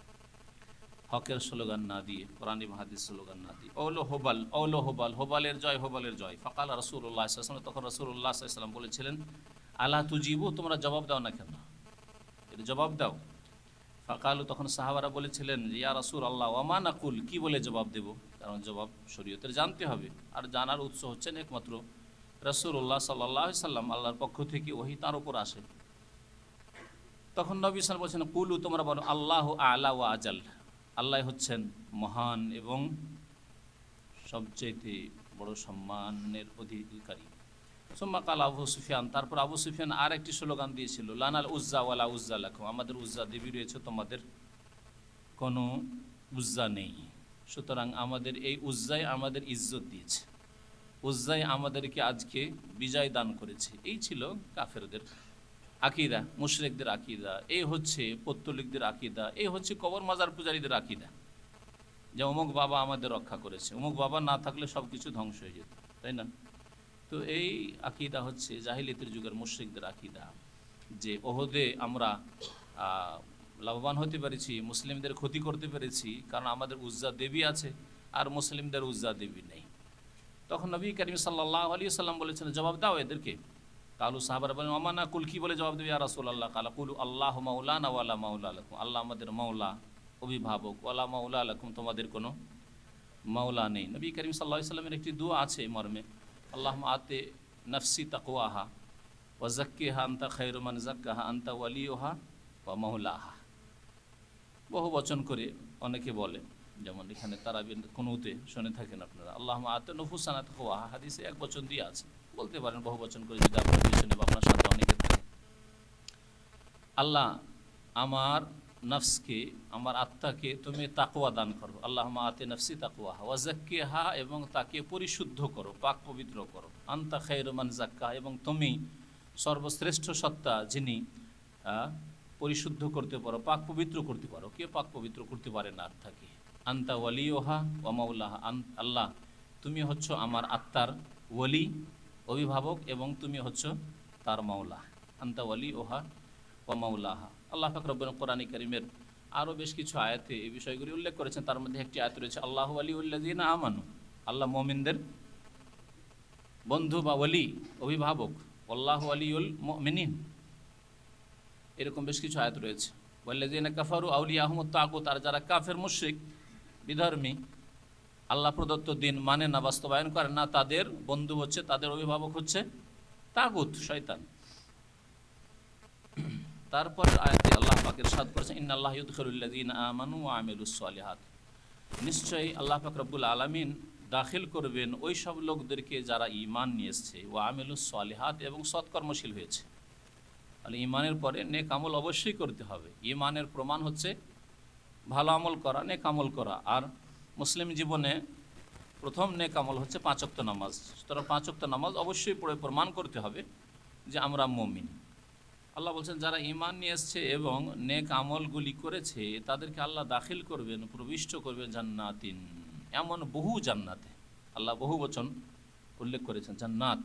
A: হকের স্লোগান না দিয়ে, কোরআন এবং হাদিস স্লোগান না দিয়ে, অলো হোবাল, অলো হোবাল, হোবালের জয়, হোবালের জয়। ফাকাল রাসূলুল্লাহ সাল্লাল্লাহু আলাইহি ওয়াসাল্লাম, তখন রাসূলুল্লাহ সাল্লাল্লাহু আলাইহি ওয়াসাল্লাম বলেছিলেন আলা তুজিবু, তোমরা জবাব দাও না কেন, এটা জবাব দাও। ফাকালু, তখন সাহাবারা বলেছিলেন ইয়া রাসূলুল্লাহ ওয়া মা নাকুল, কি বলে জবাব দেব, কারণ জবাব শরীয়তের জানতে হবে, আর জানার উৎস হচ্ছেন একমাত্র রাসূলুল্লাহ সাল্লাল্লাহু আলাইহি ওয়াসাল্লাম, আল্লাহর পক্ষ থেকে ওহী তার উপর আসে। তখন নবী সাল্লাল্লাহু আলাইহি ওয়াসাল্লাম বলছেন কুলু, তোমরা বলো আল্লাহু আ'লা ওয়া আজাল, আল্লাহ হচ্ছেন মহান এবং সবচেয়ে বড় সম্মানের অধিকারী। সুম্মা কাল আবু সুফিয়ান, তারপর আবু সুফিয়ান আর একটি স্লোগান দিয়েছিল লানাল উজ্জা ওয়ালা উজ্জা লাকুম, আমাদের উজ্জা দেবী রয়েছে, তোমাদের কোনো উজ্জা নেই। সুতরাং আমাদের এই উজ্জাই আমাদের ইজ্জত দিয়েছে, উজ্জাই আমাদেরকে আজকে বিজয় দান করেছে। এই ছিল কাফেরদের আকিদা, মুশরিকদের আকিদা, এই হচ্ছে পৌত্তলিকদের আকিদা, এই হচ্ছে কবর মাজার পূজারীদের আকিদা। যে অমুক বাবা আমাদের রক্ষা করেছে, অমুক বাবা না থাকলে সব কিছু ধ্বংস হয়ে যেত, তাই না? তো এই আকিদা হচ্ছে জাহিলিয়াতের যুগের মুশরিকদের আকিদা, যে ওহদে আমরা লাভবান হতে পেরেছি, মুসলিমদের ক্ষতি করতে পেরেছি, কারণ আমাদের উজ্জা দেবী আছে আর মুসলিমদের উজ্জা দেবী নেই। তখন নবী করিম সাল্লাল্লাহু আলাইহি সাল্লাম বলেছেন, জবাব দাও এদেরকে। কালু সাহাবারা বলেন, আমানা কুল, কি বলে জবাব দেবে ইয়া রাসূলুল্লাহ? কালা কুলু আল্লাহু মাওলানা ওয়ালা মাওলা লাকুম, আল্লাহ আমাদের মাওলা, অভিভাবক, ওয়ালা মাওলা লাকুম, তোমাদের কোনো মাওলা নেই। নবী করিম সাল্লাল্লাহু আলাইহি সাল্লামের একটি দোয়া আছে মর্মে, আল্লাহুম্মা আতি নাফসি তাকওয়াহা ওয়া যাক্কিহা আনতা খায়রু মান যাক্কাহা আনতা ওয়ালিয়ুহা ওয়া মাওলাহা। বহু বচন করে অনেকে বলে, যেমন এখানে তারাবির কুনুতে শুনে থাকেন আপনারা, আল্লাহুম্মা আতি নুফুসানা তাকওয়াহা, হাদিসে এক বচন দিয়ে আছে, বলতে পারেন বহু বচন করে যদি আপনার পিছনে বা আপনার সাথে অনেকে থাকে। আল্লাহ আমার নফসকে, আমার আত্মাকে তুমি তাকওয়া দান করো, আল্লাহুম্মা আতি নফসি তাকওয়াহা ওয়া যাক্কিহা, এবং তাকে পরিশুদ্ধ করো, পাক পবিত্র করো, আনতা খায়রু মান যাক্কাহা, এবং তুমি সর্বশ্রেষ্ঠ সত্তা যিনি পরিশুদ্ধ করতে পারো, পাক পবিত্র করতে পারো। কে পাক পবিত্র করতে পারে না আত্মাকে? আনতা ওয়ালিয়ুহা ওয়া মাওলাহা, আল্লাহ তুমি হচ্ছ আমার আত্মার ওয়ালি, অভিভাবক, এবং তুমি হচ্ছ তার মাওলা। আনতা ওয়ালিয়ুহা ওয়া মাওলাহা। আল্লাহ পাক রব্বুল কোরআন কারীমের আরও বেশ কিছু আয়াতে এই বিষয়গুলি উল্লেখ করেছেন। তার মধ্যে একটি আয়াত রয়েছে, আল্লাহু ওয়ালিউল্লাযিনা আমানু, আল্লাহ মুমিনদের বন্ধু বা ওয়ালি, অভিভাবক। আল্লাহু ওয়ালিউল মুমিনিন, এরকম বেশ কিছু আয়াত রয়েছে। ওয়াল্লাযিনা কাফারু আউলিয়াহুমুত তাগুত, আর যারা কাফের মুশরিক বিধর্মী, আল্লাহ প্রদত্ত দিন মানে না, বাস্তবায়ন করে না, তাদের বন্ধু হচ্ছে, তাদের অভিভাবক হচ্ছে তাগুত, শয়তান। তারপর আয়াতে আল্লাহ পাক ইরশাদ করেছেন, ইন্নাল্লাহা ইউদখিলুল্লাযিনা আমানু ওয়া আমিলুস সালিহাত, নিশ্চয়ই আল্লাহ পাক রব্বুল আলামিন দাখিল করবেন ওই সব লোকদেরকে যারা ঈমান নিয়ে এসেছে, ওয়া আমিলুস সালিহাত, এবং সৎকর্মশীল হয়েছে। তাহলে ঈমানের পরে নেক আমল অবশ্যই করতে হবে। ঈমানের প্রমাণ হচ্ছে ভালো আমল করা, নেক আমল করা। আর মুসলিম জীবনে প্রথম নেক আমল হচ্ছে 5 ওয়াক্ত নামাজ। সুতরাং 5 ওয়াক্ত নামাজ অবশ্যই পড়ে প্রমাণ করতে হবে যে আমরা মুমিন। আল্লাহ বলছেন, যারা ঈমান নিয়ে এসছে এবং নেক আমলগুলি করেছে তাদেরকে আল্লাহ দাখিল করবেন, প্রবিষ্ট করবেন জান্নাতিন, এমন বহু জান্নাতে। আল্লাহ বহু বচন উল্লেখ করেছেন, জান্নাত,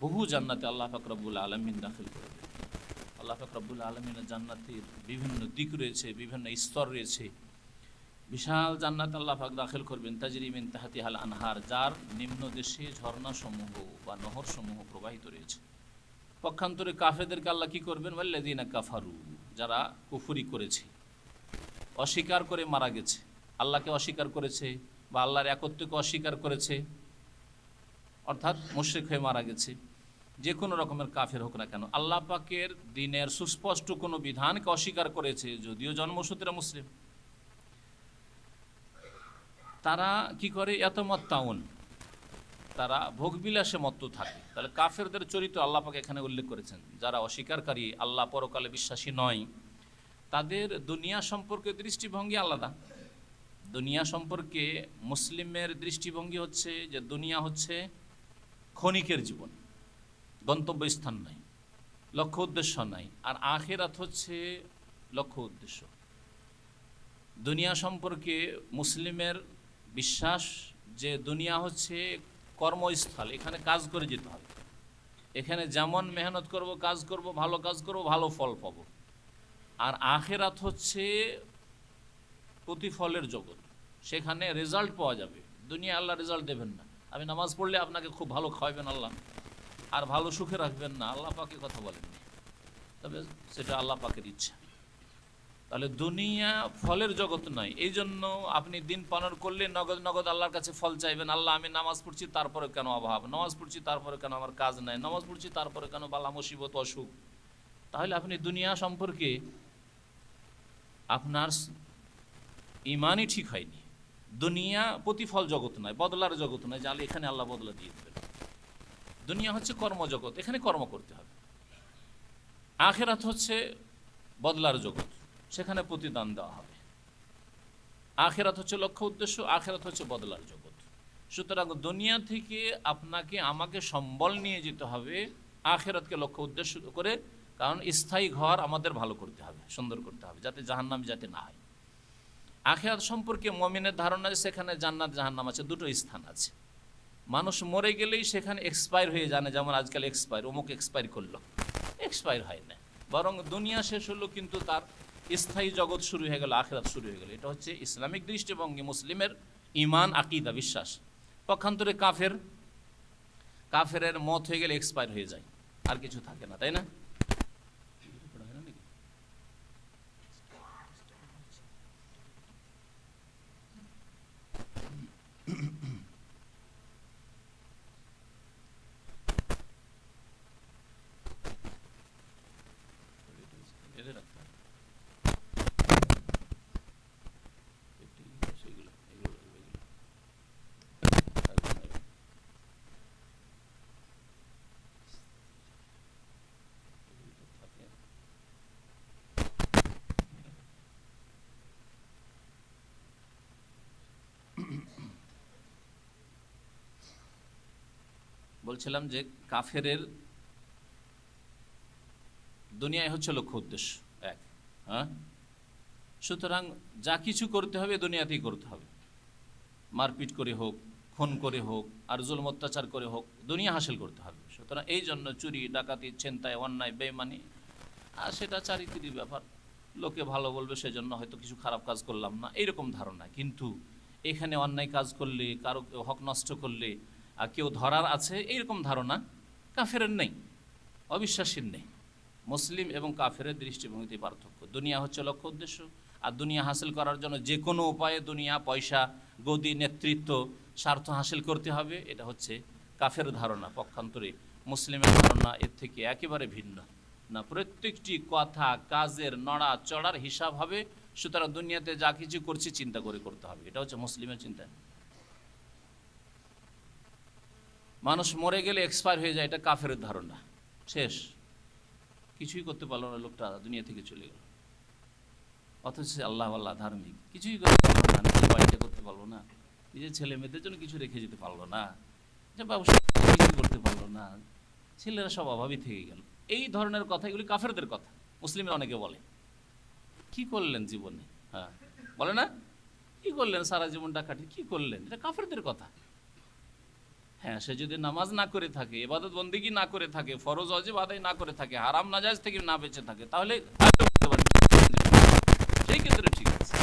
A: বহু জান্নাতে আল্লাহ পাক রব্বুল আলামিন দাখিল করবেন। আল্লাহ পাক রব্বুল আলামিনের জান্নাতের বিভিন্ন দিক রয়েছে, বিভিন্ন স্তর রয়েছে। বিশাল জান্নাত আল্লাহ পাক দাখিল করবেন, তাজরি মিন তাহতিহাল আনহার, যার নিম্ন দেশে ঝর্ণাসমূহ বা নহরসমূহ প্রবাহিত রয়েছে। পক্ষান্তরে কাফেরদেরকে আল্লাহ কি করবেন? ওয়াল্লাযিনা কাফারু, যারা কুফরি করেছে, অস্বীকার করে মারা গেছে, আল্লাহকে অস্বীকার করেছে বা আল্লাহর একত্বকে অস্বীকার করেছে, অর্থাৎ মুশরিক হয়ে মারা গেছে। যে কোনো রকমের কাফের হোক না কেন, আল্লাহ পাকের দ্বীনের সুস্পষ্ট কোনো বিধানকে অস্বীকার করেছে, যদিও জন্মসূত্রে মুসলিম, তারা কি করে? ইয়াতামাত্তাউন, তারা ভোগবিলাসে মত্ত থাকে। তাহলে কাফেরদের চরিত্র আল্লাহ পাক এখানে উল্লেখ করেছেন। যারা অস্বীকারী, আল্লাহ পরকালে বিশ্বাসী নয়, তাদের দুনিয়া সম্পর্কে দৃষ্টিভঙ্গি আলাদা। দুনিয়া সম্পর্কে মুসলিমের দৃষ্টিভঙ্গি হচ্ছে যে দুনিয়া হচ্ছে ক্ষণিকের জীবন, গন্তব্যস্থান নাই, লক্ষ্য উদ্দেশ্য নাই। আর আখিরাত হচ্ছে লক্ষ্য উদ্দেশ্য। দুনিয়া সম্পর্কে মুসলিমের বিশ্বাস যে দুনিয়া হচ্ছে কর্মস্থল, এখানে কাজ করে যেতে হবে, এখানে যেমন মেহনত করব, কাজ করব, ভালো কাজ করব, ভালো ফল পাবো। আর আখিরাত হচ্ছে প্রতিফলের জগৎ, সেখানে রেজাল্ট পাওয়া যাবে। দুনিয়া আল্লাহ রেজাল্ট দেবেন না। আমি নামাজ পড়লে আপনাকে খুব ভালো খাওয়াবেন আল্লাহ, আর ভালো সুখে রাখবেন না, আল্লাহ পাকে কথা বলেননি, তবে সেটা আল্লাহ পাকের ইচ্ছা। তাহলে দুনিয়া ফলের জগৎ নয়। এই জন্য আপনি দিন পালন করলে নগদ নগদ আল্লাহর কাছে ফল চাইবেন। আল্লাহ, আমি নামাজ পড়ছি তারপরে কেন অভাব, নামাজ পড়ছি তারপরে কেন আমার কাজ নাই, নামাজ পড়ছি তারপরে কেন বালা মুসিবত অসুখ। তাহলে আপনি দুনিয়া সম্পর্কে আপনার ইমানই ঠিক হয়নি। দুনিয়া প্রতিফল জগৎ নয়, বদলার জগৎ নয়, যে এখানে আল্লাহ বদলা দিয়ে দেবেন। দুনিয়া হচ্ছে কর্মজগৎ, এখানে কর্ম করতে হবে। আখিরাত হচ্ছে বদলার জগৎ, সেখানে প্রতিদান দেওয়া হবে। আখিরাত হচ্ছে লক্ষ্য উদ্দেশ্য, আখিরাত হচ্ছে বদলার জগৎ। সুতরাং দুনিয়া থেকে আপনাকে আমাকে সম্বল নিয়ে যেতে হবে আখিরাতকে লক্ষ্য উদ্দেশ্য করে, কারণ স্থায়ী ঘর আমাদের ভালো করতে হবে, সুন্দর করতে হবে, যাতে জাহান্নাম যাতে না হয়। আখিরাত সম্পর্কে মুমিনের ধারণা যে সেখানে জান্নাত জাহান্নাম আছে, দুটো স্থান আছে। মানুষ মরে গেলেই সেখানে এক্সপায়ার হয়ে জানে, যেমন আজকাল এক্সপায়ার, অমুক এক্সপায়ার করলো, এক্সপায়ার হয় না, বরং দুনিয়া শেষ হলো কিন্তু তার স্থায়ী জগৎ শুরু হয়ে গেল, আখিরাত শুরু হয়ে গেল। এটা হচ্ছে ইসলামিক দৃষ্টিভঙ্গি, মুসলিমের ইমান, আকিদা, বিশ্বাস। পক্ষান্তরে কাফেরের মত হয়ে গেলে এক্সপায়ার হয়ে যায়, আর কিছু থাকে না, তাই না? বলছিলাম যে কাফেরের দুনিয়ায় হচ্ছে লক্ষ্য উদ্দেশ্য এক। হ্যাঁ, সুতরাং যা কিছু করতে হবে দুনিয়াতেই করতে হবে, মারপিট করে হোক, খুন করে হোক, আর জুলম অত্যাচার করে হোক, দুনিয়া হাসিল করতে হবে। সুতরাং এই জন্য চুরি, ডাকাতি, ছিনতাই, অন্যায়, বেঈমানি, আর সেটা চারিত্রিক ব্যাপার, লোকে ভালো বলবে সেজন্য হয়তো কিছু খারাপ কাজ করলাম না, এইরকম ধারণা। কিন্তু এখানে অন্যায় কাজ করলে, কারো হক নষ্ট করলে আর কেউ ধরার আছে, এইরকম ধারণা কাফেরের নেই, অবিশ্বাসীর নেই। মুসলিম এবং কাফেরের দৃষ্টিভঙ্গিতে পার্থক্য। দুনিয়া হচ্ছে লক্ষ্য উদ্দেশ্য, আর দুনিয়া হাসিল করার জন্য যে কোনো উপায়ে দুনিয়া, পয়সা, গদি, নেতৃত্ব, স্বার্থ হাসিল করতে হবে, এটা হচ্ছে কাফের ধারণা। পক্ষান্তরে মুসলিমের ধারণা এর থেকে একেবারে ভিন্ন। না, প্রত্যেকটি কথা কাজের নড়া চড়ার হিসাব হবে। সুতরাং দুনিয়াতে যা কিছু করছি চিন্তা করে করতে হবে, এটা হচ্ছে মুসলিমের চিন্তা। মানুষ মরে গেলে এক্সপায়ার হয়ে যায়, এটা কাফের ধারণা। শেষ, কিছুই করতে পারলো না লোকটা, দুনিয়া থেকে চলে গেল। অথচ আল্লাহ আল্লাহ ধার্মিক, কিছুই করতে পারলো না, নিজের বাড়িটা করতে পারলো না, নিজের ছেলে মেয়েদের জন্য কিছু রেখে যেতে পারলো না, যে ব্যবসা কিছু করতে পারলো না, ছেলেরা সব অভাবী থেকে গেল। এই ধরনের কথা, এগুলি কাফেরদের কথা। মুসলিমরা অনেকে বলে, কি করলেন জীবনে? হ্যাঁ, বলে না, কি করলেন সারা জীবন ডাকাতি, কি করলেন? এটা কাফেরদের কথা। হ্যাঁ, সে যদি নামাজ না করে থাকে, ইবাদত বন্দেগী না করে থাকে, ফরজ ওয়াজিব আদায় না করে থাকে, হারাম নাজায়েজ থেকে না বেঁচে থাকে, তাহলে সেই ক্ষেত্রে ঠিক আছে।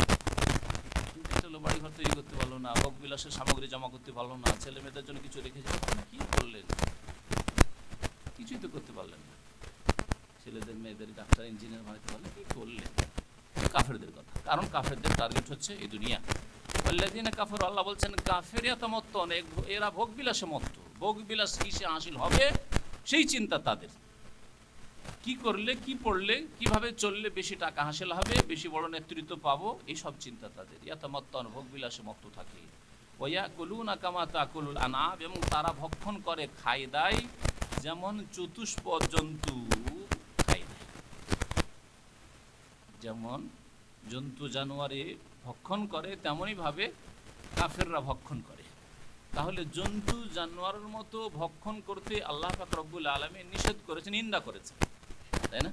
A: কিন্তু বাড়ি ঘর তৈরি করতে পারলো না, ভোগ বিলাসের সামগ্রী জমা করতে পারলো না, ছেলে মেয়েদের জন্য কিছু রেখে যাবে, কি করলেন? কিছুই তো করতে পারলেন না। ছেলেদের মেয়েদের ডাক্তার, ইঞ্জিনিয়ার বানাতে পারলে কি করলেন? কাফেরদের কথা। কারণ কাফেরদের টার্গেট হচ্ছে এই দুনিয়া। কাফের, আল্লাহ বলছেন কাফেরিয়াত মত্ত, এরা ভোগ বিলাসে মত্ত, ভোগ বিলাস কিসে হাসিল হবে সেই চিন্তা তাদের। কি করলে, কি পড়লে, কিভাবে চললে বেশি টাকা হাসিল হবে, বেশি বড় নেতৃত্ব পাবো, এই সব চিন্তা তাদের। ইয়াতামাত্তাউন, ভোগ বিলাসে মত্ত থাকে। ওয়ায়াকুলুনা কামা তাকুলুল আনআম, এবং তারা ভক্ষণ করে, খায় দায়, যেমন চতুষ্পদ জন্তু খায় দেয়, যেমন জন্তু জানোয়ারে ভক্ষণ করে তেমনই ভাবে কাফেররা ভক্ষণ করে। তাহলে জন্তু জানোয়ারের মতো ভক্ষণ করতে আল্লাহ পাক রব্বুল আলামিন নিষেধ করেছেন, নিন্দা করেছেন, তাই না?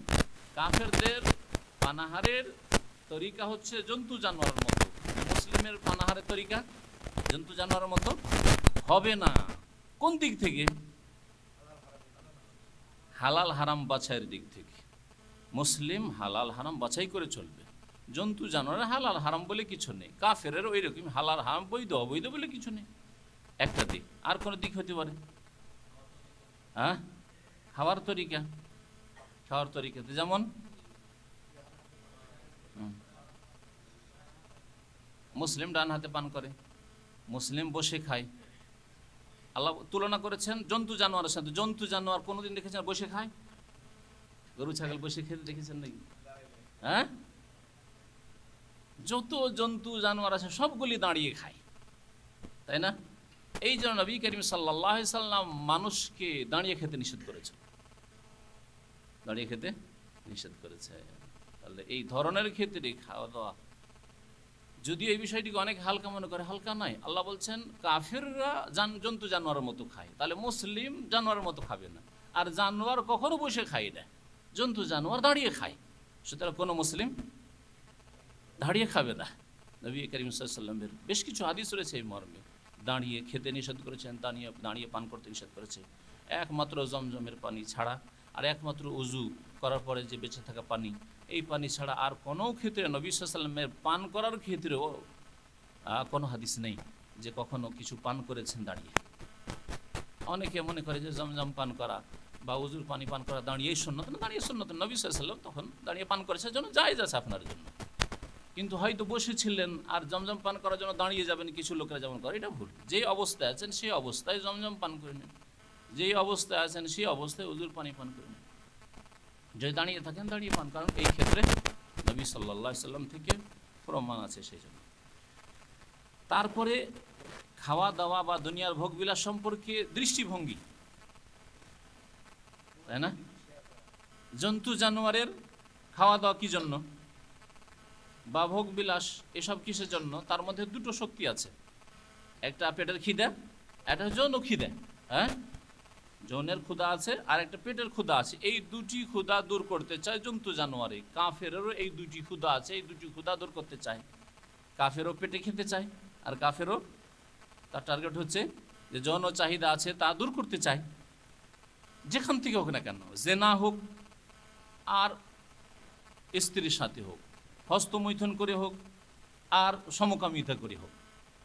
A: কাফেরদের পানাহারের তরিকা হচ্ছে জন্তু জানোয়ারের মতো, মুসলিমের পানাহারের তরিকা জন্তু জানোয়ারের মতো হবে না। কোন দিক থেকে? হালাল হারাম বাছাইয়ের দিক থেকে। মুসলিম হালাল হারাম বাছাই করে চলবে। জন্তু জানোয়ারের হালাল হারাম বলে কিছু নেই, কাফেরের ওই রকম হালাল হারাম, বৈধ অবৈধ বলে কিছু নেই। একটা দিক। আর কোনো দিক হতে পারে? হ্যাঁ, খাওয়ার তরিকা, খাওয়ার তরিকাতে যেমন মুসলিম ডান হাতে পান করে, মুসলিম বসে খায়। আল্লাহ তুলনা করেছেন জন্তু জানোয়ারের সাথে। জন্তু জানোয়ার কোনোদিন দেখেছেন বসে খায়? গরু ছাগল বসে খেতে দেখেছেন নাকি? হ্যাঁ, যত জন্তু জানোয়ার আছে সবগুলি দাঁড়িয়ে খায়, তাই না? এই জন্য নবী করিম সাল্লাল্লাহু আলাইহি সাল্লাম মানুষকে দাঁড়িয়ে খেতে নিষেধ করেছে, দাঁড়িয়ে খেতে নিষেধ করেছে। তাহলে এই ধরনের ক্ষেত্রে খাওয়া দাওয়া, যদিও এই বিষয়টিকে অনেক হালকা মনে করে, হালকা নয়। আল্লাহ বলছেন কাফেররা জন্তু জানোয়ারের মতো খায়, তাহলে মুসলিম জানোয়ারের মতো খাবে না। আর জানোয়ার কখনো বসে খায় না, জন্তু জানোয়ার দাঁড়িয়ে খায়। সুতরাং কোনো মুসলিম দাঁড়িয়ে খাবে না, নবী করিম সাল্লাল্লাহু আলাইহি ওয়াসাল্লামের বেশ কিছু হাদিস রয়েছে এই মর্মে। দাঁড়িয়ে খেতে নিষেধ করেছেন, দাঁড়িয়ে পান করতে নিষেধ করেছে, একমাত্র জমজমের পানি ছাড়া, আর একমাত্র উজু করার পরে যে বেঁচে থাকা পানি, এই পানি ছাড়া আর কোনো ক্ষেত্রে নবী সাল্লাল্লাহু আলাইহি ওয়াসাল্লামের পান করার ক্ষেত্রেও কোনো হাদিস নেই যে কখনো কিছু পান করেছেন দাঁড়িয়ে। অনেকে মনে করে যে জমজম পান করা বা উজুর পানি পান করা দাঁড়িয়েই সুন্নত, না, দাঁড়িয়ে সুন্নত। নবী সাল্লাল্লাহু আলাইহি ওয়াসাল্লাম তখন দাঁড়িয়ে পান করেছে জন্য জায়েজ আছে আপনার জন্য, কিন্তু হয়তো বসেছিলেন আর জমজম পান করার জন্য দাঁড়িয়ে যাবেন কিছু লোকেরা যেমন করে, এটা ভুল। যেই অবস্থায় আছেন সেই অবস্থায় জমজম পান করে নিন, যেই অবস্থায় আছেন সেই অবস্থায় উজুর পানি পান করে নিন। যদি দাঁড়িয়ে থাকেন দাঁড়িয়ে পান, কারণ এই ক্ষেত্রে নবী সাল্লাল্লাহু আলাইহি ওয়াসাল্লাম থেকে প্রমাণ আছে সেই জন্য। তারপরে খাওয়া দাওয়া বা দুনিয়ার ভোগবিলাস সম্পর্কে দৃষ্টিভঙ্গি, তাই না? জন্তু জানোয়ারের খাওয়া দাওয়া কি জন্য বা ভোগবিলাস এসব কিসের জন্য? তার মধ্যে দুটো শক্তি আছে, একটা পেটের খিদা, একটা যৌন খিদা। হ্যাঁ, যৌনের ক্ষুধা আছে আর একটা পেটের ক্ষুধা আছে। এই দুটি ক্ষুধা দূর করতে চায় জন্তু জানোয়ারে। কাফেরেরও এই দুটি ক্ষুধা আছে, এই দুটি ক্ষুধা দূর করতে চায়। কাফেরও পেটে খেতে চায়, আর কাফেরও তার টার্গেট হচ্ছে যে যৌন চাহিদা আছে তা দূর করতে চায়, যেখান থেকে হোক না কেন, জেনা হোক আর স্ত্রীর সাথে হোক, হস্তমৈথুন করে হোক আর সমকামিতা করে হোক,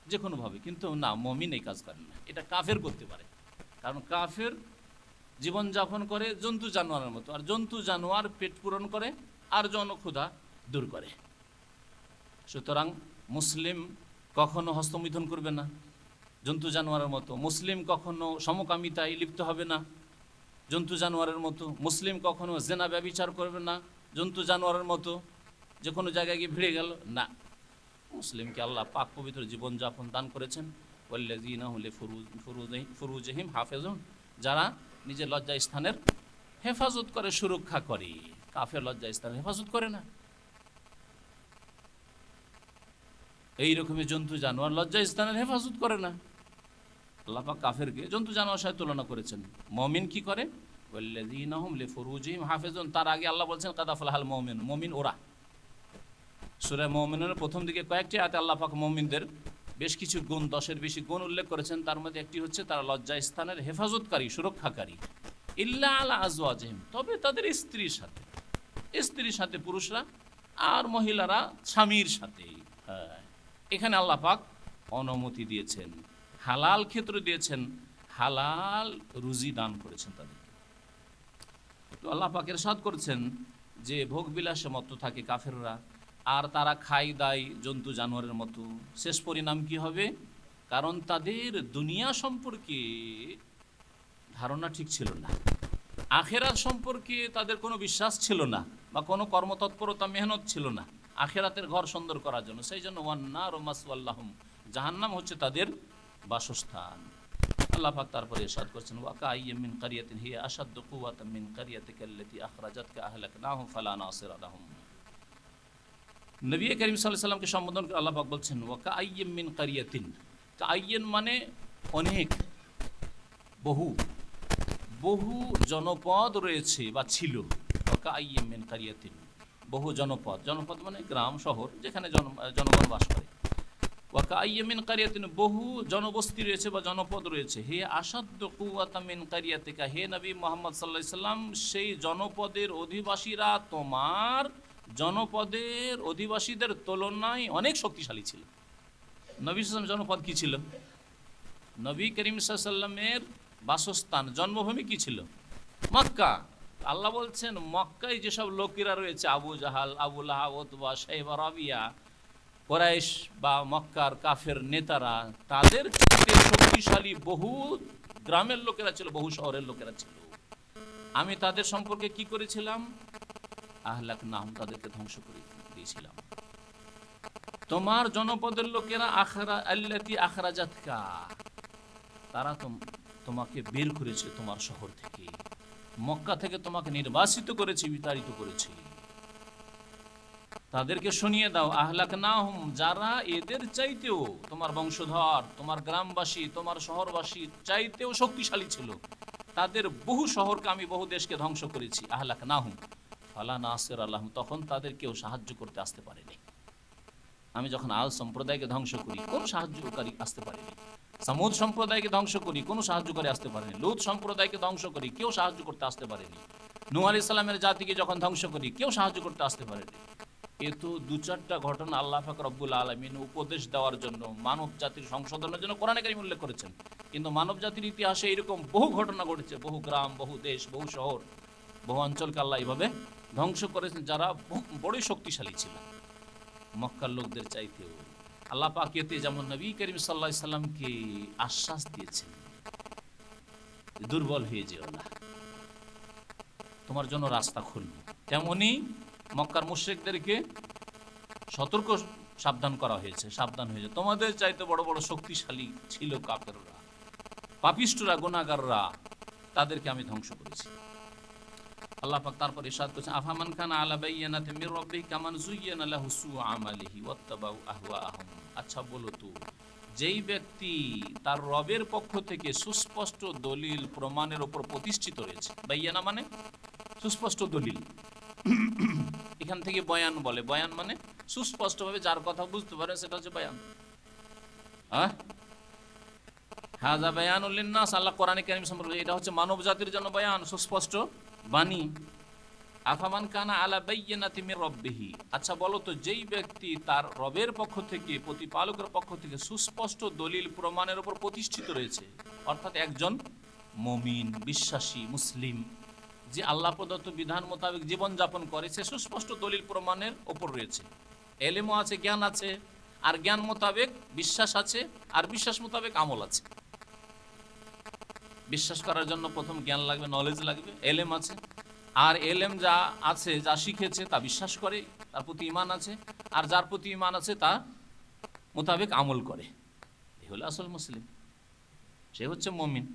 A: যে কোনোভাবে। কিন্তু না, মুমিন এই কাজ করে না, এটা কাফের করতে পারে। কারণ কাফের জীবনযাপন করে জন্তু জানোয়ারের মতো, আর জন্তু জানোয়ার পেট পূরণ করে আর যৌন ক্ষুধা দূর করে। সুতরাং মুসলিম কখনো হস্তমৈথুন করবে না জন্তু জানোয়ারের মতো, মুসলিম কখনো সমকামিতায় লিপ্ত হবে না জন্তু জানোয়ারের মতো, মুসলিম কখনো জেনা ব্যভিচার করবে না জন্তু জানোয়ারের মতো, যে কোনো জায়গায় গিয়ে ভিড়ে গেল না। মুসলিমকে আল্লাহ পাক পবিত্র জীবনযাপন দান করেছেন। ওয়াল্লাযীনা হুম লিফুরুজিহিম হাফিজুন, যারা নিজের লজ্জা স্থানের হেফাজত করে, সুরক্ষা করে। কাফের লজ্জা স্থানের হেফাজত করে না। এই রকমের জন্তু জানোয়ার লজ্জা স্থানের হেফাজত করে না। আল্লাহ পাক কাফেরকে জন্তু জানোয়ার সাথে তুলনা করেছেন। মুমিন কি করে? ওয়াল্লাযীনা হুম লিফুরুজিহিম হাফিজুন, তার আগে আল্লাহ বলছেন কাদ আফলাহাল মুমিনুন, মুমিন ওরা। সূরা মুমিনুনের প্রথম দিকে কয়েকটি আয়াতে আল্লাহ পাক মুমিনদের বেশ কিছু গুণ, 10-এর বেশি গুণ উল্লেখ করেছেন। তার মধ্যে একটি হচ্ছে তারা লজ্জা স্থানের হেফাজতকারী, সুরক্ষাকারী। ইল্লা আলা আজওয়াজিহিম, তবে তাদের স্ত্রীর সাথে, স্ত্রীর সাথে পুরুষরা আর মহিলারা স্বামীর সাথে। হ্যাঁ, এখানে আল্লাহ পাক অনুমতি দিয়েছেন, হালাল ক্ষেত্র দিয়েছেন, হালাল রুজি দান করেছেন তাদের। তো আল্লাহ পাক ইরশাদ করেছেন যে ভোগবিলাসে মত্ত থাকে কাফেররা, আর তারা খায় দায় জন্তু জানোয়ারের মতো। শেষ পরিণাম কি হবে? কারণ তাদের দুনিয়া সম্পর্কে ধারণা ঠিক ছিল না, আখেরাত সম্পর্কে তাদের কোনো বিশ্বাস ছিল না, বা কোনো কর্মতৎপরতা মেহনত ছিল না আখেরাতের ঘর সুন্দর করার জন্য। সেই জন্য ওয়ান্নারু মাসওয়াল্লাহুম, জাহান্নাম হচ্ছে তাদের বাসস্থান। আল্লাহ পাক তারপরে ইরশাদ করেছেন ওয়াকাইয়্যিম মিন ক্বরিয়াতিন হিয়া আশাদ্দু কুওয়াতাম মিন ক্বরিয়াতিকাল্লাতী আখরাজাতকা আহলাকনাহুম ফালা নাসিরা লাহুম। নবী করিম সাল্লাল্লাহু আলাইহি ওয়াসাল্লামকে সম্বোধন করে আল্লাহ পাক বলছেন ওয়াকাইয়্যিম মিন ক্বরিয়াতিন, কাইয়্যিন মানে অনেক, বহু বহু জনপদ রয়েছে বা ছিল। ওয়াকাইয়্যিম মিন ক্বরিয়াতিন, বহু জনপদ, জনপদ মানে গ্রাম শহর যেখানে জনগণ বাস করে। ওয়াকাইয়্যিম মিন ক্বরিয়াতিন, বহু জনবস্তি রয়েছে বা জনপদ রয়েছে। হে আশাদ্দু কুওয়াতাম মিন ক্বরিয়াতিকা, হে নবী মুহাম্মদ সাল্লাল্লাহু আলাইহি ওয়াসাল্লাম, সেই জনপদের অধিবাসীরা তোমার জনপদের অধিবাসীদের তুলনায় অনেক শক্তিশালী ছিল। নবী সাল্লাল্লাহু জনপদ কি ছিল? নবী করিম সাল্লাল্লাহু আলাইহি ওয়াসাল্লামের বাসস্থান, জন্মভূমি কি ছিল? মক্কা। আল্লাহ বলছেন মক্কায় যেসব লোকেরা রয়েছে, আবু জাহাল, আবু লাহাব, উতবা, শাইবা, রাবিয়া, কুরাইশ বা মক্কার কাফের নেতারা, তাদের শক্তিশালী বহু গ্রামের লোকেরা ছিল, বহু শহরের লোকেরা ছিল। আমি তাদের সম্পর্কে কি করেছিলাম? আহলাকনাহুম, তাদেরকে ধ্বংস করে দিয়েছিলাম। তোমার জনপদের লোকেরা আল্লাতী আখরাজাতকা, তারা তোমাকে বের করেছে তোমার শহর থেকে, মক্কা থেকে তোমাকে নির্বাসিত করেছে, বিতাড়িত করেছে। তাদেরকে শুনিয়ে দাও আহলাকনাহুম, যারা এদের চাইতেও, তোমার বংশধর, তোমার গ্রামবাসী, তোমার শহরবাসী চাইতেও শক্তিশালী ছিল, তাদের বহু শহরকে আমি, বহু দেশকে ধ্বংস করেছি। আহলাকনাহুম ফালা নাসিরা লাহুম, তখন তাদের কেউ সাহায্য করতে আসতে পারেনি। আমি যখন আদ সম্প্রদায়কে ধ্বংস করি কোনো সাহায্যকারী আসতে পারেনি, সামুদ সম্প্রদায়কে ধ্বংস করি কোনো সাহায্যকারী আসতে পারেনি, লূত সম্প্রদায়কে ধ্বংস করি কেউ সাহায্য করতে আসতে পারেনি, নূহ আলাইহিস সালামের জাতিকে যখন ধ্বংস করি কেউ সাহায্য করতে আসতে পারেনি। এ তো দু চারটা ঘটনা আল্লাহ পাক রব্বুল আলামিন উপদেশ দেওয়ার জন্য, মানব জাতির সংশোধনের জন্য কোরআনে কারীমে উল্লেখ করেছেন। কিন্তু মানব জাতির ইতিহাসে এরকম বহু ঘটনা ঘটেছে, বহু গ্রাম, বহু দেশ, বহু শহর, বহু অঞ্চলকে আল্লাহ এইভাবে ধ্বংস করেছেন যারা বড়ই শক্তিশালী ছিল মক্কার লোকদের চাইতেও। আল্লাহ পাক এতে যেমন নবী করিম সাল্লাল্লাহু আলাইহি সাল্লামকে আশ্বাস দিয়েছেন, দুর্বল হয়ে যেও না, তোমার জন্য রাস্তা খুলবে, তেমনি মক্কার মুশরিকদেরকে সতর্ক সাবধান করা হয়েছে, সাবধান হয়ে যায়, তোমাদের চাইতে বড় বড় শক্তিশালী ছিল কাফেররা, পাপিষ্ঠরা, গুনাহগাররা, তাদেরকে আমি ধ্বংস করেছি। আল্লাহ পাক তারপর ইরশাদ করেছেন, আফামান কানা আলা বাইয়িনাতিন মির রাব্বিহি কামান যুয়্যিনা লাহু সু'উ আমালিহি ওয়াত্তাবাউ আহওয়াআহুম। আচ্ছা বলো তো, যেই ব্যক্তি তার রবের পক্ষ থেকে সুস্পষ্ট দলিল প্রমাণের উপর প্রতিষ্ঠিত রয়েছে, বাইয়ানা মানে সুস্পষ্ট দলিল, এখান থেকে বয়ান বলে, বয়ান মানে সুস্পষ্টভাবে যার কথা বুঝতে পারে সেটা হচ্ছে বয়ান। হাযা বায়ানুল লিন্নাস, আল্লাহ কোরআনে কারীম সম্পর্কে, এটা হচ্ছে মানব জাতির জন্য বয়ান, সুস্পষ্ট বাণী। আফামান কানা আলা বাইয়িনাতি মির রাব্বিহি, আচ্ছা বলো তো, যেই ব্যক্তি তার রবের পক্ষ থেকে, প্রতিপালকের পক্ষ থেকে সুস্পষ্ট দলিল প্রমাণের উপর প্রতিষ্ঠিত রয়েছে, অর্থাৎ একজন মুমিন, বিশ্বাসী মুসলিম, যে আল্লাহ প্রদত্ত বিধান মোতাবেক জীবনযাপন করে, সে সুস্পষ্ট দলিল প্রমাণের ওপর রয়েছে, এলেমও আছে, জ্ঞান আছে, আর জ্ঞান মোতাবেক বিশ্বাস আছে, আর বিশ্বাস মোতাবেক আমল আছে। বিশ্বাস করার জন্য প্রথম জ্ঞান লাগবে, নলেজ লাগবে, এলেম আছে, আর এলেম যা আছে, যা শিখেছে তা বিশ্বাস করে, তার প্রতি ঈমান আছে, আর যার প্রতি ঈমান আছে তা মোতাবেক আমল করে, এই হলো আসল মুসলিম, সে হচ্ছে মুমিন।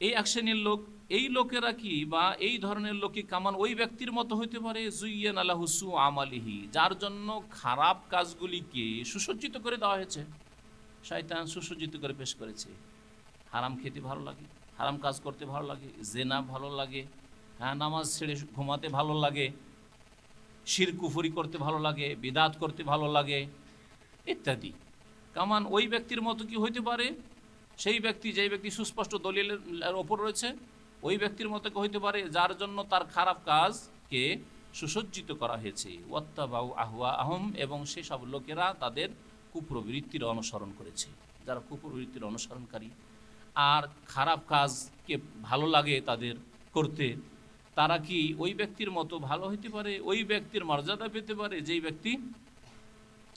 A: এই এক শ্রেণীর লোক, এই লোকেরা কি, বা এই ধরনের লোক কি কামান ওই ব্যক্তির মতো হইতে পারে, যুয়্যিনা লাহু সু'উ আমালিহি, যার জন্য খারাপ কাজগুলিকে সুসজ্জিত করে দেওয়া হয়েছে, শয়তান সুসজ্জিত করে পেশ করেছে। হারাম খেতে ভালো লাগে, হারাম কাজ করতে ভালো লাগে, জেনা ভালো লাগে, হ্যাঁ, নামাজ ছেড়ে ঘুমাতে ভালো লাগে, শিরক কুফরি করতে ভালো লাগে, বিদাত করতে ভালো লাগে ইত্যাদি। কামান ওই ব্যক্তির মতো কি হইতে পারে, সেই ব্যক্তি, যেই ব্যক্তি সুস্পষ্ট দলিলের ওপর রয়েছে, ওই ব্যক্তির মতো কি হইতে পারে যার জন্য তার খারাপ কাজকে সুসজ্জিত করা হয়েছে, ওয়াত্তাবাউ আহওয়াআহুম, এবং সেসব লোকেরা তাদের কুপ্রবৃত্তির অনুসরণ করেছে, যারা কুপ্রবৃত্তির অনুসরণকারী আর খারাপ কাজকে ভালো লাগে তাদের করতে, তারা কি ওই ব্যক্তির মতো ভালো হইতে পারে, ওই ব্যক্তির মর্যাদা পেতে পারে যেই ব্যক্তি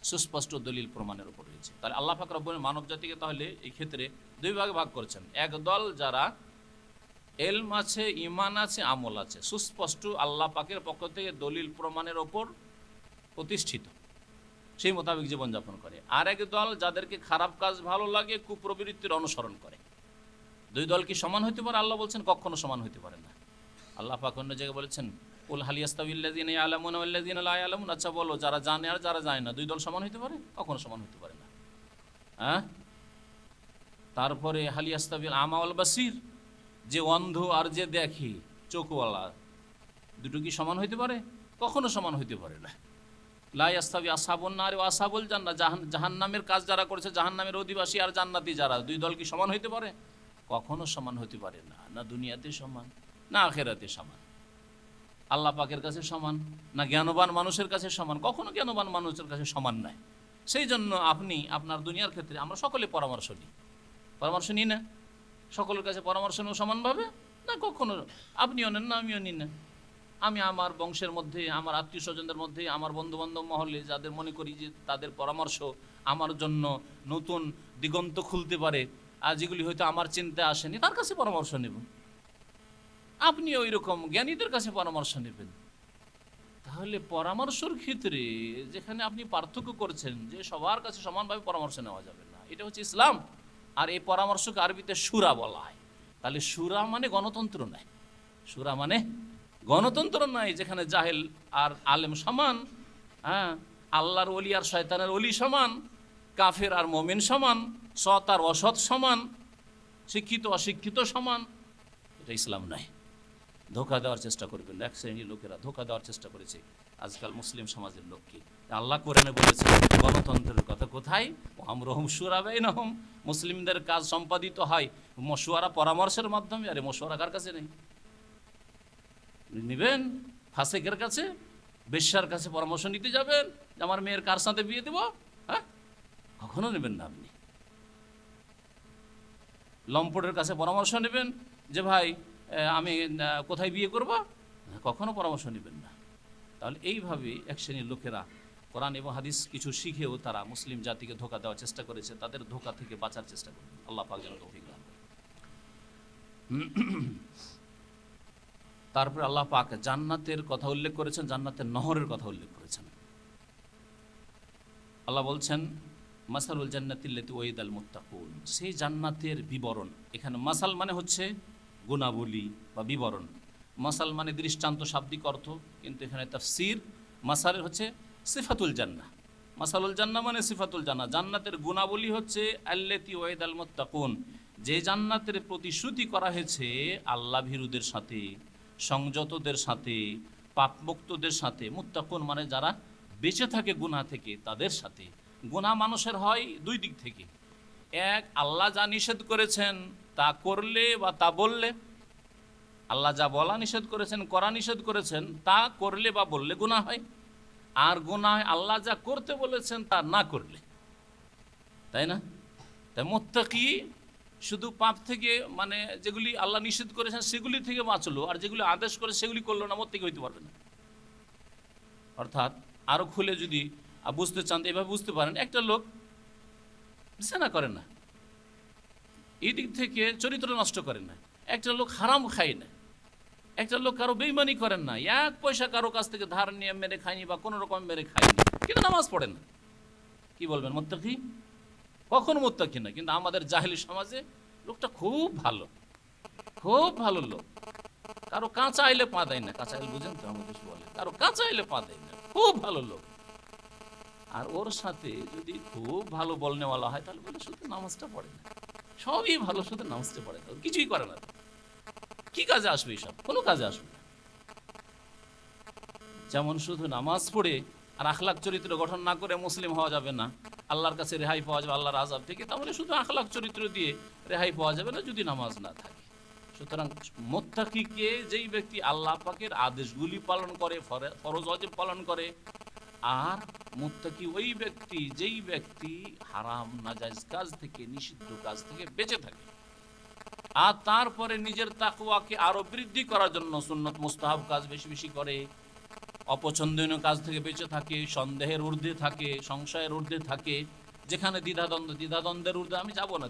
A: সুস্পষ্ট দলিল প্রমাণের উপর রয়েছে। তাহলে আল্লাহ পাক রব্বুল মানব জাতিকে তাহলে এই ক্ষেত্রে দুই ভাগে ভাগ করেছেন। এক দল যারা এলম আছে, ঈমান আছে, আমল আছে, সুস্পষ্ট আল্লাহ পাকের পক্ষ থেকে দলিল প্রমাণের ওপর প্রতিষ্ঠিত, সেই মোতাবেক জীবনযাপন করে। আর এক দল যাদেরকে খারাপ কাজ ভালো লাগে, কুপ্রবৃত্তির অনুসরণ করে। দুই দল কি সমান হইতে পারে? আল্লাহ বলছেন কখনো সমান হইতে পারে না। আল্লাহ পাক অন্য জায়গায় বলেছেন, কুল হাল ইয়াস্তাবিল্লাযীনা ইয়ালামুনা ওয়াল্লাযীনা লা ইয়ালামুন, আচ্ছা বলো, যারা জানে আর যারা জানে না, দুই দল সমান হইতে পারে? কখনো সমান হইতে পারে না। হ্যাঁ, তারপরে হাল ইয়াস্তাবিল আমা ওয়াল বাসীর, যে অন্ধ আর যে দেখে, চোখওয়ালা, দুটো কি সমান হইতে পারে? কখনো সমান হইতে পারে না। লা ইয়াস্তাবি আসহাবুন নার ওয়া আসহাবুল জান্নাহ, জাহান্নামের কাজ যারা করেছে, জাহান্নামের অধিবাসী আর জান্নাতি যারা, দুই দল কি সমান হইতে পারে? কখনো সমান হতে পারে না। না দুনিয়াতে সমান, না আখেরাতে সমান। আল্লাহ পাকের কাছে সমান, না জ্ঞানবান মানুষের কাছে সমান, কখনো জ্ঞানবান মানুষের কাছে সমান নয়। সেই জন্য আপনি আপনার দুনিয়ার ক্ষেত্রে আমরা সকলে পরামর্শ নিই না, সকলের কাছে পরামর্শ নেব সমানভাবে না, কখনো আপনিও নেন না, আমিও নিই না। আমি আমার বংশের মধ্যে, আমার আত্মীয় স্বজনদের মধ্যে, আমার বন্ধুবান্ধব মহলে যাদের মনে করি যে তাদের পরামর্শ আমার জন্য নতুন দিগন্ত খুলতে পারে, আর যেগুলি হয়তো আমার চিন্তায় আসেনি, তার কাছে পরামর্শ নেব। আপনি ওই রকম জ্ঞানীদের কাছে পরামর্শ নেবেন। তাহলে পরামর্শের ক্ষেত্রে যেখানে আপনি পার্থক্য করছেন যে সবার কাছে সমানভাবে পরামর্শ নেওয়া যাবে না, এটা হচ্ছে ইসলাম। আর এই পরামর্শকে আরবিতে শুরা বলা হয়। তাহলে শুরা মানে গণতন্ত্র নয়, শুরা মানে গণতন্ত্র নয়, যেখানে জাহেল আর আলেম সমান, হ্যাঁ, আল্লাহর ওলি আর শয়তানের ওলি সমান, কাফের আর মুমিন সমান, সৎ আর অসৎ সমান, শিক্ষিত অশিক্ষিত সমান। এটা ইসলাম নয়। ধোঁকা দেওয়ার চেষ্টা করবেন, এক শ্রেণীর লোকেরা ধোঁকা দেওয়ার চেষ্টা করেছে। আজকাল মুসলিম সমাজের লোককে। আল্লাহ কোরআনে বলেছেন গণতন্ত্রের কথা কোথায়, আমরুহুম শুরা বাইনাহুম, মুসলিমদের কাজ সম্পাদিত হয় মশওয়ারা পরামর্শের মাধ্যমে। আরে মশওয়ারা কার কাছে নেই? নেবেন ফাসেকের কাছে, বেশ্যার কাছে পরামর্শ নিতে যাবেন যে আমার মেয়ের কার সাথে বিয়ে দেব? হ্যাঁ, কখনো নেবেন না। আপনি লম্পটের কাছে পরামর্শ নেবেন যে ভাই আমি কোথায় বিয়ে করব? কখনো পরামর্শ নেবেন না। তাহলে এইভাবে এক শ্রেণীর লোকেরা কোরআন এবং হাদিস কিছু শিখেও তারা মুসলিম জাতিকে ধোঁকা দেওয়ার চেষ্টা করেছে। তাদের ধোঁকা থেকে বাঁচার চেষ্টা করবে, আল্লাহ পাক যেন তৌফিক দান করেন। তারপরে আল্লাহ পাক জান্নাতের কথা উল্লেখ করেছেন, জান্নাতের নহরের কথা উল্লেখ করেছেন। আল্লাহ বলছেন মাসালুল জান্নাতিল্লাতী ওয়াইদাল মুত্তাকুন, সেই জান্নাতের বিবরণ। এখানে মাসাল মানে হচ্ছে গুণাবলী বা বিবরণ, মাসাল মানে দৃষ্টান্ত শাব্দিক অর্থ, কিন্তু এখানে তাফসীর মাসালের হচ্ছে সিফাতুল জান্নাহ। মাসালুল জান্নাহ মানে সিফাতুল জান্নাহ, জান্নাতের গুণাবলী হচ্ছে আল্লাতী ওয়াইদাল মুত্তাকুন, যে জান্নাতের প্রতিশ্রুতি করা হয়েছে আল্লাহ ভীরুদের সাথে, সংযতদের সাথে, পাপমুক্তদের সাথে। মুত্তাকুন মানে যারা বেঁচে থাকে গুনাহ থেকে, তাদের সাথে। গুনাহ মানুষের হয় দুই দিক থেকে, এক আল্লাহ যা নিষেধ করেছেন তা করলে বা তা বললে, আল্লাহ যা বলা নিষেধ করেছেন, করা নিষেধ করেছেন, তা করলে বা বললে গুনাহ হয়। আর গুনাহ হয় আল্লাহ যা করতে বলেছেন তা না করলে, তাই না? তাই মুত্তাকি শুধু পাপ থেকে, মানে যেগুলি আল্লাহ নিষেধ করেছেন সেগুলি থেকে বাঁচলো, আর যেগুলি আদেশ করে সেগুলি করলো না, মুত্তাকি হইতে পারবে না। অর্থাৎ আরো খুলে যদি বুঝতে চান, এভাবে বুঝতে পারেন, একটা লোক জিনা করে না, এই দিক থেকে চরিত্র নষ্ট করেন না। একটা লোক হারাম খায় না, একটা লোক কারো বেইমানি করেন না, এক পয়সা কারো কাছ থেকে ধার নিয়ে মেরে খায়নি বা কোনো রকম মেরে খায়নি, কিন্তু নামাজ পড়েন না। কি বলবেন মুত্তাকি? কখনো মুত্তাকি না। কিন্তু আমাদের জাহেলি সমাজে লোকটা খুব ভালো, খুব ভালো লোক, কারো কাঁচা আইলে পা দেয় না। কাঁচা আইলে বুঝেন তো, আমাদের বলে কারো কাঁচা আইলে পা দেয় না, খুব ভালো লোক। আর ওর সাথে যদি খুব ভালো বলনেওয়ালা হয় তাহলে বলে শুধু নামাজটা পড়ে না, সবই ভালো, শুধু নামাজটা পড়ে না, কিছুই করে না। কি কাজে আসবে এইসব? কোনো কাজে আসবে না। যেমন শুধু নামাজ পড়ে আর আখলাক চরিত্র গঠন না করে মুসলিম হওয়া যাবে না, আল্লাহর কাছে রেহাই পাওয়া যাবে আল্লাহর আযাব থেকে, তাহলে শুধু আখলাক চরিত্র দিয়ে রেহাই পাওয়া যাবে না যদি নামাজ না থাকে। সুতরাং মুত্তাকিকে যেই ব্যক্তি আল্লাহ পাকের আদেশগুলি পালন করে, ফরজ ওয়াজিব পালন করে, আর মুত্তাকি ওই ব্যক্তি যেই ব্যক্তি হারাম নাজায়েজ কাজ থেকে, নিষিদ্ধ কাজ থেকে বেঁচে থাকে, আর তারপরে নিজের তাকওয়াকে আরো বৃদ্ধি করার জন্য সুন্নত মুস্তাহাব কাজ বেশি বেশি করে, অপছন্দনীয় কাজ থেকে বেঁচে থাকে, সন্দেহের ঊর্ধ্বে থাকে, সংশয়ের ঊর্ধ্বে থাকে, যেখানে দ্বিধাদ্বন্দ্বের ঊর্ধ্বে আমি যাব না,